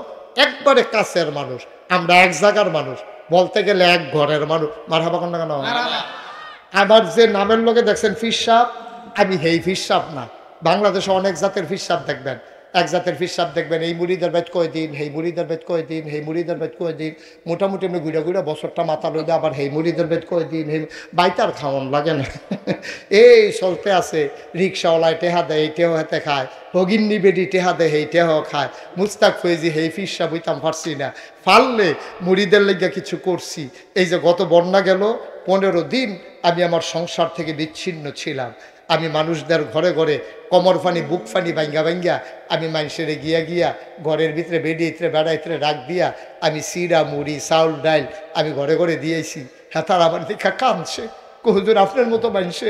একবারে কাছের মানুষ, আমরা এক জায়গার মানুষ, বলতে গেলে এক ঘরের মানুষ। মার হাবা কোন না কেন? আমার যে নামের লোকে দেখছেন ফিরসাব, আমি হেই ফিরসাব না। বাংলাদেশে অনেক জাতের ফিরসাব দেখবেন, এক জাতের ফিরসাব দেখবেন এই মুড়িদের বেদ কয়দিন, হেই মুড়িদের বেদ কয়দিন, হেই মুড়িদের বেদ কয়দিন, মোটামুটি এমনি ঘুরে ঘুরে বছরটা মাথা লইলে আবার হেই মুড়িদের বেদ কয়দিন, হেই বাইতার খাওয়ান লাগে না। এই চলতে আছে, রিক্সাওয়ালায় টেহা দেয় এই টেহ হাতে খায়, ভগিন্নি বেডি টেহা দেয় হেই টেহ খায়। মুস্তাক ফয়েজি হেই ফিরসাব হইতাম পারছি না, পারলে মুড়িদের লেগে কিছু করছি। এই যে গত বন্যা গেল 15 দিন আমি আমার সংসার থেকে বিচ্ছিন্ন ছিলাম। আমি মানুষদের ঘরে ঘরে কমর ফানি বুক ফানি ভাঙ্গা আমি মানুষের গিয়া ঘরের ভিতরে বেডিয়ে বেড়াইতে ডাক দিয়া আমি সিরা মুড়ি চাউল ডাইল আমি ঘরে ঘরে দিয়েছি। হ্যাঁ, তার আমার দেখা কাঁদছে, হুজুর আপনার মতো মানুষে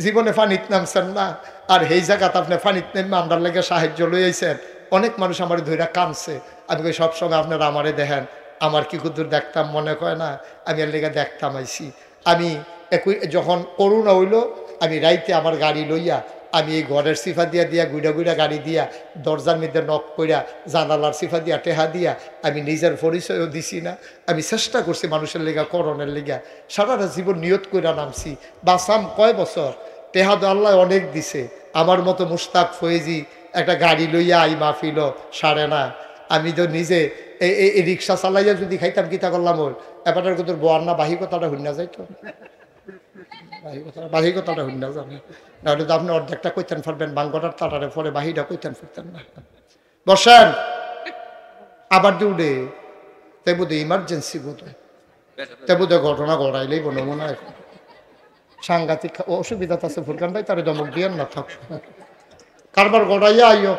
জীবনে ফানিত নামছেন না, আর এই জায়গাতে আপনি ফানিত নেমে আমরা লেগে সাহায্য লইয়াছেন। অনেক মানুষ আমার ধৈরা কাঁদছে। আমি সবসময় আপনারা আমারে দেখেন, আমার কি হুজুর দেখতাম মনে কয় না, আমি এর লেগে দেখতাম আইছি। আমি যখন করোনা হইল, আমি রাইতে আমার গাড়ি লইয়া আমি এই ঘরের সিফা দিয়া গুইডা গাড়ি দিয়া দরজার মধ্যে নক কইরা জানালার সিফা দিয়া টেহা দিয়া আমি নিজের পরিচয়ও দিছি না। আমি চেষ্টা করছি মানুষের লেগা, করণের লেগা, সারাটা জীবন নিয়ত কইরা নামছি। বাসাম কয় বছর, টেহা তো আল্লাহ অনেক দিছে। আমার মতো মুস্তাক ফয়েজি একটা গাড়ি লইয়া আই মাহফিল সারে না। আমি তো নিজে এই রিক্সা চালাইয়া যদি খাইতাম কিতা করলাম, ওর এবারের কত বোয়ার না বাহি কথাটা শুনা যাইতো, বাহি কথাটা শুনা যাবে, নাহলে তো আপনি অর্ধেকটা কইতেন পারবেন, বাঙ্গটার তাটারে পরে বাহিটা কইতেন পারতেন না। বসেন আবার দিউডে তাই বোধ ইমার্জেন্সি বোধ হয়, তাই বোধ ঘটনা ঘটাইলেই বলে মনে হয় সাংঘাতিক অসুবিধা আছে। ফুরকান ভাই তারে দমক দিয়েন না, থাক কারবার ঘটাইয়া আইও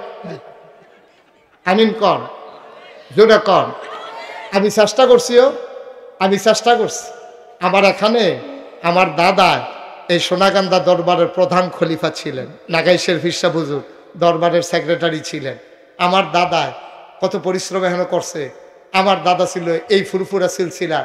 আনিন কন জোরে কন। আমি চেষ্টা করছিও, আমি চেষ্টা করছি। আমার এখানে আমার দাদা এই সোনাকান্দা দরবারের প্রধান খলিফা ছিলেন, নাগাইশের ফিরসা হুজুর দরবারের সেক্রেটারি ছিলেন। আমার দাদা কত পরিশ্রম এখানে করছে। আমার দাদা ছিল এই ফুরফুরা সিলসিলা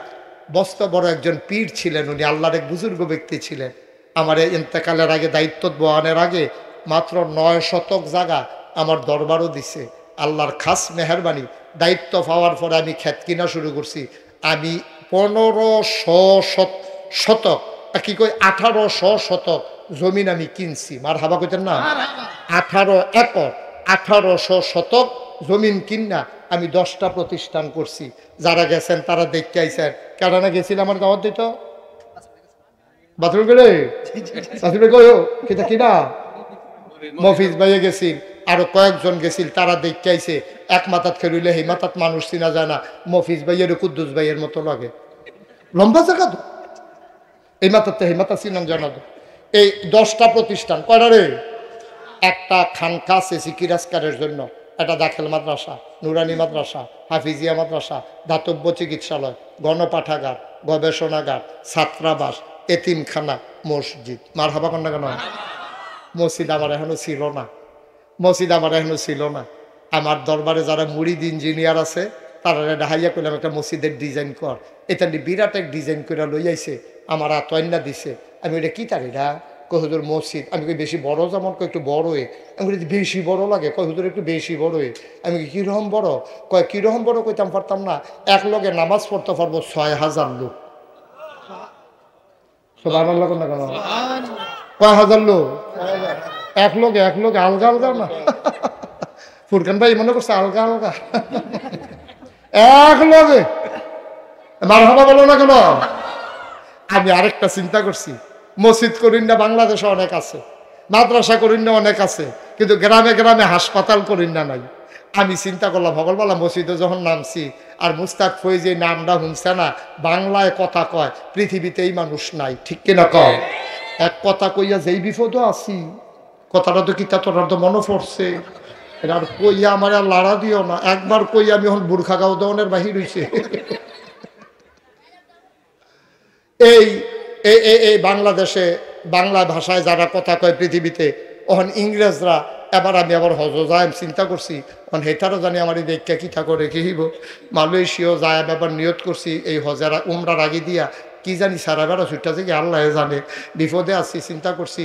বস্তা বড় একজন পীর ছিলেন, উনি আল্লাহর এক বুজুর্গ ব্যক্তি ছিলেন। আমার ইন্তেকালের আগে দায়িত্ব বহানের আগে মাত্র 9 শতক জায়গা আমার দরবারও দিছে। আল্লাহর খাস মেহরবানি, দায়িত্ব পাওয়ার পরে আমি ক্ষেত কিনা শুরু করছি। আমি 1500 শতক কি কই 1800 শতক জমিন আমি কিনছি। মার হাবা কইতেন না, 18 একর 1800 শতক জমিন কিনা আমি 10টা প্রতিষ্ঠান করছি। যারা গেছেন তারা দেখতে আইছেন, কেন না গেছিলাম আমার দাওয়াত দিত বাথরুম গেলে বাথরুমে গো কিটা কিনা মফিজ ভাইয়ে গেছিল, আরো কয়েকজন গেছিল, তারা দেখতে আইছে এক মাথাত খেলুইলে সেই মাথাত মানুষ চিনা যায় না। মফিজ ভাইয়ের কুদ্দুস ভাইয়ের মতো লাগে, লম্বা জায়গা তো, এই মাথাতে সেই মাথা চিনাম জানা তো। এই 10টা প্রতিষ্ঠান কয়টা রে? একটা খানকা আছে সিকিরাজকারের জন্য, একটা দাখিল মাদ্রাসা, নুরানি মাদ্রাসা, হাফিজিয়া মাদ্রাসা, দাতব্য চিকিৎসালয়, গণপাঠাগার, গবেষণাগার, ছাত্রাবাস, এতিমখানা, মসজিদ। মার হাবা কন্যা কেন? মসজিদ আমার এখনো ছিল না, মসজিদ আমার এখনো ছিল না। আমার দরবারে যারা মুরিদ ইঞ্জিনিয়ার আছে তারা ডাহাইয়া করলাম একটা মসজিদের ডিজাইন কর, এটা বিরাট এক ডিজাইন করে লই আইছে, আমার আতয়না দিছে। আমি এটা কি তার এটা? কই হুজুর মসজিদ। আমি কই বেশি বড় যেমন, কয় একটু বড় হয়ে। আমি বলি বেশি বড় লাগে, কয় হুজুর একটু বেশি বড় হয়ে। আমি কীরকম বড়? কয় কীরকম বড় কইতাম পারতাম না, এক লগে নামাজ পড়তে পারবো 6000 লোক। সব আমার লোক না কেন? কয় হাজার লোক? এক লোক আলগা আলগা না। ফুরকান ভাই মনে করছে আলগা আলগা, এক লগে মারহাবা বলো না কেন? আমি আরেকটা চিন্তা করছি, মসজিদ করিন না বাংলাদেশে অনেক আছে, মাদ্রাসা করিন না অনেক আছে, কিন্তু গ্রামে গ্রামে হাসপাতাল করিন না নাই। আমি চিন্তা করলাম ভগলবেলা মসজিদে যখন নামছি, আর মুস্তাক ফৈজ এই নামটা শুনছে না, বাংলায় কথা কয়, পৃথিবীতে এই মানুষ নাই, ঠিক কিনা কয়? এক কথা কইয়া যেই বিপদও আছি, কথাটা তো কিতা তোর তো মনে পড়ছে, এটা আর কইয়া আমার আর লাড়া দিও না, একবার কইয়া আমি এখন বুর্খা গাও দনের বাহির হইছে। এই এই বাংলাদেশে বাংলা ভাষায় যারা কথা কয় পৃথিবীতে, ওখান ইংরেজরা, এবার আমি আবার হজ যায় চিন্তা করছি, এখন হেতারও জানি আমার এই দেখা কিতা করে কি হইব। মালয়েশিয়াও যায় ব্যাপার নিয়ত করছি, এই হজারা উমরার আগে দিয়া কি জানি সারা বেড়া ছুটটা থেকে আল্লাহ জানে, বিপদে আছি। চিন্তা করছি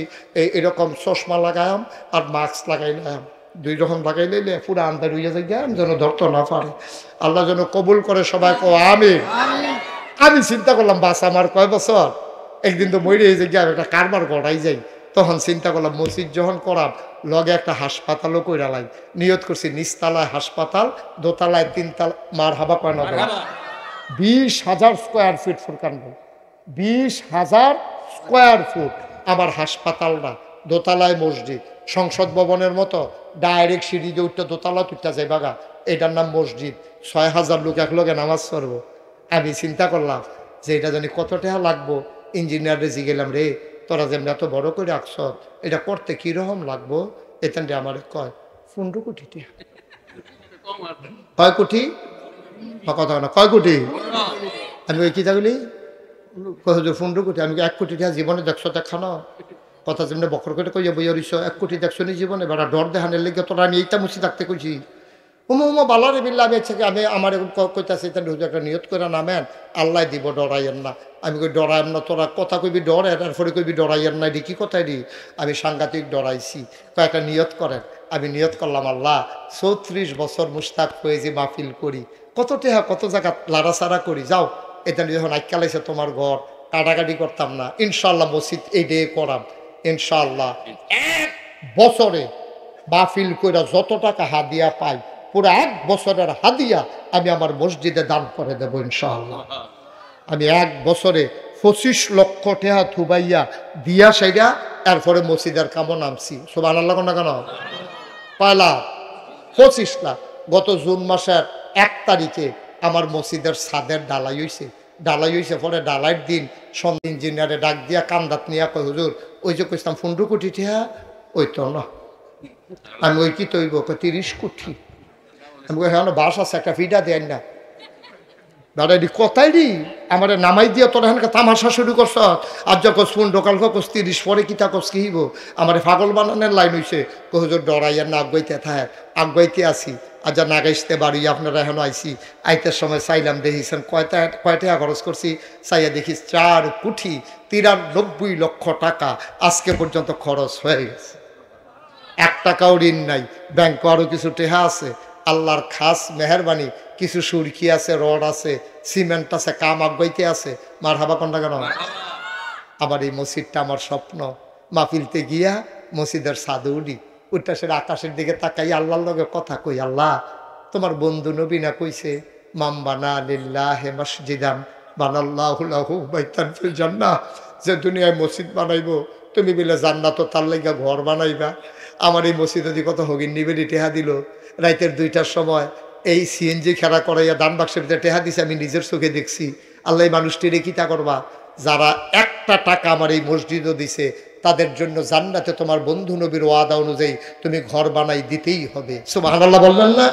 এরকম চশমা লাগায়াম আর মাস্ক লাগাইলাম, 2 রকম লাগাই লইলে পুরা আন্দার হইয়া যাই যেন ধরতে না পারে। আল্লাহ যেন কবুল করে, সবাই কো আমিন। আমি চিন্তা করলাম বাস আমার কয় বছর, একদিন তো মরে যে গিয়ে একটা কারবার গড়াই যাই। তখন চিন্তা করলাম মসজিদ যখন করাম, লগে একটা হাসপাতালও কইরা লাই, নিয়ত করছি নিচতলায় হাসপাতাল, দোতলায় 3 তলা। মার হাবা কয় না? 20,000 square feet Furqan, 20,000 square foot আমার হাসপাতালটা, দোতলায় মসজিদ, সংসদ ভবনের মতো ডাইরেক্ট সিঁড়ি দিয়ে উঠতে দোতলা তুলতে যাই বাগা, এটার নাম মসজিদ। 6,000 লোক এক লগে নামাজ পড়বো। আমি চিন্তা করলাম যে এটা জানি কত টাকা লাগবো। ইঞ্জিনিয়ারে জিগেলাম, রে তোরা যেমন এত বড় করে রাখছ, এটা করতে কিরকম লাগবো? এখান আমার কয় 15 কোটি টাকা। কয় কোটি? কথা না, কয় কোটি? আমি ওই কি থাকলি 15 কোটি। আমি 1 কোটি টাকা জীবনে দেখছো দেখানো কথা, যেমন বকর করে কইয়া বইয়া রইছ, 1 কোটি দেখছো নি জীবনে? বেড়া ডর দেখানের লেগে তোরা আমি এইটা মুছি থাকতে কইছি। উমা বালারে বিল্লা আমি থেকে আমি আমার কইতাছি একটা নিয়ত করে নামেন, আল্লাহ দিব, ডরাইয়েন না। আমি কই ডরাইম না, তোরা কথা কইবি ডরে, তারপরে কইবি ডরাইয়েন না, এটি কি কথাই দি? আমি সাংঘাতিক ডরাইছি। কয়েকটা নিয়ত করেন। আমি নিয়ত করলাম, আল্লাহ 34 বছর মুস্তাক হয়ে যে মাহফিল করি, কত টেহা কত জায়গা লাড়াচাড়া করি, যাও এটা যখন আইকালাইছে তোমার ঘর, কাটাকাটি করতাম না, ইনশাল্লাহ মসজিদ এই ডে করাম, ইনশাল্লাহ 1 বছরে মাহফিল করে যত টাকা হাদিয়া পাই, পুরো 1 বছরের হাদিয়া আমি আমার মসজিদে দান করে দেবো ইনশাআল্লাহ। আমি 1 বছরে 25 লক্ষ টাকা থুবাইয়া দিয়া সেইটা, এরপরে মসজিদের কামও নামছি। সুবহানাল্লাহ না কেন? পয়লা 25 লাখ। গত জুন মাসের 1 তারিখে আমার মসজিদের ছাদের ডালাই হয়েছে। পরে ডালাইয়ের দিন ইঞ্জিনিয়ারে ডাক দিয়া কান্দাত নিয়া কয়, হুজুর ওই যে কইতাম 15 কোটি টাকা, ওই তো না। আমি ওই কি তৈব? 30 কোটি। আমি হ্যাঁ বাস আছে, একটা ফিডা দেন না দাদা, এটি কথাই দি আমার নামাই দিয়া তোরা এখানকে তামাশা শুরু করছ। আর যখন ফোন ঢোকাল কস 30 পরে কিতা কস কি হইব? আমার পাগল বানানোর লাইন হয়েছে। হুজুর ডরাইয়ার না, আগাইতে থাকে, আগাইতে আসি। আর যা নাগাইতে বাড়ি আপনারা এখন আইসি, আইতের সময় চাইলাম, দেখিছেন কয়টা খরচ করছি, চাইয়া দেখি 4 কোটি 93 লক্ষ টাকা আজকে পর্যন্ত খরচ হয়ে গেছে। 1 টাকাও ঋণ নাই, ব্যাংকে আরও কিছু টেহা আছে। আল্লাহর খাস মেহরবানি, কিছু সুরকি আছে, রড আছে, সিমেন্ট আছে, কাম আগাইতে আছে। মার হাবা কন্যা কেন? আবার এই মসজিদটা আমার স্বপ্ন, মাহফিলতে গিয়া মসজিদের ছাদে উঠি, উঠটা সেটা আকাশের দিকে তাকাই, আল্লাহর লগে কথা কই, আল্লাহ তোমার বন্ধু নবী না কইছে, মাম বানা লিল্লাহি মাসজিদান বানাল্লাহু লাহু বাইতান ফিল জান্নাহ, যে দুনিয়ায় মসজিদ বানাইবো, তুমি বলে জান্নাত তার লাইগা ঘর বানাইবা। আমার এই মসজিদ যদি কত হগিন নিবেলি টেহা দিল, রাইতের 2টার সময় এই সিএনজি খেলা করাইয়া দান বাক্সের ভিতরে টেহা দিছে, আমি নিজের চোখে দেখছি। আল্লাহ এই মানুষটিরে কি তা করবা? যারা একটা টাকা আমার এই মসজিদও দিছে, তাদের জন্য জান্নাতে তোমার বন্ধু নবীর ওয়াদা অনুযায়ী তুমি ঘর বানাই দিতেই হবে। সুবহানাল্লাহ বললেন না?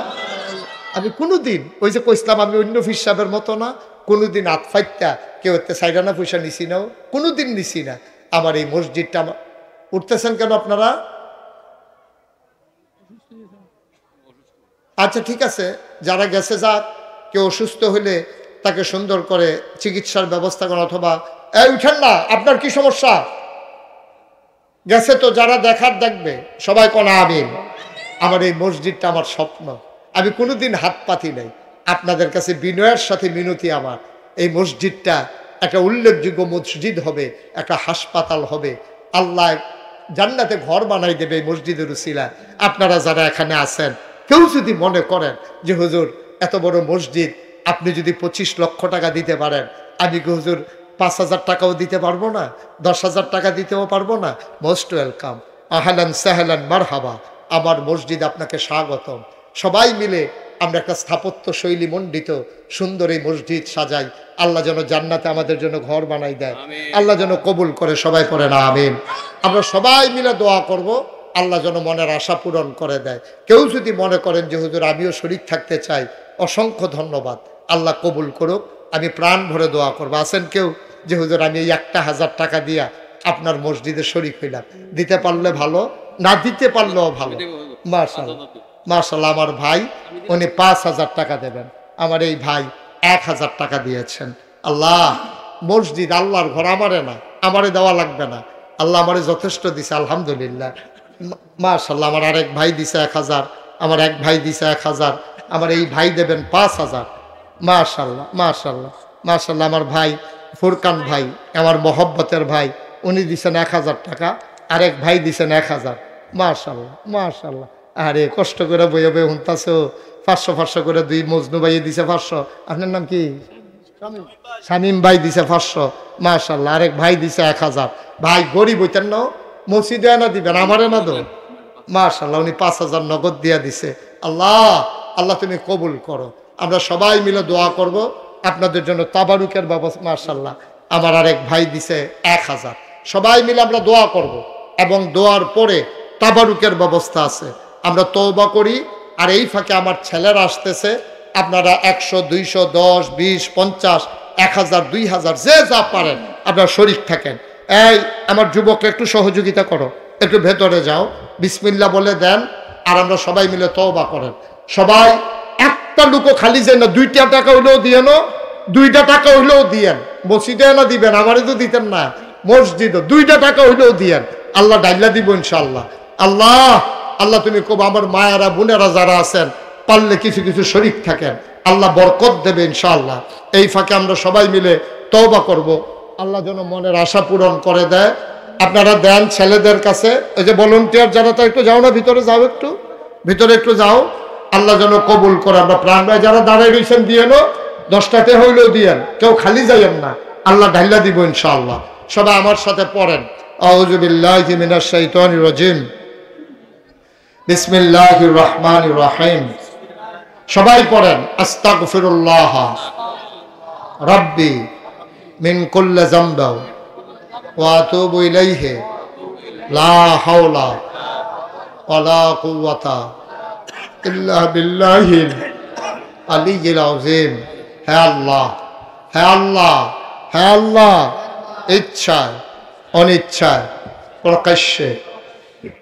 আমি কোনোদিন ওই যে কইসলাম আমি অন্য ফির সাহেবের মতো না, কোনোদিন আতফাইত্যা কেউ এতে সাইডানা পয়সা নিছি নাও, কোনোদিন নিছি না। আমার এই মসজিদটা উঠতেছেন কেন আপনারা? আচ্ছা ঠিক আছে, যারা গেছে যাক, কেউ অসুস্থ হলে তাকে সুন্দর করে চিকিৎসার ব্যবস্থা করেন, অথবা এই উঠেন না, আপনার কি সমস্যা? গেছে তো, যারা দেখার দেখবে সবাই কোন আমিন। আমার এই মসজিদটা আমার স্বপ্ন, আমি কোনোদিন হাত পাতি নাই। আপনাদের কাছে বিনয়ের সাথে মিনতি আমার, এই মসজিদটা একটা উল্লেখযোগ্য মসজিদ হবে, একটা হাসপাতাল হবে। আল্লাহ জান্নাতে ঘর বানাই দেবে এই মসজিদের উসিলায়। আপনারা যারা এখানে আছেন, কেউ যদি মনে করেন যে হুজুর এত বড় মসজিদ, আপনি যদি 25 লক্ষ টাকা দিতে পারেন, আমি কি হুজুর 5,000 টাকাও দিতে পারবো না, 10,000 টাকা দিতেও পারবো না? মোস্ট ওয়েলকাম, আহলান সাহলান মারহাবা, আমার মসজিদ আপনাকে স্বাগতম। সবাই মিলে আমরা একটা স্থাপত্য শৈলী মণ্ডিত সুন্দর এই মসজিদ সাজাই। আল্লাহ যেন জান্নাতে আমাদের জন্য ঘর বানাই দেয়, আল্লাহ যেন কবুল করে। সবাই পড়ে না আমিন। আমরা সবাই মিলে দোয়া করব, আল্লাহ যেন মনের আশা পূরণ করে দেয়। কেউ যদি মনে করেন যে হুজুর আমিও শরীক থাকতে চাই, অসংখ্য ধন্যবাদ, আল্লাহ কবুল করুক। আমি প্রাণ ভরে দোয়া করবো। আছেন কেউ যে হুজুর আমি এই 1,000 টাকা দিয়া আপনার মসজিদে শরীক হইলাম? দিতে পারলে ভালো, না দিতে পারলেও ভালো। মাশাআল্লাহ মাশাআল্লাহ, আমার ভাই উনি 5,000 টাকা দেবেন। আমার এই ভাই 1,000 টাকা দিয়েছেন। আল্লাহ মসজিদ আল্লাহর ঘর, আমারে না, আমারে দেওয়া লাগবে না, আল্লাহ আমারে যথেষ্ট দিছে, আলহামদুলিল্লাহ। মাশাআল্লাহ, আমার আরেক ভাই দিছে 1,000, আমার এক ভাই দিছে 1,000, আমার এই ভাই দেবেন 5,000। মাশাআল্লাহ মাশাআল্লাহ মাশাআল্লাহ। আমার ভাই ফুরকান ভাই, আমার মহব্বতের ভাই, উনি দিছেন 1,000 টাকা, আরেক ভাই দিছেন 1,000। মাশাআল্লাহ মাশাআল্লাহ। আরে কষ্ট করে বইয়ে বইয়ে শুনতাছো, 500 করে 2 মজনু ভাইয়ে দিছে 500। আপনার নাম কি? শামীম ভাই দিছে 500। মাশাআল্লাহ, আরেক ভাই দিছে 1,000। ভাই গরিব হইতেন না, মসজিদে না দিবেন, আমারে না দো। মাশাআল্লাহ, উনি 5,000 নগদ দিয়া দিছে। আল্লাহ আল্লাহ তুমি কবুল করো। আমরা সবাই মিলে দোয়া করব আপনাদের জন্য তাবারুকের ব্যবস্থা। মাশাআল্লাহ, আমার আরেক ভাই দিছে 1,000। সবাই মিলে আমরা দোয়া করব, এবং দোয়ার পরে তাবারুকের ব্যবস্থা আছে। আমরা তওবা করি, আর এই ফাঁকে আমার ছেলেরা আসতেছে, আপনারা 100, 200, 10, 20, 50, 1,000, 2,000 যে যা পারেন আপনারা শরীক থাকেন। এই আমার যুবকরা একটু সহযোগিতা করো, একটু ভেতরে যাও, বিসমিল্লাহ বলে দেন, আর আমরা সবাই মিলে তওবা করেন। সবাই একটা লুকো খালি যায় না, 2টা টাকা হইলেও দিয়ে নো, 2টা টাকা হইলেও দিয়েন। মসজিদে না দিবেন, আমারে তো দিতেন না, মসজিদও 2টা টাকা হইলেও দিয়েন, আল্লাহ ডাইলা দিব ইনশাআল্লাহ। আল্লাহ আল্লাহ তুমি কব, আমার মায়েরা বোনেরা যারা আছেন পারলে কিছু কিছু শরীক থাকেন, আল্লাহ বরকত দেবে ইনশাআল্লাহ। এই ফাঁকে আমরা সবাই মিলে তওবা করব, আল্লাহ যেন মনের আশা পূরণ করে দেয়। আপনারা দেন ছেলেদের কাছে, ওই যে ভলান্টিয়ার যারা, তা একটু যাও না ভিতরে, যাও একটু ভিতরে একটু যাও, আল্লাহ যেন কবুল করে। আমরা প্রাণ ভাই যারা দাঁড়ায় রয়েছেন দিয়ে নো, 10টাতে হইলেও দিয়েন, কেউ খালি যাইয়েন না, আল্লাহ ঢাইলা দিব ইনশাআল্লাহ। সবাই আমার সাথে পড়েন, আউযু বিল্লাহি মিনাশ শাইতানির রাজিম, বিসমিল্লাহির রহমানির রহিম। সবাই পড়েন, আস্তাগফিরুল্লাহ রাব্বি মিন কুল্লি যামবি ওয়া আতুবু ইলাইহি লা হাওলা ওয়ালা কুওয়াতা ইল্লা বিল্লাহিল আলিয়্যিল আযীম। হে আল্লাহ, হে আল্লাহ, হে আল্লাহ, ইচ্ছায় অনিচ্ছায় প্রকাশ্যে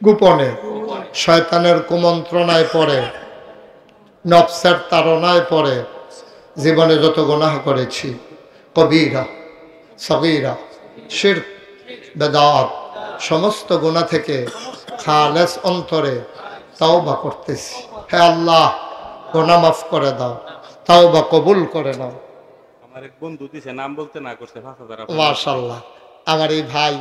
গোপনে শয়তানের কুমন্ত্রণায় পড়ে, নফসের তাড়নায় পড়ে জীবনে যত গুনাহ করেছি, কবিরা সগীরা শিরক বেদাত, সমস্ত গুনাহ থেকে খালেস অন্তরে তাওবা করতেছি। হে আল্লাহ, গুনাহ মাফ করে দাও, তাওবা কবুল করে নাও। আমার এক বন্ধু দিছে, নাম বলতে না করছে 5,000। মাশাআল্লাহ, আমার এই ভাই